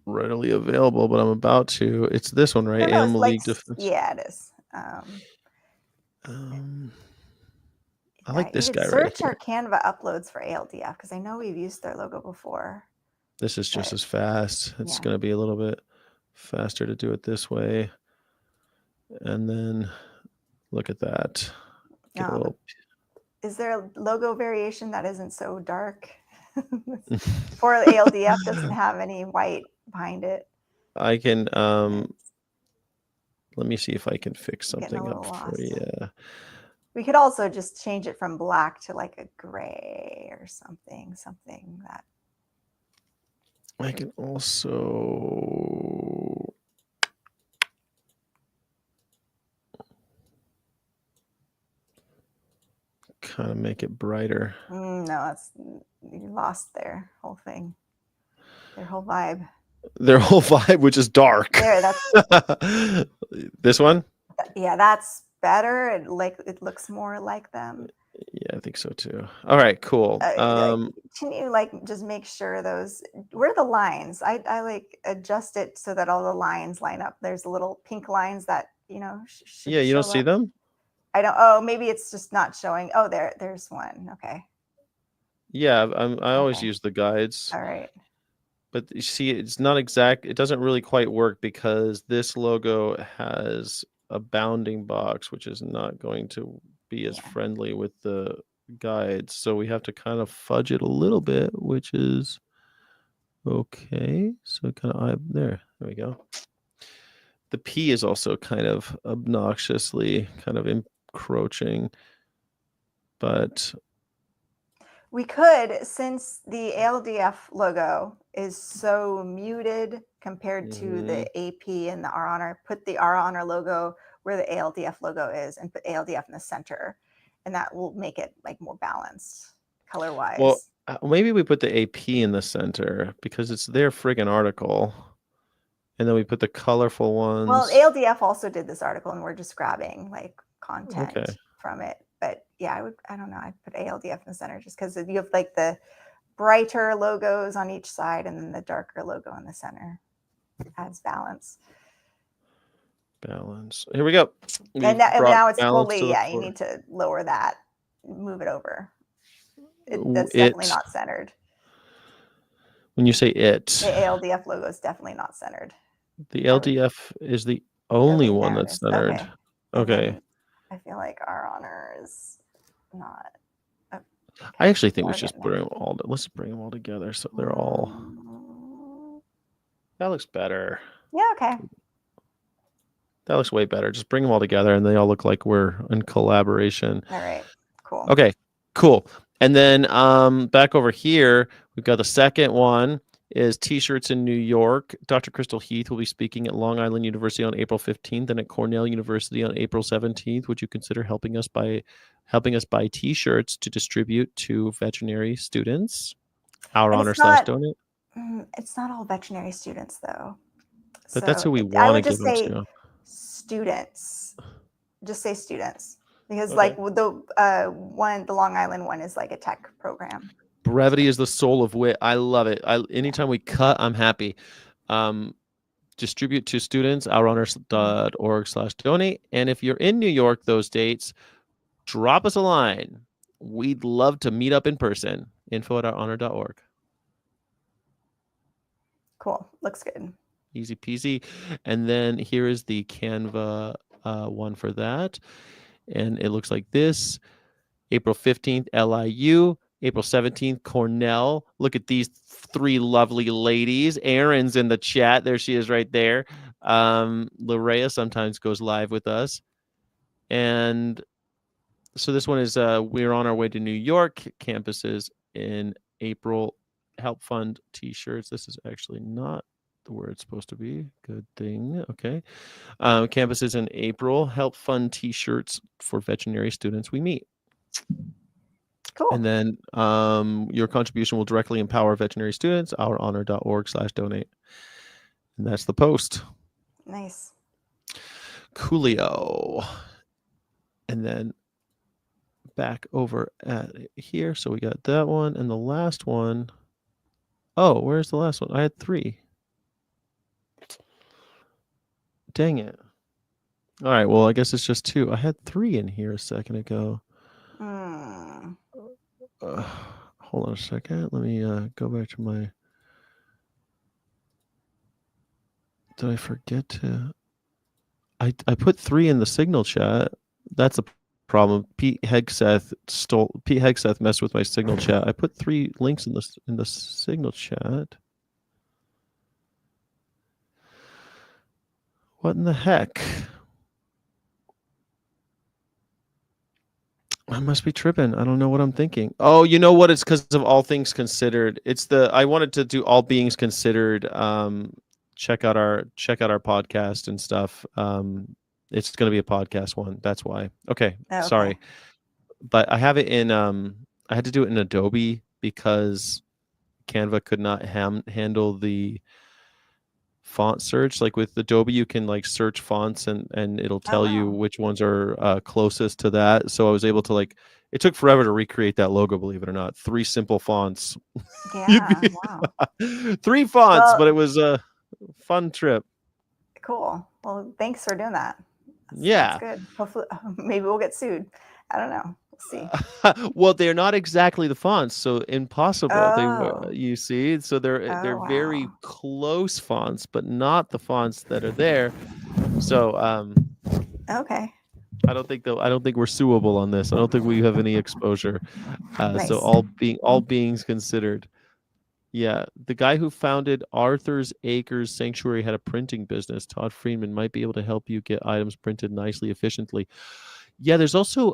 readily available, but I'm about to. It's this one, right? No, it's Animal like, League Defense. yeah, it is. I like this you guy could right search here. our Canva uploads for ALDF because I know we've used their logo before. This is just as fast. It's yeah. going to be a little bit faster to do it this way. And then look at that. Get a little... Is there a logo variation that isn't so dark? For ALDF doesn't have any white behind it. I can let me see if I can fix something up for you. We could also just change it from black to like a gray or something that I can also kind of make it brighter. No, that's you lost their whole thing, their whole vibe. Their whole vibe, which is dark. There, that's this one. Yeah, that's better. It looks more like them. Yeah, I think so too. All right, cool. Can you just make sure those where are the lines? I like adjust it so that all the lines line up. There's little pink lines that should yeah, you don't see them. I don't. Oh, maybe it's just not showing. Oh, there's one. Okay. Yeah, I always use the guides. All right. But you see, it's not exact. It doesn't really quite work because this logo has a bounding box, which is not going to be as friendly with the guides. So we have to kind of fudge it a little bit, which is okay. So kind of there we go. The P is also kind of obnoxiously kind of encroaching, but we could, since the ALDF logo is so muted compared to the AP and the Our Honor, put the Our Honor logo where the ALDF logo is and put ALDF in the center. And that will make it like more balanced color-wise. Well, maybe we put the AP in the center because it's their friggin' article. And then we put the colorful ones. Well, ALDF also did this article and we're just grabbing like content from it. But yeah, I don't know. I'd put ALDF in the center just because you have like the brighter logos on each side and then the darker logo in the center. Adds balance. Here we go. And now it's fully, you need to lower that, move it over. That's definitely not centered. When you say it. The ALDF logo is definitely not centered. The LDF is the only one that's centered. Okay. I feel like Our Honor is not. I actually think we should just bring them all. Let's bring them all together so they're all. That looks better. Yeah. Okay. That looks way better. Just bring them all together, and they all look like we're in collaboration. All right. Cool. Okay. Cool. And then back over here, we've got the second one. Is T-shirts in New York. Dr. Crystal Heath will be speaking at Long Island University on April 15th and at Cornell University on April 17th. Would you consider helping us buy T-shirts to distribute to veterinary students? Our Honor / donate. It's not all veterinary students though. But that's who we want to give them to. Students. Just say students because like the Long Island one is like a tech program. Brevity is the soul of wit. I love it. Anytime we cut, I'm happy. Distribute to students, ouronors.org/donate. And if you're in New York those dates, drop us a line. We'd love to meet up in person. info@ouronor.org. Cool. Looks good. Easy peasy. And then here is the Canva one for that. And it looks like this. April 15th, LIU. April 17th, Cornell. Look at these three lovely ladies. Erin's in the chat. There she is right there. Larea sometimes goes live with us. And so this one is we're on our way to New York. Campuses in April. Help fund T-shirts. This is actually not where it's supposed to be. Good thing. Okay. Campuses in April. Help fund T-shirts for veterinary students we meet. Cool. And then your contribution will directly empower veterinary students. Ourhonor.org/donate. And that's the post. Nice. Coolio. And then back over at here. So we got that one and the last one. Oh, where's the last one? I had 3. Dang it. All right. Well, I guess it's just 2. I had 3 in here a second ago. Hold on a second. Let me go back to my. Did I forget to? I put 3 in the signal chat. That's a problem. Pete Hegseth messed with my signal chat. I put 3 links in the signal chat. What in the heck? I must be tripping. I don't know what I'm thinking. Oh, you know what? It's because of All Things Considered. I wanted to do All Beings Considered. Check out our podcast and stuff. It's going to be a podcast one. That's why. Okay. Sorry. But I have it in I had to do it in Adobe because Canva could not handle the font search. Like with Adobe, you can like search fonts and it'll tell you which ones are closest to that. So I was able to it took forever to recreate that logo, believe it or not. 3 simple fonts. Yeah. Wow. 3 fonts, but it was a fun trip. Cool. Well, thanks for doing that. That's good. Hopefully, maybe we'll get sued. I don't know. We'll see. Well, they're not exactly the fonts, so impossible. You see, so they're very close fonts, but not the fonts that are there. So okay. I don't think we're suable on this. I don't think we have any exposure. Nice. So all beings considered. Yeah, the guy who founded Arthur's Acres Sanctuary had a printing business. Todd Friedman might be able to help you get items printed nicely, efficiently. Yeah, there's also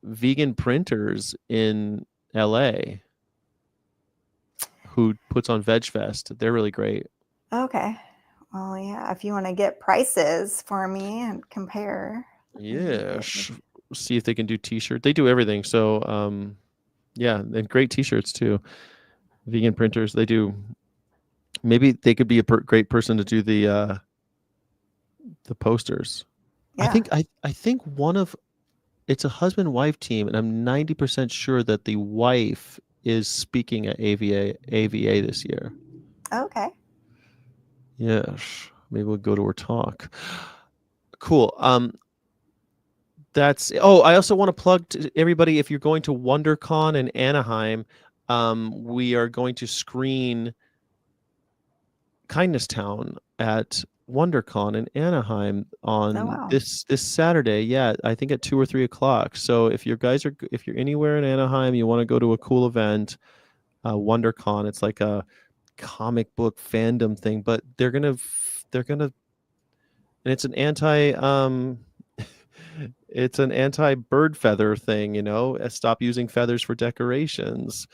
vegan printers in LA who puts on Veg Fest. They're really great. Okay. Well, yeah, if you want to get prices for me and compare. Yeah, see if they can do t-shirt. They do everything. So yeah, and great t-shirts too. Vegan printers, they do. Maybe they could be a great person to do the posters. Yeah. I think it's a husband-wife team, and I'm 90% sure that the wife is speaking at AVA this year. Okay. Yes. Maybe we'll go to her talk. Cool. I also want to plug to everybody, if you're going to WonderCon in Anaheim, we are going to screen Kindness Town at WonderCon in Anaheim on this Saturday. Yeah, I think at 2 or 3 o'clock. So if you're anywhere in Anaheim, you want to go to a cool event, WonderCon, it's like a comic book fandom thing, but they're gonna and it's an anti bird feather thing, stop using feathers for decorations.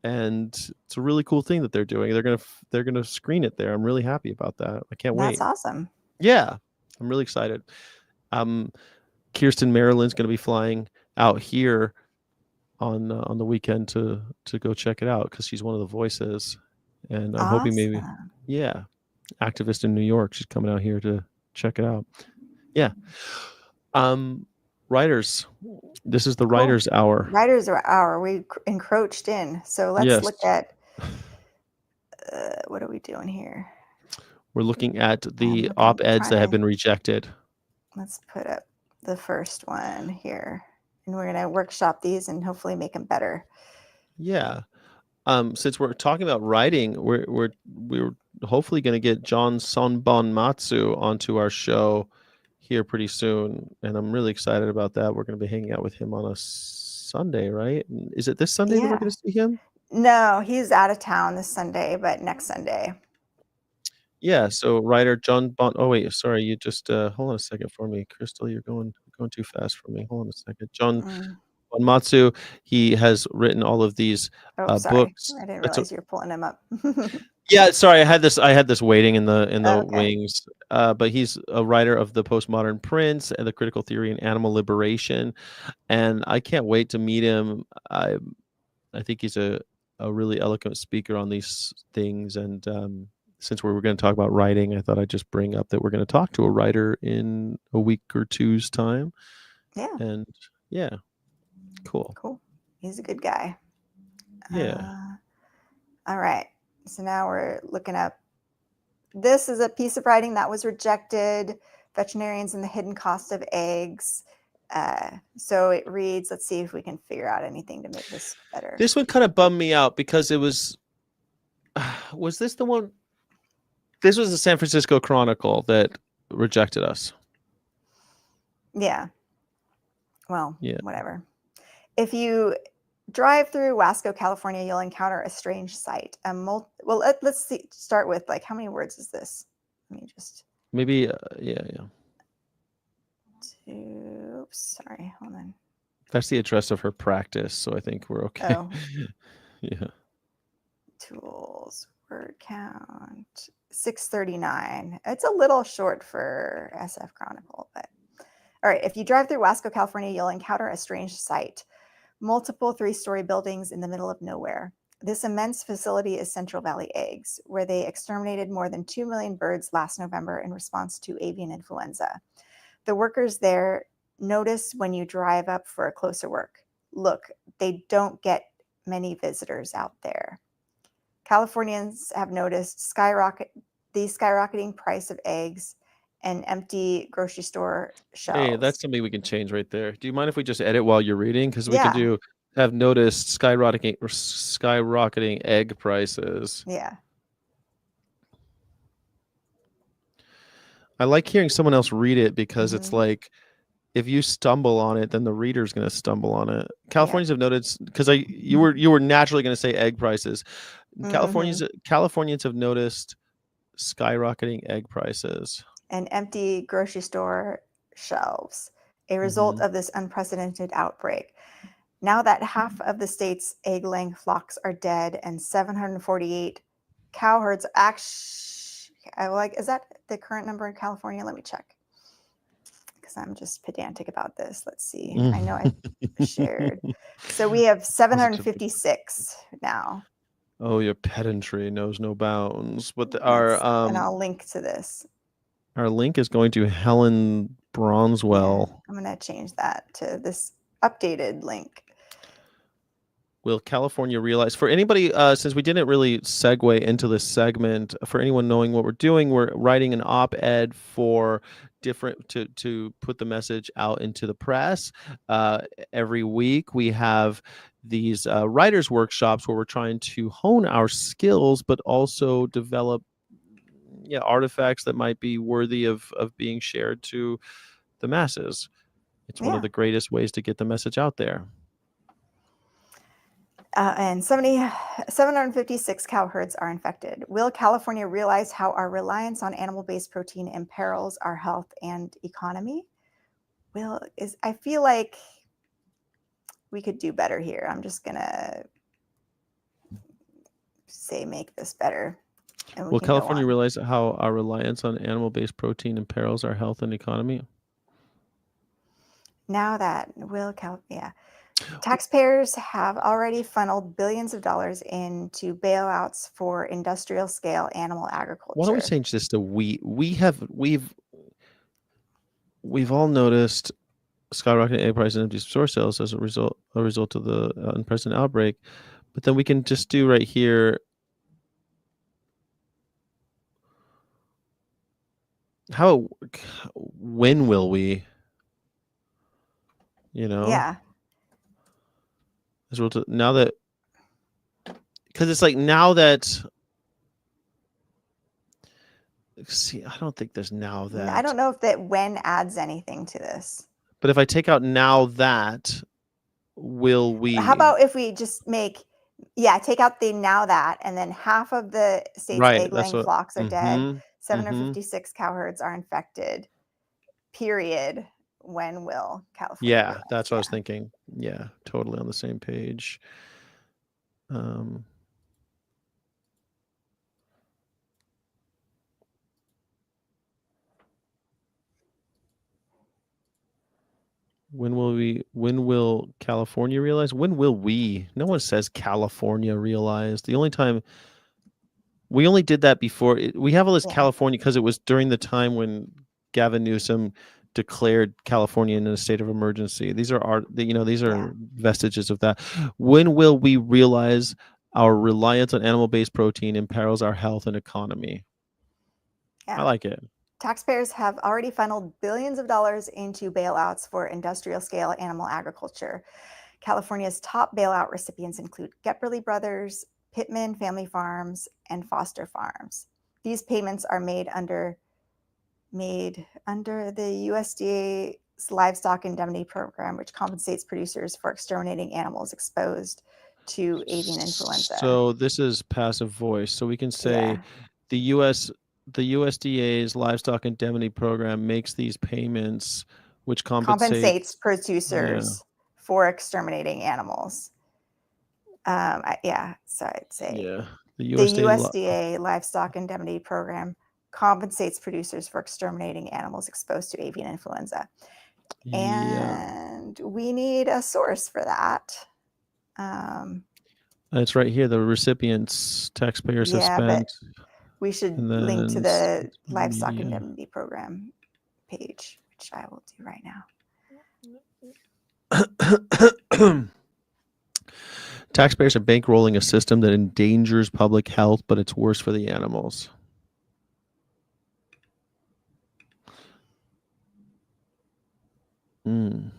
And it's a really cool thing that they're doing. They're gonna screen it there. I'm really happy about that. I can't wait. That's awesome. Yeah, I'm really excited. Kirsten Maryland's gonna be flying out here on the weekend to go check it out because she's one of the voices, and I'm hoping maybe activist in New York. She's coming out here to check it out. Yeah. Writers. This is the Writers Hour. Writers Hour. We encroached in. So let's look at what are we doing here? We're looking at the op-eds that have been rejected. Let's put up the first one here, and we're going to workshop these and hopefully make them better. Yeah. Since we're talking about writing, we're hopefully going to get John Sonbonmatsu onto our show here pretty soon, and I'm really excited about that. We're going to be hanging out with him on a Sunday, right? Is it this Sunday that we're going to see him? No, he's out of town this Sunday, but next Sunday. Yeah, so writer John Bon. Oh wait, sorry, you just hold on a second for me, Crystal. You're going too fast for me. Hold on a second, Matsu, he has written all of these Oh, sorry. books. I didn't That's realize you were pulling him up. Yeah, sorry, I had this waiting in the Okay. wings. But he's a writer of The Postmodern Prince and The Critical Theory in Animal Liberation, and I can't wait to meet him. I think he's a really eloquent speaker on these things, and since we were going to talk about writing, I thought I'd just bring up that we're going to talk to a writer in a week or two's time. Yeah. And yeah, cool. Cool. He's a good guy. Yeah. All right. So now we're looking up. This is a piece of writing that was rejected. Veterinarians and the Hidden Cost of Eggs. So it reads, let's see if we can figure out anything to make this better. This one kind of bummed me out because it was this the one? This was the San Francisco Chronicle that rejected us. Yeah. Well, Yeah. whatever. If you drive through Wasco, California, you'll encounter a strange sight. Let's see. Start with like, how many words is this? Let me just. Maybe, yeah. Oops, sorry. Hold on. That's the address of her practice, so I think we're okay. Oh. Yeah. Tools, word count, 639. It's a little short for SF Chronicle, but all right. If you drive through Wasco, California, you'll encounter a strange sight. Multiple 3-story buildings in the middle of nowhere. This immense facility is Central Valley Eggs, where they exterminated more than 2 million birds last November in response to avian influenza. The workers there notice when you drive up for a closer look, they don't get many visitors out there. Californians have noticed the skyrocketing price of eggs and empty grocery store shelves. Hey, that's something we can change right there. Do you mind if we just edit while you're reading? Because we Yeah. can have noticed skyrocketing egg prices. Yeah. I like hearing someone else read it because it's like, if you stumble on it, then the reader's going to stumble on it. Californians have noticed, because you were naturally going to say egg prices. Californians have noticed skyrocketing egg prices and empty grocery store shelves, a result of this unprecedented outbreak. Now that half of the state's egg-laying flocks are dead and 748 cow herds is that the current number in California? Let me check, because I'm just pedantic about this. Let's see. I know I shared. So we have 756 now. Oh, your pedantry knows no bounds. But and I'll link to this. Our link is going to Helen Bronswell. Yeah, I'm going to change that to this updated link. Will California realize, for anybody, since we didn't really segue into this segment, for anyone knowing what we're doing, we're writing an op-ed for to put the message out into the press. Every week we have these writers workshops where we're trying to hone our skills, but also develop artifacts that might be worthy of being shared to the masses. It's one of the greatest ways to get the message out there. And 756 cow herds are infected. Will California realize how our reliance on animal-based protein imperils our health and economy? I feel like we could do better here. I'm just gonna say make this better. Will California realize how our reliance on animal-based protein imperils our health and economy? Now that taxpayers have already funneled billions of dollars into bailouts for industrial scale animal agriculture. Why don't we change this to we've all noticed skyrocketing egg prices and empty store sales as a result of the unprecedented outbreak, but then we can just do right here. When will we? Yeah. Now that, because it's like now that. See, I don't think there's now that. I don't know if that when adds anything to this. But if I take out now that, will we? How about if we just take out the now that, and then half of the state's egg-laying flocks are dead. 756 cow herds are infected. Period. when will California Yeah, realize? that's what I was thinking. Yeah, totally on the same page. When will California realize? When will we? No one says California realize. The only time we only did that before we have all this California because it was during the time when Gavin Newsom declared California in a state of emergency. These are these are vestiges of that. When will we realize our reliance on animal-based protein imperils our health and economy? Yeah. I like it. Taxpayers have already funneled billions of dollars into bailouts for industrial scale animal agriculture. California's top bailout recipients include Gepperly Brothers, Pittman Family Farms, and Foster Farms. These payments are made under the USDA's Livestock Indemnity Program, which compensates producers for exterminating animals exposed to avian influenza. So this is passive voice. So we can say the USDA's Livestock Indemnity Program makes these payments, which compensates producers for exterminating animals. So I'd say the USDA Livestock Indemnity Program compensates producers for exterminating animals exposed to avian influenza. And we need a source for that. It's right here. The recipients, taxpayers have spent. But we should link to the Livestock Indemnity Program page, which I will do right now. Taxpayers are bankrolling a system that endangers public health, but it's worse for the animals. The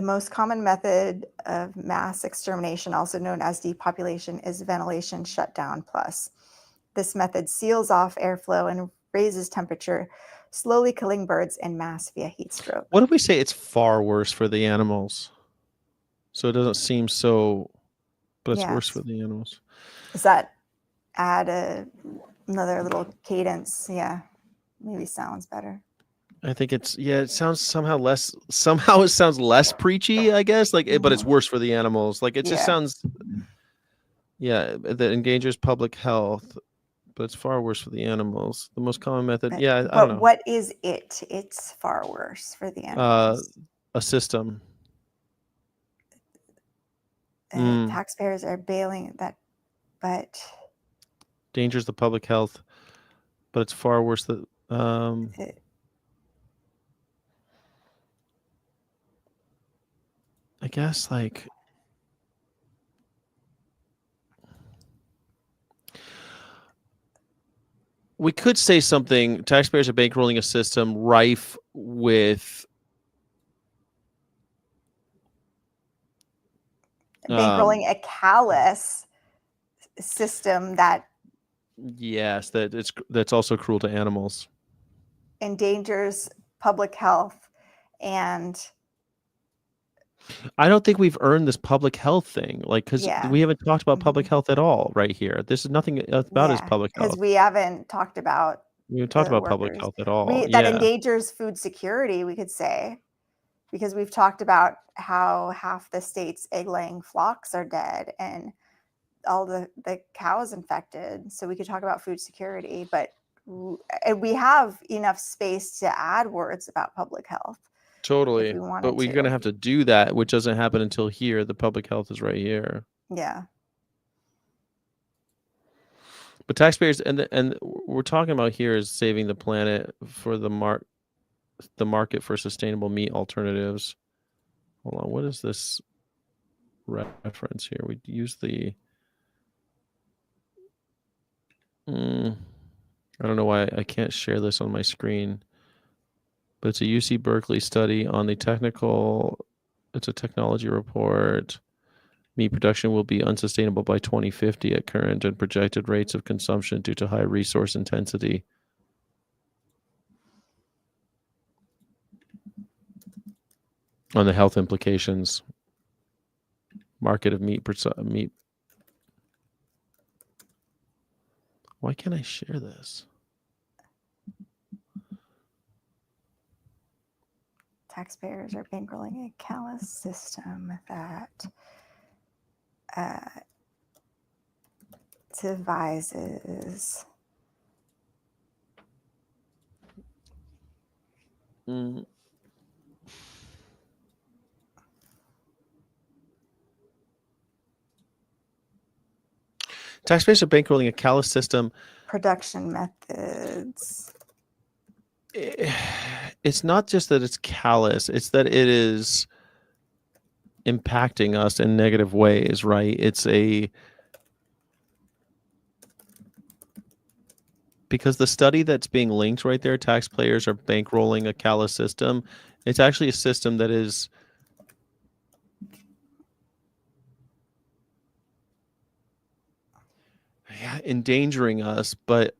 most common method of mass extermination, also known as depopulation, is ventilation shutdown plus. This method seals off airflow and raises temperature, slowly killing birds en masse via heat stroke. What if we say it's far worse for the animals? So it doesn't seem so, but it's worse for the animals. Does that add another little cadence? Yeah, maybe sounds better. I think it sounds somehow it sounds less preachy, I guess, but it's worse for the animals. Like it just sounds, that endangers public health, but it's far worse for the animals. The most common method, I don't know. What is it? It's far worse for the animals. A system. Taxpayers are bailing that, but dangers the public health, but it's far worse than I guess we could say something. Taxpayers are bankrolling a system rife with bankrolling a callous system that that's also cruel to animals, endangers public health. And I don't think we've earned this public health thing, because we haven't talked about public health at all right here. This is nothing about his public health. Because we haven't talked about public health at all. That endangers food security, we could say, because we've talked about how half the state's egg-laying flocks are dead and all the cows infected. So we could talk about food security, but we have enough space to add words about public health. Totally, but we're going to have to do that, which doesn't happen until here. The public health is right here. Yeah. But taxpayers, and we're talking about here is saving the planet for the market for sustainable meat alternatives. Hold on, what is this reference here? We use the. I don't know why I can't share this on my screen. But it's a UC Berkeley study on it's a technology report. Meat production will be unsustainable by 2050 at current and projected rates of consumption due to high resource intensity. On the health implications. Market of meat. Why can't I share this? Taxpayers are bankrolling a callous system that devises Taxpayers are bankrolling a callous system. production methods. It's not just that it's callous, it's that it is impacting us in negative ways, right? Because the study that's being linked right there, taxpayers are bankrolling a callous system. It's actually a system that is endangering us, but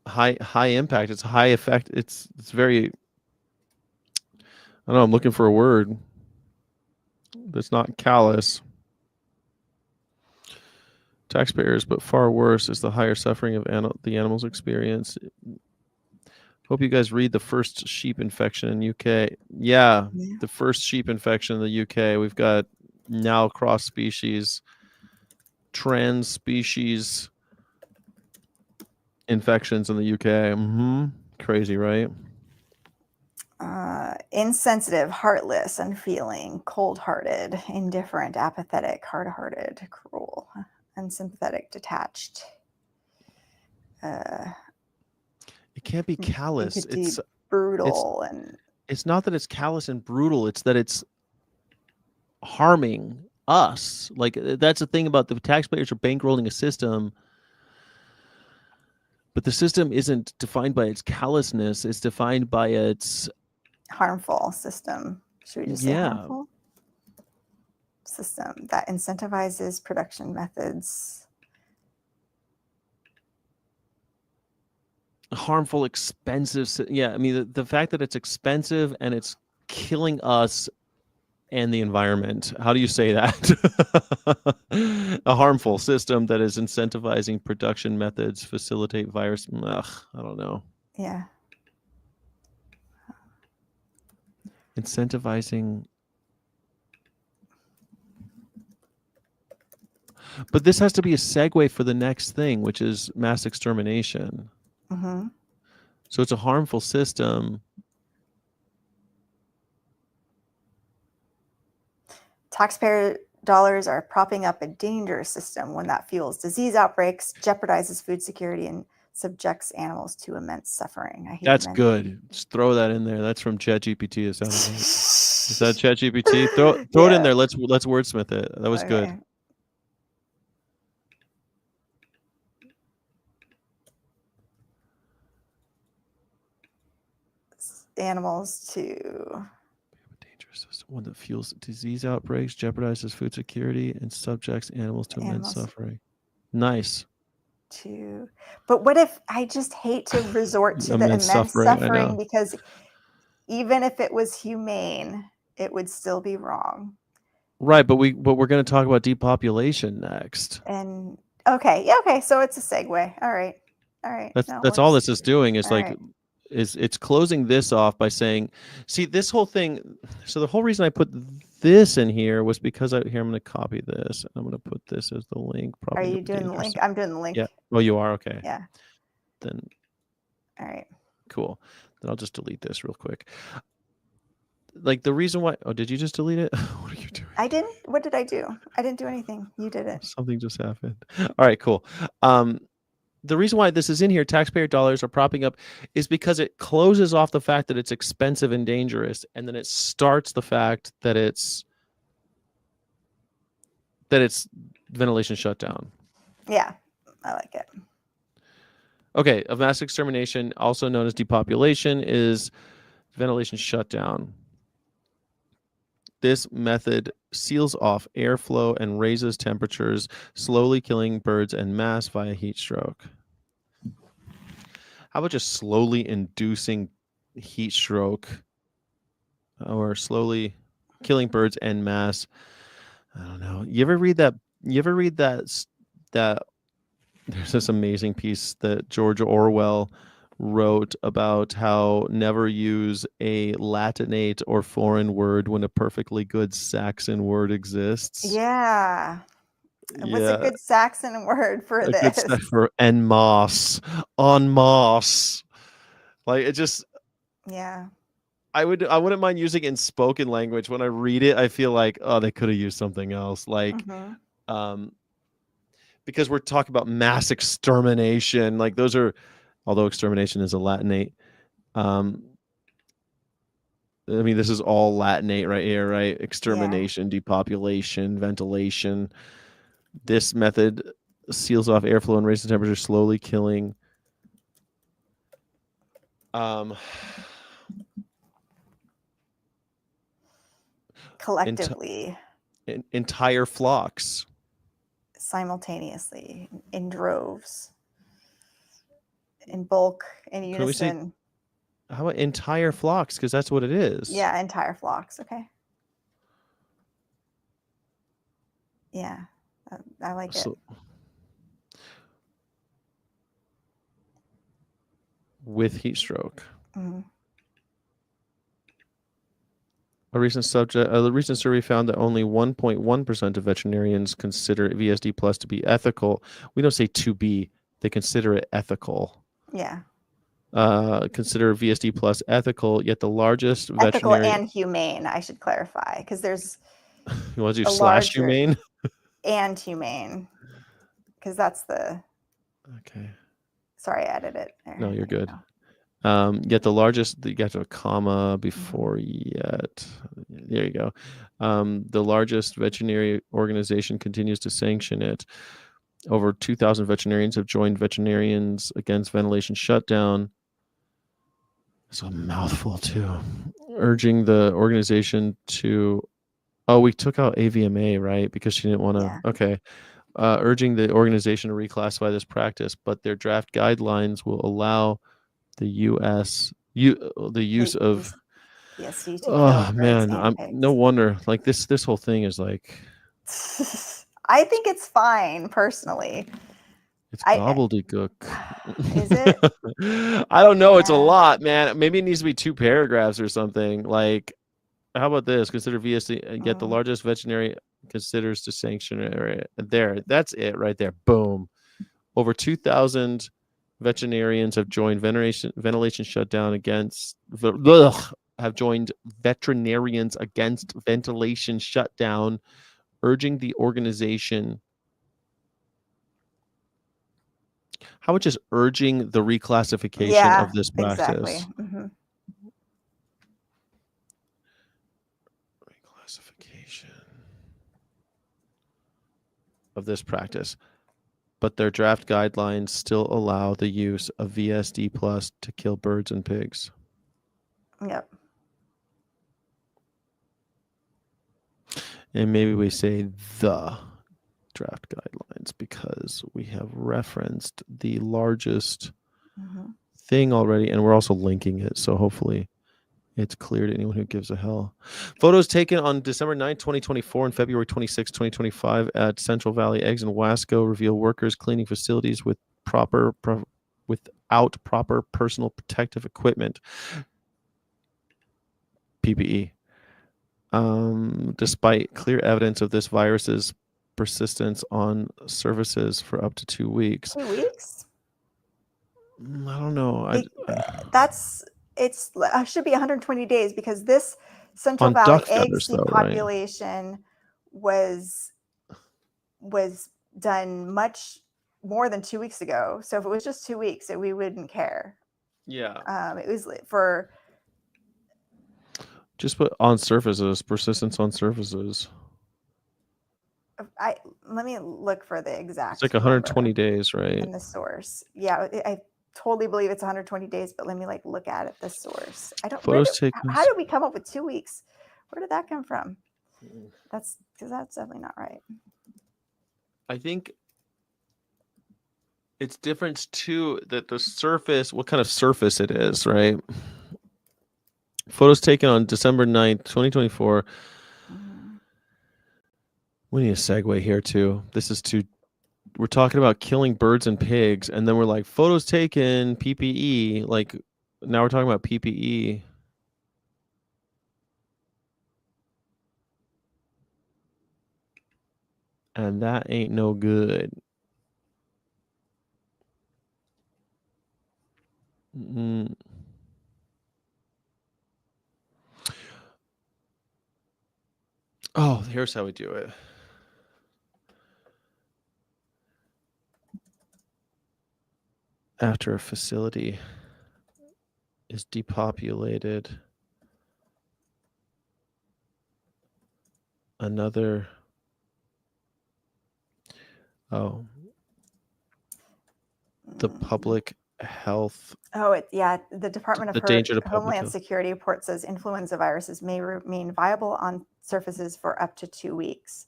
high impact. It's high effect. It's very, I don't know, I'm looking for a word that's not callous. Taxpayers, but far worse is the higher suffering of the animals experience. Hope you guys read the first sheep infection in UK. Yeah, the first sheep infection in the UK. We've got now cross species, trans species infections in the UK. Crazy, right? Insensitive, heartless, unfeeling, cold-hearted, indifferent, apathetic, hard-hearted, cruel, unsympathetic, detached. It can't be callous. It's brutal it's not that it's callous and brutal. It's that it's harming us. Like, that's the thing about the taxpayers are bankrolling a system, but the system isn't defined by its callousness. It's defined by its harmful system. Should we just say harmful? System that incentivizes production methods. Harmful, expensive. Yeah, I mean, the fact that it's expensive and it's killing us and the environment. How do you say that? A harmful system that is incentivizing production methods, facilitate virus. I don't know. Yeah. Incentivizing. But this has to be a segue for the next thing, which is mass extermination. So it's a harmful system. Taxpayer dollars are propping up a dangerous system, one that fuels disease outbreaks, jeopardizes food security, and subjects animals to immense suffering. That's good. Just throw that in there. That's from ChatGPT. Is that ChatGPT? Throw it in there. Let's wordsmith it. That was good. Animals to dangerous system, one that fuels disease outbreaks, jeopardizes food security, and subjects animals to immense suffering. Nice. But what if I just hate to resort to the immense suffering, because even if it was humane, it would still be wrong. Right, but we're going to talk about depopulation next. And okay, so it's a segue. All right. That's all this is doing is it's closing this off by saying, see, this whole thing. So the whole reason I put this in here was because I'm going to copy this. And I'm going to put this as the link. Probably. Are you doing the link? I'm doing the link. Yeah. Oh, you are? Okay. Yeah. Then. All right. Cool. Then I'll just delete this real quick. Like, the reason why. Oh, did you just delete it? What are you doing? I didn't. What did I do? I didn't do anything. You did it. Something just happened. All right, cool. The reason why this is in here, taxpayer dollars are propping up, is because it closes off the fact that it's expensive and dangerous, and then it starts the fact that it's ventilation shutdown. Yeah, I like it. Okay, of mass extermination, also known as depopulation, is ventilation shutdown. This method seals off airflow and raises temperatures, slowly killing birds en masse via heat stroke. How about just slowly inducing heat stroke, or slowly killing birds en masse? I don't know. You ever read that? There's this amazing piece that George Orwell wrote about how never use a Latinate or foreign word when a perfectly good Saxon word exists. Yeah. What's a Yeah, good Saxon word for a good this? stuff for en masse, en masse. Like it just, Yeah. I wouldn't mind using it in spoken language. When I read it, I feel like, oh, they could have used something else. Like, because we're talking about mass extermination. Like those are, although extermination is a Latinate. I mean, this is all Latinate right here, right? Extermination, depopulation, ventilation. This method seals off airflow and raises temperature, slowly killing collectively, entire flocks. Simultaneously, in droves, in bulk, in unison. How about entire flocks? Because that's what it is. Yeah, entire flocks. Okay. Yeah, I like it. With heat stroke. Mm-hmm. A recent survey found that only 1.1% of veterinarians consider VSD plus to be ethical. We don't say to be; they consider it ethical. Yeah. Consider VSD plus ethical, yet the largest ethical veterinary and humane. I should clarify because there's you want to do slash humane and humane because that's the. Okay. Sorry, I added it. There. No, you're good. Yet the largest, you got to a comma before yet. There you go. The largest veterinary organization continues to sanction it. Over 2,000 veterinarians have joined Veterinarians Against Ventilation Shutdown. It's a mouthful too. Urging the organization to, we took out AVMA, right? Because she didn't want to. Yeah. Okay. Urging the organization to reclassify this practice, but their draft guidelines will allow the use of VSD to oh kill man, birds and pigs. no wonder. Like this whole thing is like I think it's fine personally. It's gobbledygook. Is it? I don't know. Yeah. It's a lot, man. Maybe it needs to be 2 paragraphs or something. Like, how about this? Consider VSD and get the largest veterinary considers to sanction area. There, that's it right there. Boom. Over 2,000 veterinarians have joined ventilation shutdown against have joined Veterinarians Against Ventilation Shutdown, urging the organization. How much is urging the reclassification of this practice? Exactly. Mm-hmm. Reclassification of this practice. But their draft guidelines still allow the use of VSD plus to kill birds and pigs. Yep. And maybe we say the draft guidelines because we have referenced the largest thing already, and we're also linking it. So hopefully it's clear to anyone who gives a hell. Photos taken on December 9th, 2024 and February 26, 2025 at Central Valley Eggs in Wasco reveal workers cleaning facilities without proper personal protective equipment, PPE. Despite clear evidence of this virus's persistence on surfaces for up to 2 weeks. 2 weeks? I don't know. It should be 120 days because this Central Valley eggs depopulation was done much more than 2 weeks ago. So if it was just 2 weeks, we wouldn't care. Yeah. It was for. Just put on surfaces, persistence on surfaces. Let me look for the exact. It's like 120 days, right? In the source. Yeah, I totally believe it's 120 days, but let me look at it, the source. I don't how did we come up with 2 weeks? Where did that come from? That's definitely not right. I think it's different too that the surface, what kind of surface it is, right? Photos taken on December 9th, 2024. We need a segue here too. This is too we're talking about killing birds and pigs, and then we're like, photos taken, PPE. Like, now we're talking about PPE. And that ain't no good. Oh, here's how we do it. After a facility is depopulated, another the public health. The Department The of danger to public Homeland health. Security report says influenza viruses may remain viable on surfaces for up to 2 weeks.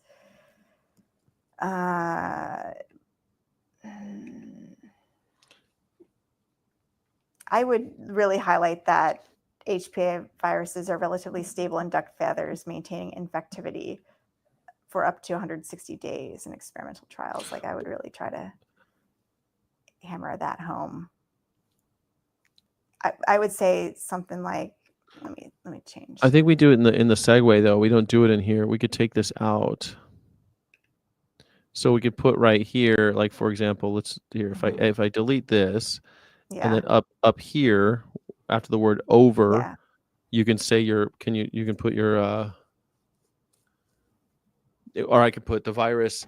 I would really highlight that HPA viruses are relatively stable in duck feathers, maintaining infectivity for up to 160 days in experimental trials. Like, I would really try to hammer that home. I would say something like, let me change. I think we do it in the segue though. We don't do it in here. We could take this out. So we could put right here, like for example, if I delete this, and then up here after the word over, you can say you can put your or I could put the virus.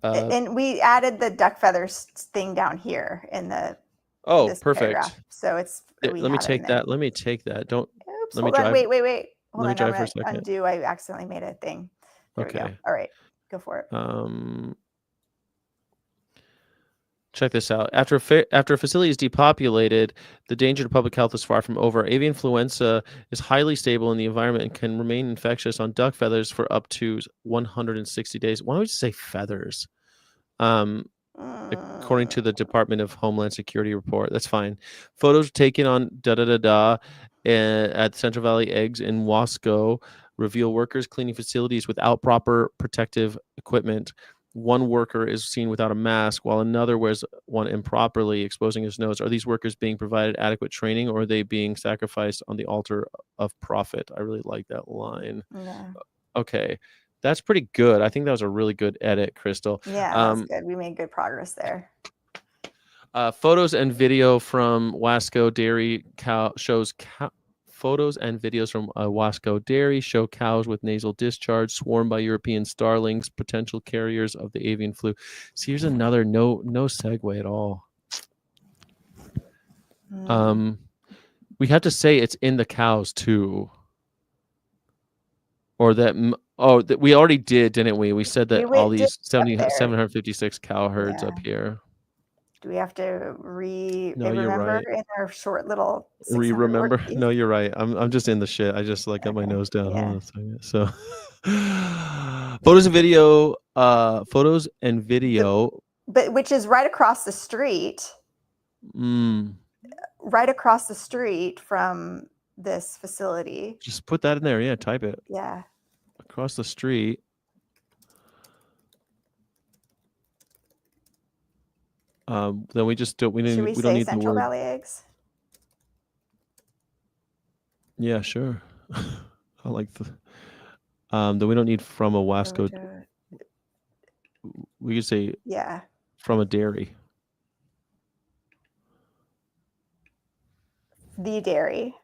And we added the duck feathers thing down here in the this perfect. paragraph. So it's Let me take that. Let me take that. Don't. Oops, Let me hold on. drive. Wait. Let me drive for a second. Undo. I accidentally made a thing. There we go. All right, go for it. Check this out. After a facility is depopulated, the danger to public health is far from over. Avian influenza is highly stable in the environment and can remain infectious on duck feathers for up to 160 days. Why don't we just say feathers? According to the Department of Homeland Security report. That's fine. Photos taken on at Central Valley Eggs in Wasco reveal workers cleaning facilities without proper protective equipment. One worker is seen without a mask while another wears one improperly, exposing his nose. Are these workers being provided adequate training, or are they being sacrificed on the altar of profit? I really like that line. Yeah. Okay. That's pretty good. I think that was a really good edit, Crystal. Yeah, that was good. We made good progress there. Photos and video from Wasco Dairy shows photos and videos from Wasco Dairy show cows with nasal discharge swarmed by European starlings, potential carriers of the avian flu. So here's another no segue at all. We have to say it's in the cows too, or that. That we already did, didn't we? We said that all these 756 cow herds up here. Do we have to No, you're right. in our short little remember? No, you're right. I'm just in the shit. I just got my nose down. Yeah. Hold on a second. So photos and video. But which is right across the street. Right across the street from this facility. Just put that in there. Yeah, type it. Yeah. Across the street. Then we just don't. We don't need Central the word. Valley Eggs? Yeah, sure. I like the. Then we don't need from a Wasco. We could say from a dairy. The dairy.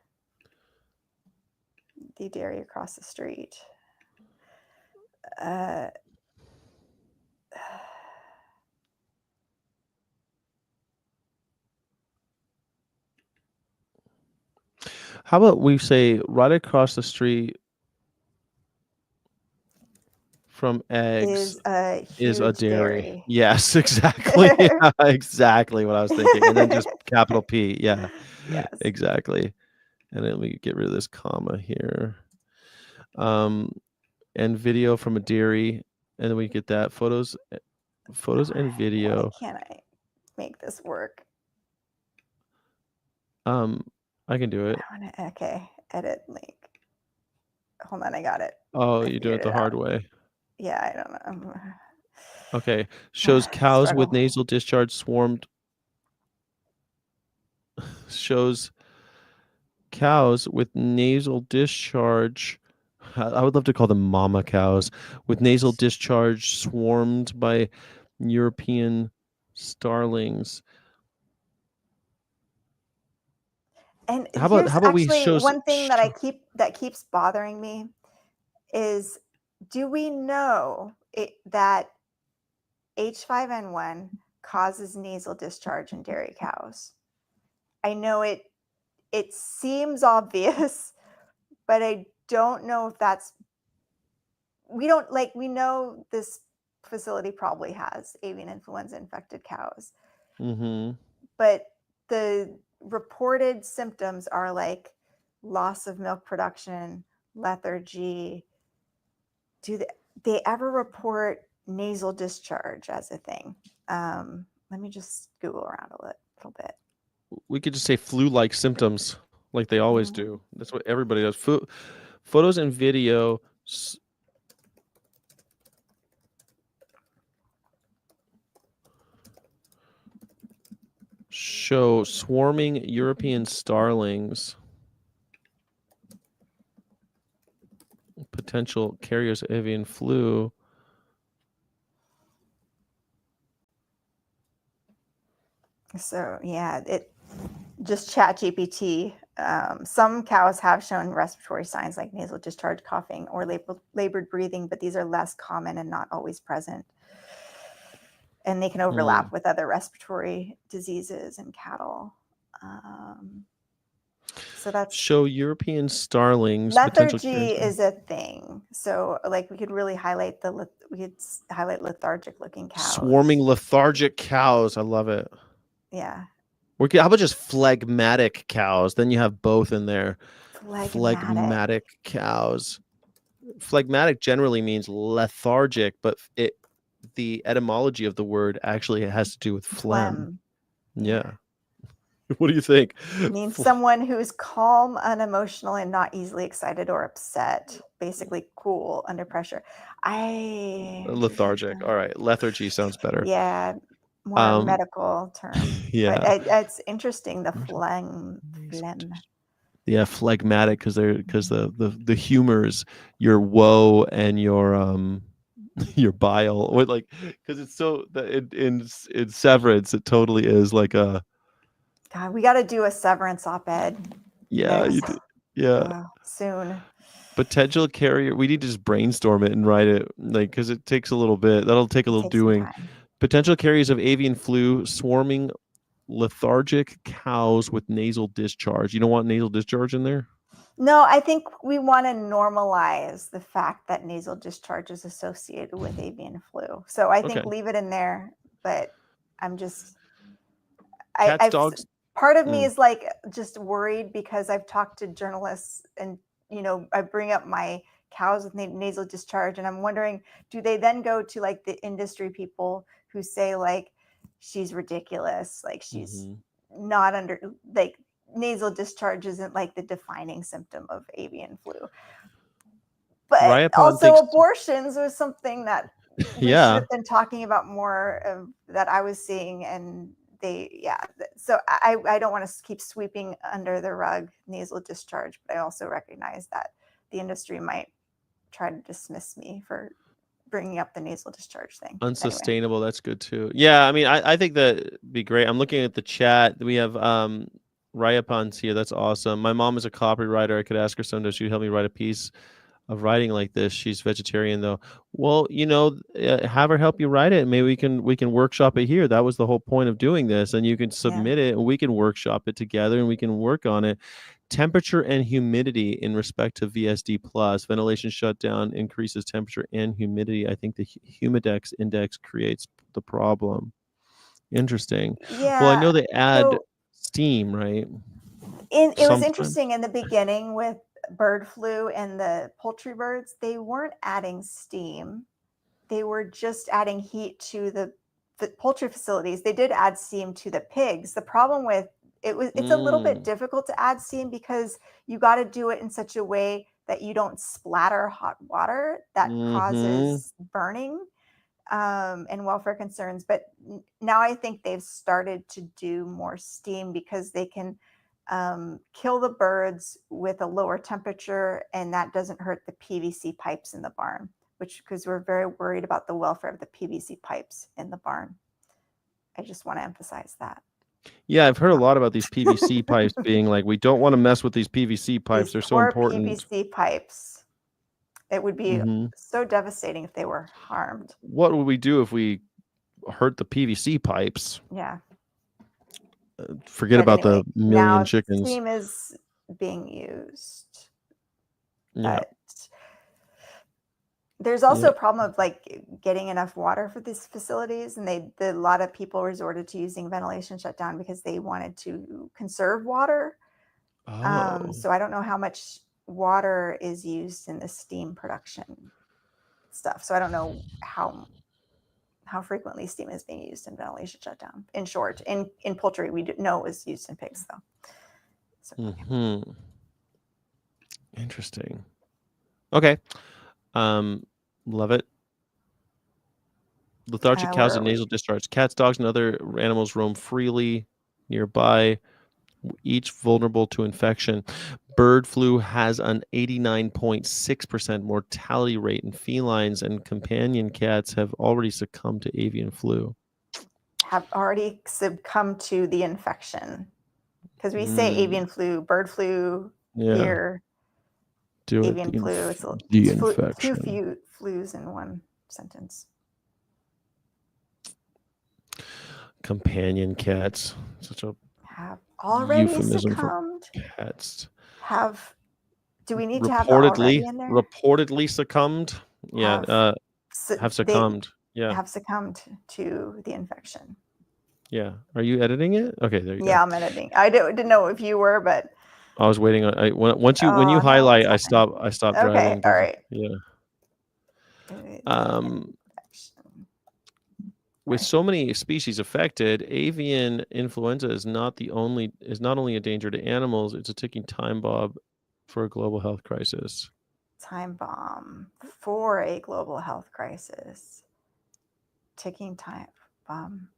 The dairy across the street. How about we say right across the street from eggs is a dairy. Yes, exactly. Yeah, exactly what I was thinking. And then just capital P. Yeah. Yes. Exactly. And then we get rid of this comma here. And video from a dairy. And then we get that photos and video. Why can't I make this work? I can do it. Okay, edit link. Hold on, I got it. Oh, you do it the hard way. Yeah, I don't know. Okay. Shows cows with Struggle. nasal discharge swarmed. Shows cows with nasal discharge. I would love to call them mama cows with nasal discharge swarmed by European starlings. And How here's about we actually shows one thing that keeps bothering me is, do we know that H5N1 causes nasal discharge in dairy cows? I know it seems obvious, but I don't know if that's we know this facility probably has avian influenza infected cows, Mm-hmm. but the reported symptoms are like loss of milk production, lethargy. Do they ever report nasal discharge as a thing? Let me just Google around a little bit. We could just say flu-like symptoms like they always do. That's what everybody does. Photos and video show swarming European starlings, potential carriers of avian flu. So yeah, it just ChatGPT. Some cows have shown respiratory signs like nasal discharge, coughing, or labored breathing, but these are less common and not always present. And they can overlap with other respiratory diseases in cattle. So that's show European starlings. lethargy is a thing. So like we could really highlight lethargic looking cows. Swarming lethargic cows. I love it. Yeah. How about just phlegmatic cows? Then you have both in there. Phlegmatic cows. Phlegmatic generally means lethargic, but the etymology of the word actually has to do with phlegm. Yeah. What do you think? It means someone who's calm, unemotional, and not easily excited or upset. Basically cool under pressure. Lethargic. All right. Lethargy sounds better. Yeah. More medical term. Yeah. But it's interesting, the phlegm. Yeah, phlegmatic because the humors, your woe and your bile, or like because it's so in Severance, it totally is like a. God, we got to do a Severance op-ed. Yeah, you do. Yeah. Soon. Potential carrier. We need to just brainstorm it and write it, like, because it takes a little bit. That'll take a little doing. Potential carriers of avian flu, swarming lethargic cows with nasal discharge. You don't want nasal discharge in there? No, I think we want to normalize the fact that nasal discharge is associated with avian flu. So I think leave it in there, but I'm just dogs. Part of me is like just worried because I've talked to journalists and I bring up my cows with nasal discharge and I'm wondering, do they then go to like the industry people who say like she's ridiculous, like she's not under, like nasal discharge isn't like the defining symptom of avian flu. But also abortions was something that we should have been talking about more that I was seeing, and so I don't want to keep sweeping under the rug nasal discharge, but I also recognize that the industry might try to dismiss me for bringing up the nasal discharge thing. Unsustainable. Anyway. That's good too. Yeah, I mean, I think that'd be great. I'm looking at the chat. We have Rayapan's here. That's awesome. My mom is a copywriter. I could ask her someday she'd help me write a piece of writing like this. She's vegetarian though. Well, have her help you write it. Maybe we can workshop it here. That was the whole point of doing this. And you can submit it and we can workshop it together and we can work on it. Temperature and humidity in respect to VSD plus. Ventilation shutdown increases temperature and humidity. I think the humidex index creates the problem. Interesting. Yeah. Well, I know they add steam, right? It was interesting in the beginning with bird flu and the poultry birds. They weren't adding steam. They were just adding heat to the poultry facilities. They did add steam to the pigs. The problem with it's a little bit difficult to add steam because you got to do it in such a way that you don't splatter hot water that causes burning. and welfare concerns. But now I think they've started to do more steam because they can kill the birds with a lower temperature, and that doesn't hurt the PVC pipes in the barn, because we're very worried about the welfare of the PVC pipes in the barn. I just want to emphasize that. Yeah, I've heard a lot about these PVC pipes being like, we don't want to mess with these PVC pipes. These They're so poor important. PVC pipes. It would be so devastating if they were harmed. What would we do if we hurt the PVC pipes? Yeah. Forget But about anyway, the million now chickens. steam is being used. Yeah. But there's also a problem of like getting enough water for these facilities, and a lot of people resorted to using ventilation shutdown because they wanted to conserve water. So I don't know how much water is used in the steam production stuff. So I don't know how frequently steam is being used in ventilation shutdown. In short, in poultry, we know it was used in pigs though. So, Interesting. Okay. Love it. Lethargic cows and nasal discharge. Cats, dogs, and other animals roam freely nearby, each vulnerable to infection. Bird flu has an 89.6% mortality rate in felines, and companion cats have already succumbed to avian flu. Have already succumbed to the infection. Because we say avian flu, bird flu here. Avian flu. It's two flus in one sentence. Companion cats. Such a have already euphemism succumbed. For cats. Do we need to have already in there? Reportedly succumbed. Yeah. Have succumbed. Have succumbed to the infection. Yeah. Are you editing it? Okay, there you go. Yeah, I'm editing. I didn't know if you were, but I was waiting on. When you highlight, I stop. Okay, driving. all right. Yeah. With so many species affected, avian influenza is not only a danger to animals; it's a ticking time bomb for a global health crisis. Time bomb for a global health crisis. Ticking time bomb.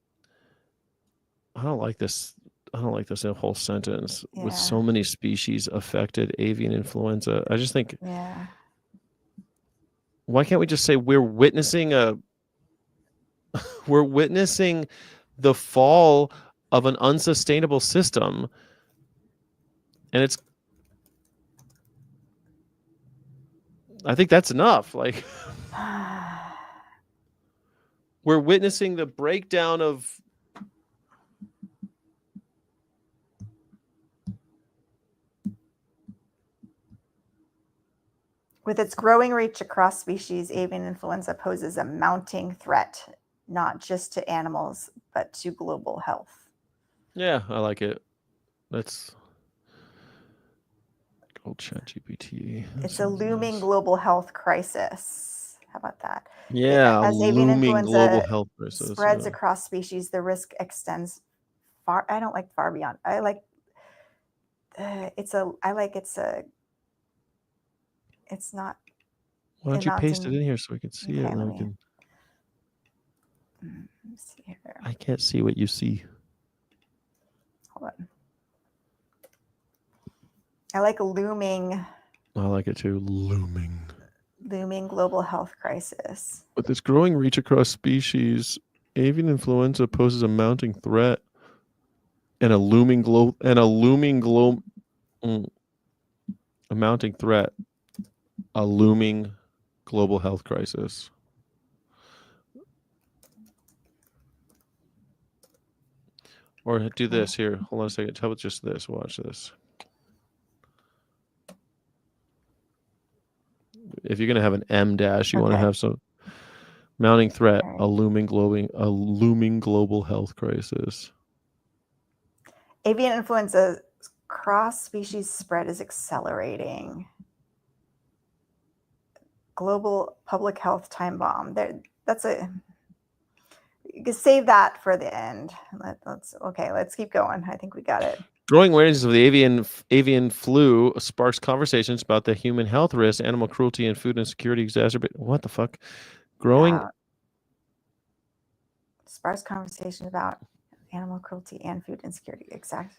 I don't like this whole sentence. With so many species affected, avian influenza. I just think, why can't we just say we're witnessing the fall of an unsustainable system, and I think that's enough. Like, we're witnessing the breakdown of With its growing reach across species, avian influenza poses a mounting threat, not just to animals, but to global health. Yeah, I like it. That's old ChatGPT. It's a looming global health crisis. How about that? Yeah, as avian influenza global health crisis spreads across species, the risk extends far. I don't like far beyond. I like it's not. Why don't you paste it in here so we can see it? And then we can. Let's see here. I can't see what you see. Hold on. I like looming. I like it too. Looming global health crisis. With its growing reach across species, avian influenza poses a mounting threat and a mounting threat. A looming global health crisis. Or do this here. Hold on a second. How about just this? Watch this. If you're going to have an M dash, you want to have some mounting threat, a looming global health crisis. Avian influenza cross-species spread is accelerating. Global public health time bomb. You can save that for the end. Let's keep going. I think we got it. Growing awareness of the avian flu sparks conversations about the human health risks, animal cruelty, and food insecurity exacerbate. What the fuck? Growing sparse conversation about animal cruelty and food insecurity. Exact.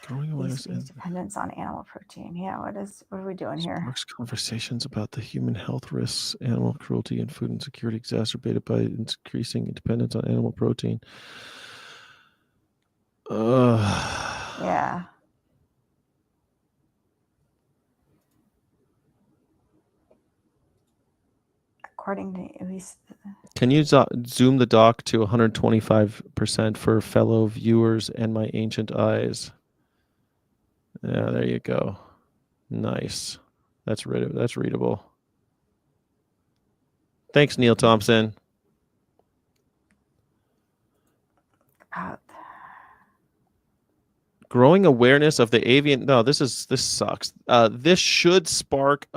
Growing awareness and Dependence on animal protein. Yeah, what are we doing here? sparks conversations about the human health risks, animal cruelty, and food insecurity exacerbated by increasing dependence on animal protein. Yeah. According to at least. Can you zoom the doc to 125% for fellow viewers and my ancient eyes? Yeah, there you go. Nice. That's readable. Thanks, Neil Thompson. Growing awareness of the avian. No, this sucks. This should spark.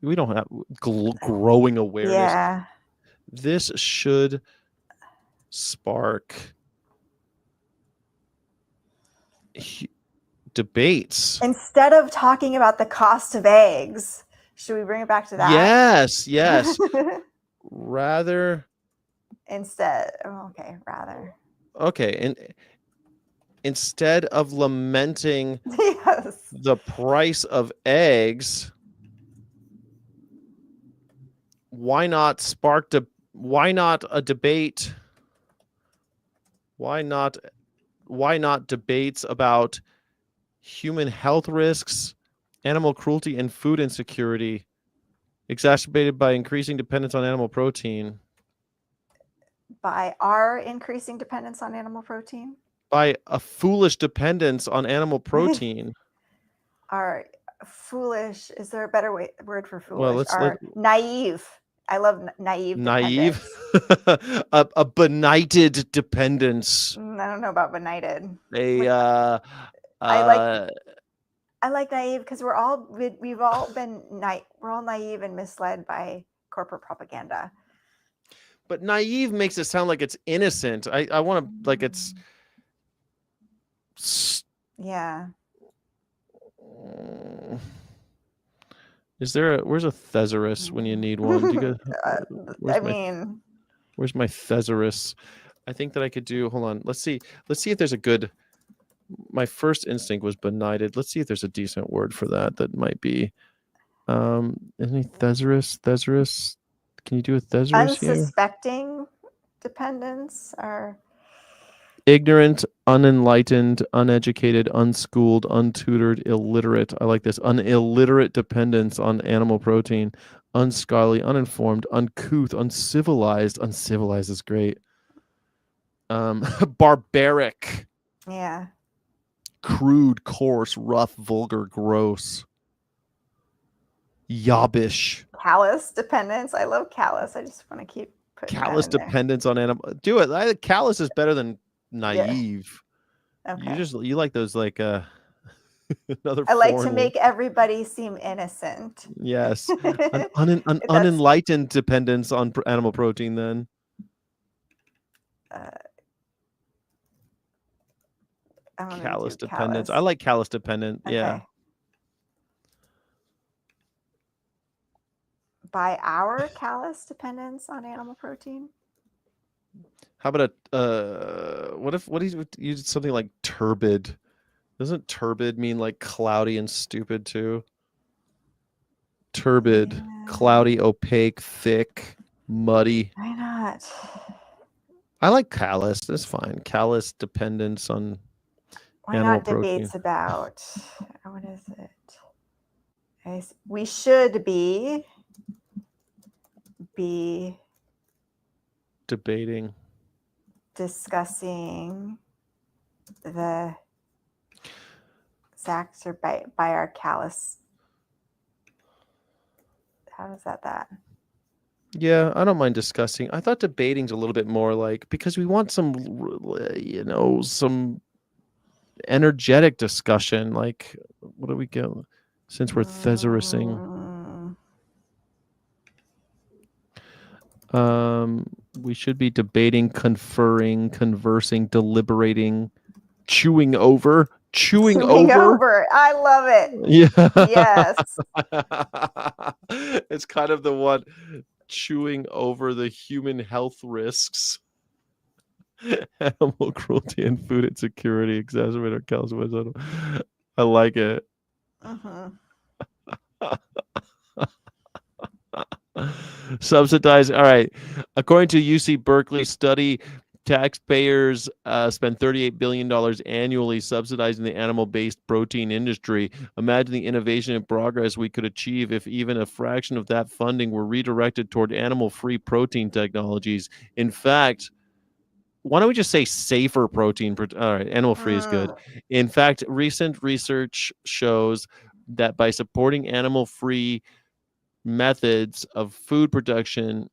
We don't have growing awareness. Yeah. This should spark debates. Instead of talking about the cost of eggs, should we bring it back to that? Yes. Rather. Instead. Oh, okay. Rather. Okay. And instead of lamenting yes. the price of eggs, why not a debate? Why not debates about human health risks, animal cruelty, and food insecurity exacerbated by increasing dependence on animal protein? By our increasing dependence on animal protein? By a foolish dependence on animal protein. Our foolish, is there a better word for foolish? Well, naive. I love naive. Naive? a benighted dependence. I don't know about benighted. I like naive because we've all been we're all naive and misled by corporate propaganda. But naive makes it sound like it's innocent. I want to like it's. Yeah. Where's a thesaurus when you need one? Do you where's my thesaurus? I think that I could do. Hold on. Let's see if there's a good. My first instinct was benighted. Let's see if there's a decent word for that might be. Any thesaurus? Thesaurus? Can you do a thesaurus here? Unsuspecting dependence or. Ignorant, unenlightened, uneducated, unschooled, untutored, illiterate. I like this. An illiterate dependence on animal protein. Unscholarly, uninformed, uncouth, uncivilized. Uncivilized is great. Barbaric. Yeah. Crude, coarse, rough, vulgar, gross. Yobbish. Callous dependence. I love callous. I just want to keep putting callous dependence on animal. Do it. Callous is better than naive. Yeah. Okay. You like those like another. I like to make everybody seem innocent. Yes, an unenlightened dependence on animal protein. Then callous dependence. I like callous dependent. Okay. Yeah. By our callous dependence on animal protein. How about what if you did something like turbid? Doesn't turbid mean like cloudy and stupid too? Turbid, cloudy, opaque, thick, muddy. Why not? I like callous. That's fine. Callous dependence on animal protein. Why not debates about what is it? We should be debating, discussing the exacts or by our callous. How is that? Yeah, I don't mind discussing. I thought debating's a little bit more like because we want some energetic discussion. Like, what do we get since we're thesaurusing? We should be debating, conferring, conversing, deliberating, chewing over. I love it. Yeah. Yes. It's kind of the one chewing over the human health risks. Animal cruelty and food insecurity exacerbate our calcium. I like it. Subsidized. All right. According to UC Berkeley study, taxpayers spend $38 billion annually subsidizing the animal-based protein industry. Imagine the innovation and progress we could achieve if even a fraction of that funding were redirected toward animal-free protein technologies. In fact, why don't we just say safer protein? All right, animal-free is good. In fact, recent research shows that by supporting animal-free methods of food production,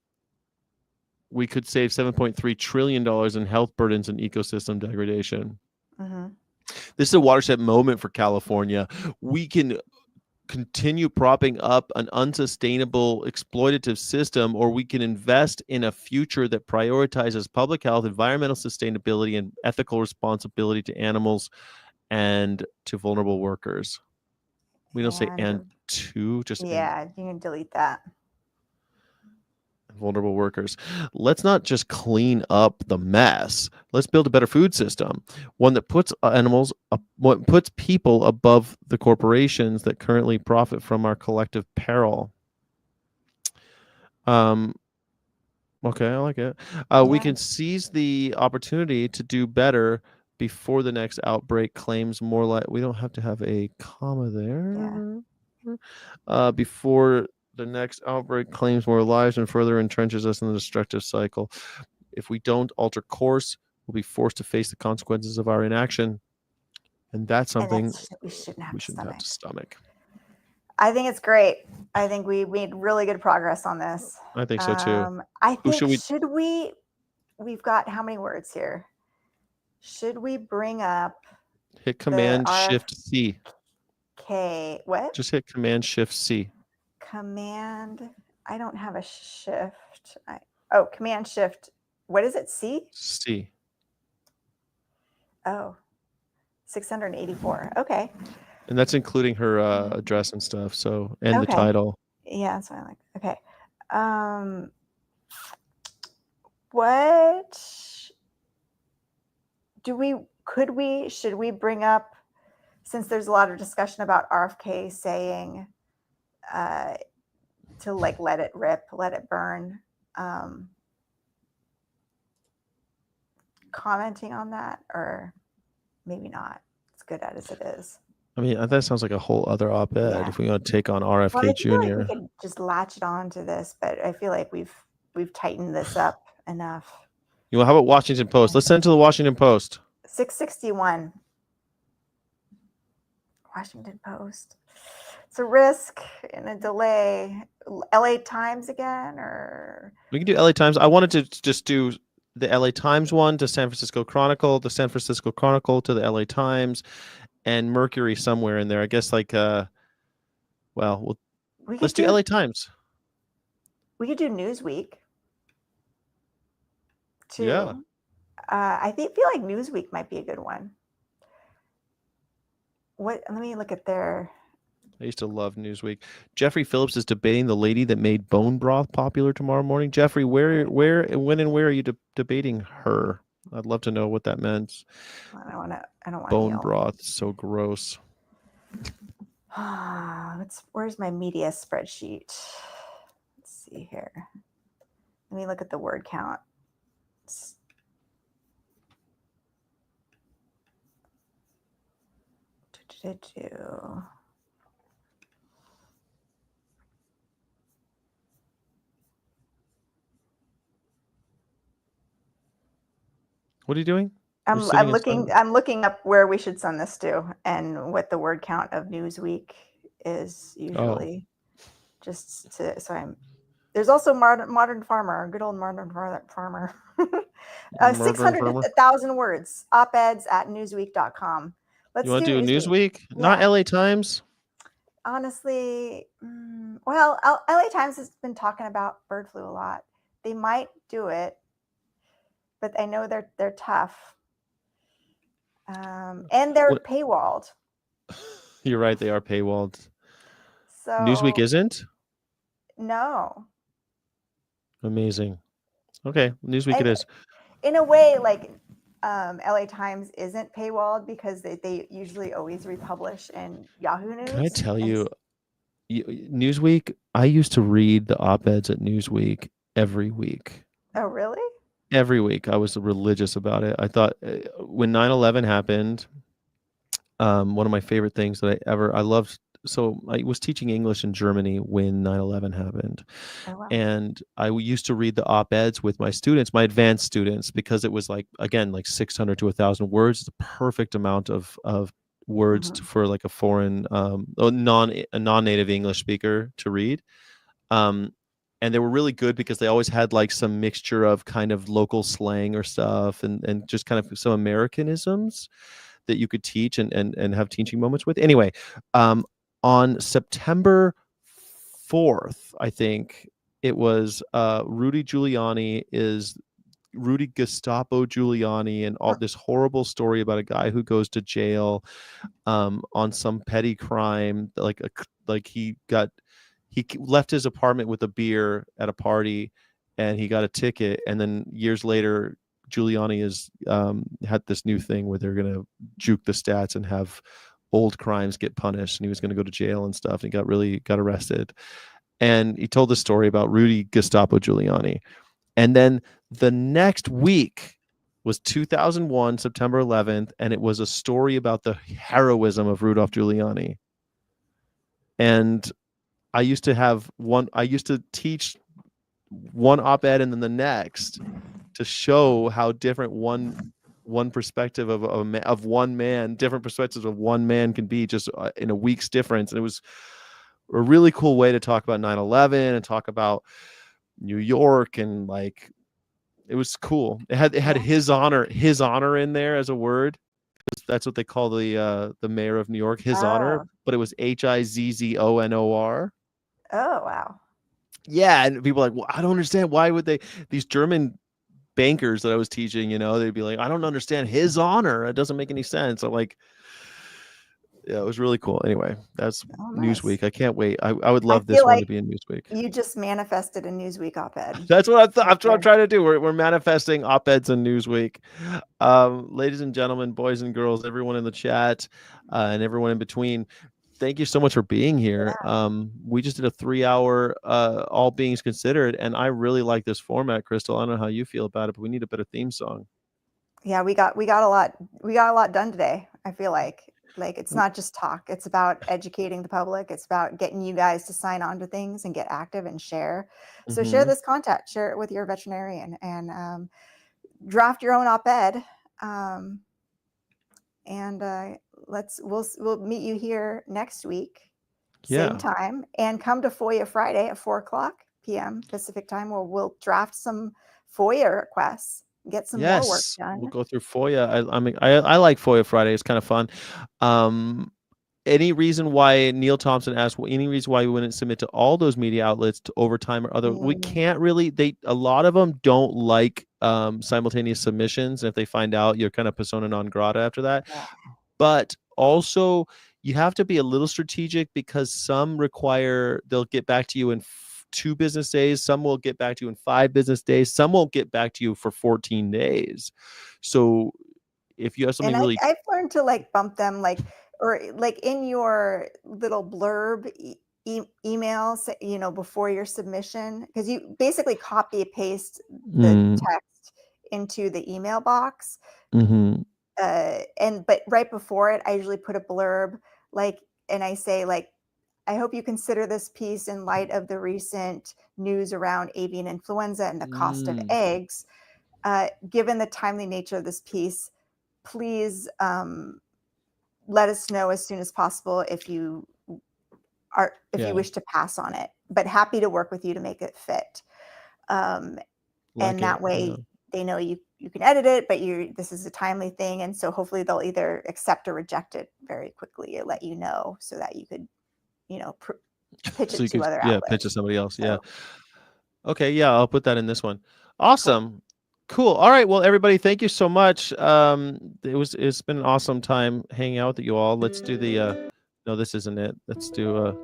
we could save $7.3 trillion in health burdens and ecosystem degradation. This is a watershed moment for California. We can continue propping up an unsustainable exploitative system, or we can invest in a future that prioritizes public health, environmental sustainability, and ethical responsibility to animals and to vulnerable workers. We don't say and to, just yeah, you can delete that. Vulnerable workers. Let's not just clean up the mess. Let's build a better food system, one that puts puts people above the corporations that currently profit from our collective peril. Okay, I like it. We can seize the opportunity to do better before the next outbreak claims more like, we don't have to have a comma there. Before the next outbreak claims more lives and further entrenches us in the destructive cycle. If we don't alter course, we'll be forced to face the consequences of our inaction. And that's something we shouldn't have to stomach. I think it's great. I think we made really good progress on this. I think so too. I think we've got how many words here? Should we bring up hit Command Shift C? Okay, what? Just hit Command Shift C. Command, I don't have a shift. Command Shift, what is it, C? C. Oh, 684, okay. And that's including her address and stuff, so, and the title. Yeah, that's what I like, okay. What should we bring up, since there's a lot of discussion about RFK saying to like let it rip, let it burn, commenting on that, or maybe not? It's good as it is. I mean, that sounds like a whole other op-ed if we want to take on RFK Well, I Jr. feel like we could just latch it on to this, but I feel like we've tightened this up enough. You know, how about Washington Post? Let's send it to the Washington Post. 661. Washington Post. It's a risk and a delay. LA Times again, or we can do LA Times. I wanted to just do the LA Times one to San Francisco Chronicle, the San Francisco Chronicle to the LA Times, and Mercury somewhere in there. I guess like let's do LA Times. We could do Newsweek too. Yeah. I feel like Newsweek might be a good one. Let me look at their. I used to love Newsweek. Jeffrey Phillips is debating the lady that made bone broth popular tomorrow morning. Jeffrey, when and where are you debating her? I'd love to know what that meant. I don't want bone broth. So gross. Where's my media spreadsheet? Let's see here. Let me look at the word count. What are you doing? I'm looking up where we should send this to and what the word count of Newsweek is usually. There's also Modern Farmer, good old Modern Farmer. 600,000 words, op-eds at newsweek.com. You want to do Newsweek? Yeah. Not LA Times? Honestly, well, LA Times has been talking about bird flu a lot. They might do it, but I know they're tough. And they're paywalled. You're right, they are paywalled. So Newsweek isn't? No. Amazing. Okay, Newsweek it is. in a way, like LA Times isn't paywalled because they usually always republish in Yahoo News. Can I tell And you, Newsweek, I used to read the op-eds at Newsweek every week. oh, really? Every week. I was religious about it. I thought when 9/11 happened, one of my favorite things that I loved. So I was teaching English in Germany when 9/11 happened. Oh, wow. And I used to read the op-eds with my students, my advanced students, because it was like, again, like 600 to 1,000 words. It's a perfect amount of words for like a foreign, a non-native English speaker to read. And they were really good because they always had like some mixture of kind of local slang or stuff and just kind of some Americanisms that you could teach and have teaching moments with. Anyway, on September 4th, I think it was, Rudy Gestapo Giuliani, and all this horrible story about a guy who goes to jail on some petty crime, like he left his apartment with a beer at a party and he got a ticket, and then years later Giuliani is had this new thing where they're going to juke the stats and have old crimes get punished, and he was going to go to jail and stuff, and he got arrested. And he told the story about Rudy Gestapo Giuliani. And then the next week was 2001, September 11th, and it was a story about the heroism of Rudolph Giuliani. And I used to teach one op-ed and then the next to show how different one perspective of one man, different perspectives of one man can be just in a week's difference. And it was a really cool way to talk about 9/11 and talk about New York, and like it was cool. It had his honor in there as a word. That's what they call the mayor of New York, his honor, but it was Hizzonor. Oh, wow. Yeah, and people are like, well, I don't understand, why would they, these German bankers that I was teaching, they'd be like, I don't understand his honor, it doesn't make any sense. I'm like, yeah, it was really cool. Anyway, that's nice. Newsweek. I can't wait. I would love this feel one like to be in Newsweek. You just manifested a Newsweek op-ed. That's what I'm trying to do. We're manifesting op-eds in Newsweek. Ladies and gentlemen, boys and girls, everyone in the chat, and everyone in between, thank you so much for being here. Yeah. We just did a 3-hour all beings considered, and I really like this format, Crystal. I don't know how you feel about it, but we need a better theme song. Yeah, we got a lot done today. I feel like it's not just talk. It's about educating the public. It's about getting you guys to sign on to things and get active and share. So share this content, share it with your veterinarian, and draft your own op-ed. We'll meet you here next week, same time, and come to FOIA Friday at 4:00 p.m. Pacific time, where we'll draft some FOIA requests, get some more work done. We'll go through FOIA. I like FOIA Friday. It's kind of fun. Any reason why, Neil Thompson asked, any reason why we wouldn't submit to all those media outlets to Overtime or other? We can't really. A lot of them don't like simultaneous submissions. And if they find out, you're kind of persona non grata after that. Yeah. But also, you have to be a little strategic, because some require they'll get back to you in 2 business days. Some will get back to you in 5 business days. Some won't get back to you for 14 days. So if you have something I've learned to bump them or in your little blurb emails, before your submission, because you basically copy paste the text into the email box. But right before it, I usually put a blurb, and I say, I hope you consider this piece in light of the recent news around avian influenza and the cost of eggs. Given the timely nature of this piece, please let us know as soon as possible if you wish to pass on it. But happy to work with you to make it fit. And that way they know you can edit it, but this is a timely thing, and so hopefully they'll either accept or reject it very quickly, or let you know, so that you could pitch it to other outlets. Pitch to somebody else. So. Yeah. Okay. Yeah. I'll put that in this one. Awesome. Cool. All right. Well, everybody, thank you so much. It's been an awesome time hanging out with you all. Let's do the, no, this isn't it. Let's do,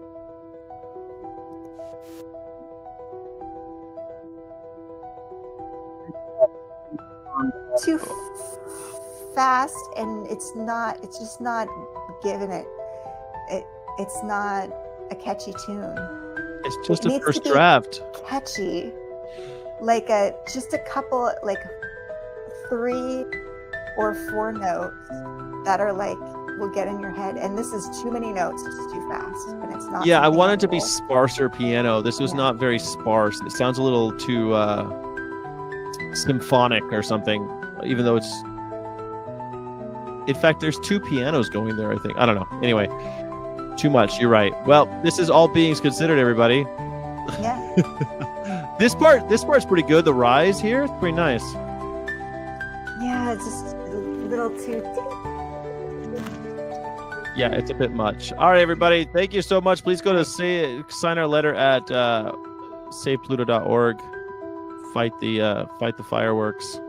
too fast, and it's just not giving it's not a catchy tune. It's just It a needs first to be draft. catchy, like just a couple, like 3 or 4 notes that are like will get in your head. And this is too many notes. It's just too fast, and it's not. Yeah, I something wanted to be memorable. sparser piano. This was not very sparse. It sounds a little too symphonic or something, even though it's. In fact, there's 2 pianos going there, I think. I don't know. Anyway, too much. You're right. Well, this is all beings considered, everybody. Yeah. This part's pretty good. The rise here, it's pretty nice. Yeah, it's just a little too. Yeah, it's a bit much. All right, everybody. Thank you so much. Please go to sign our letter at savepluto.org. Fight the fireworks.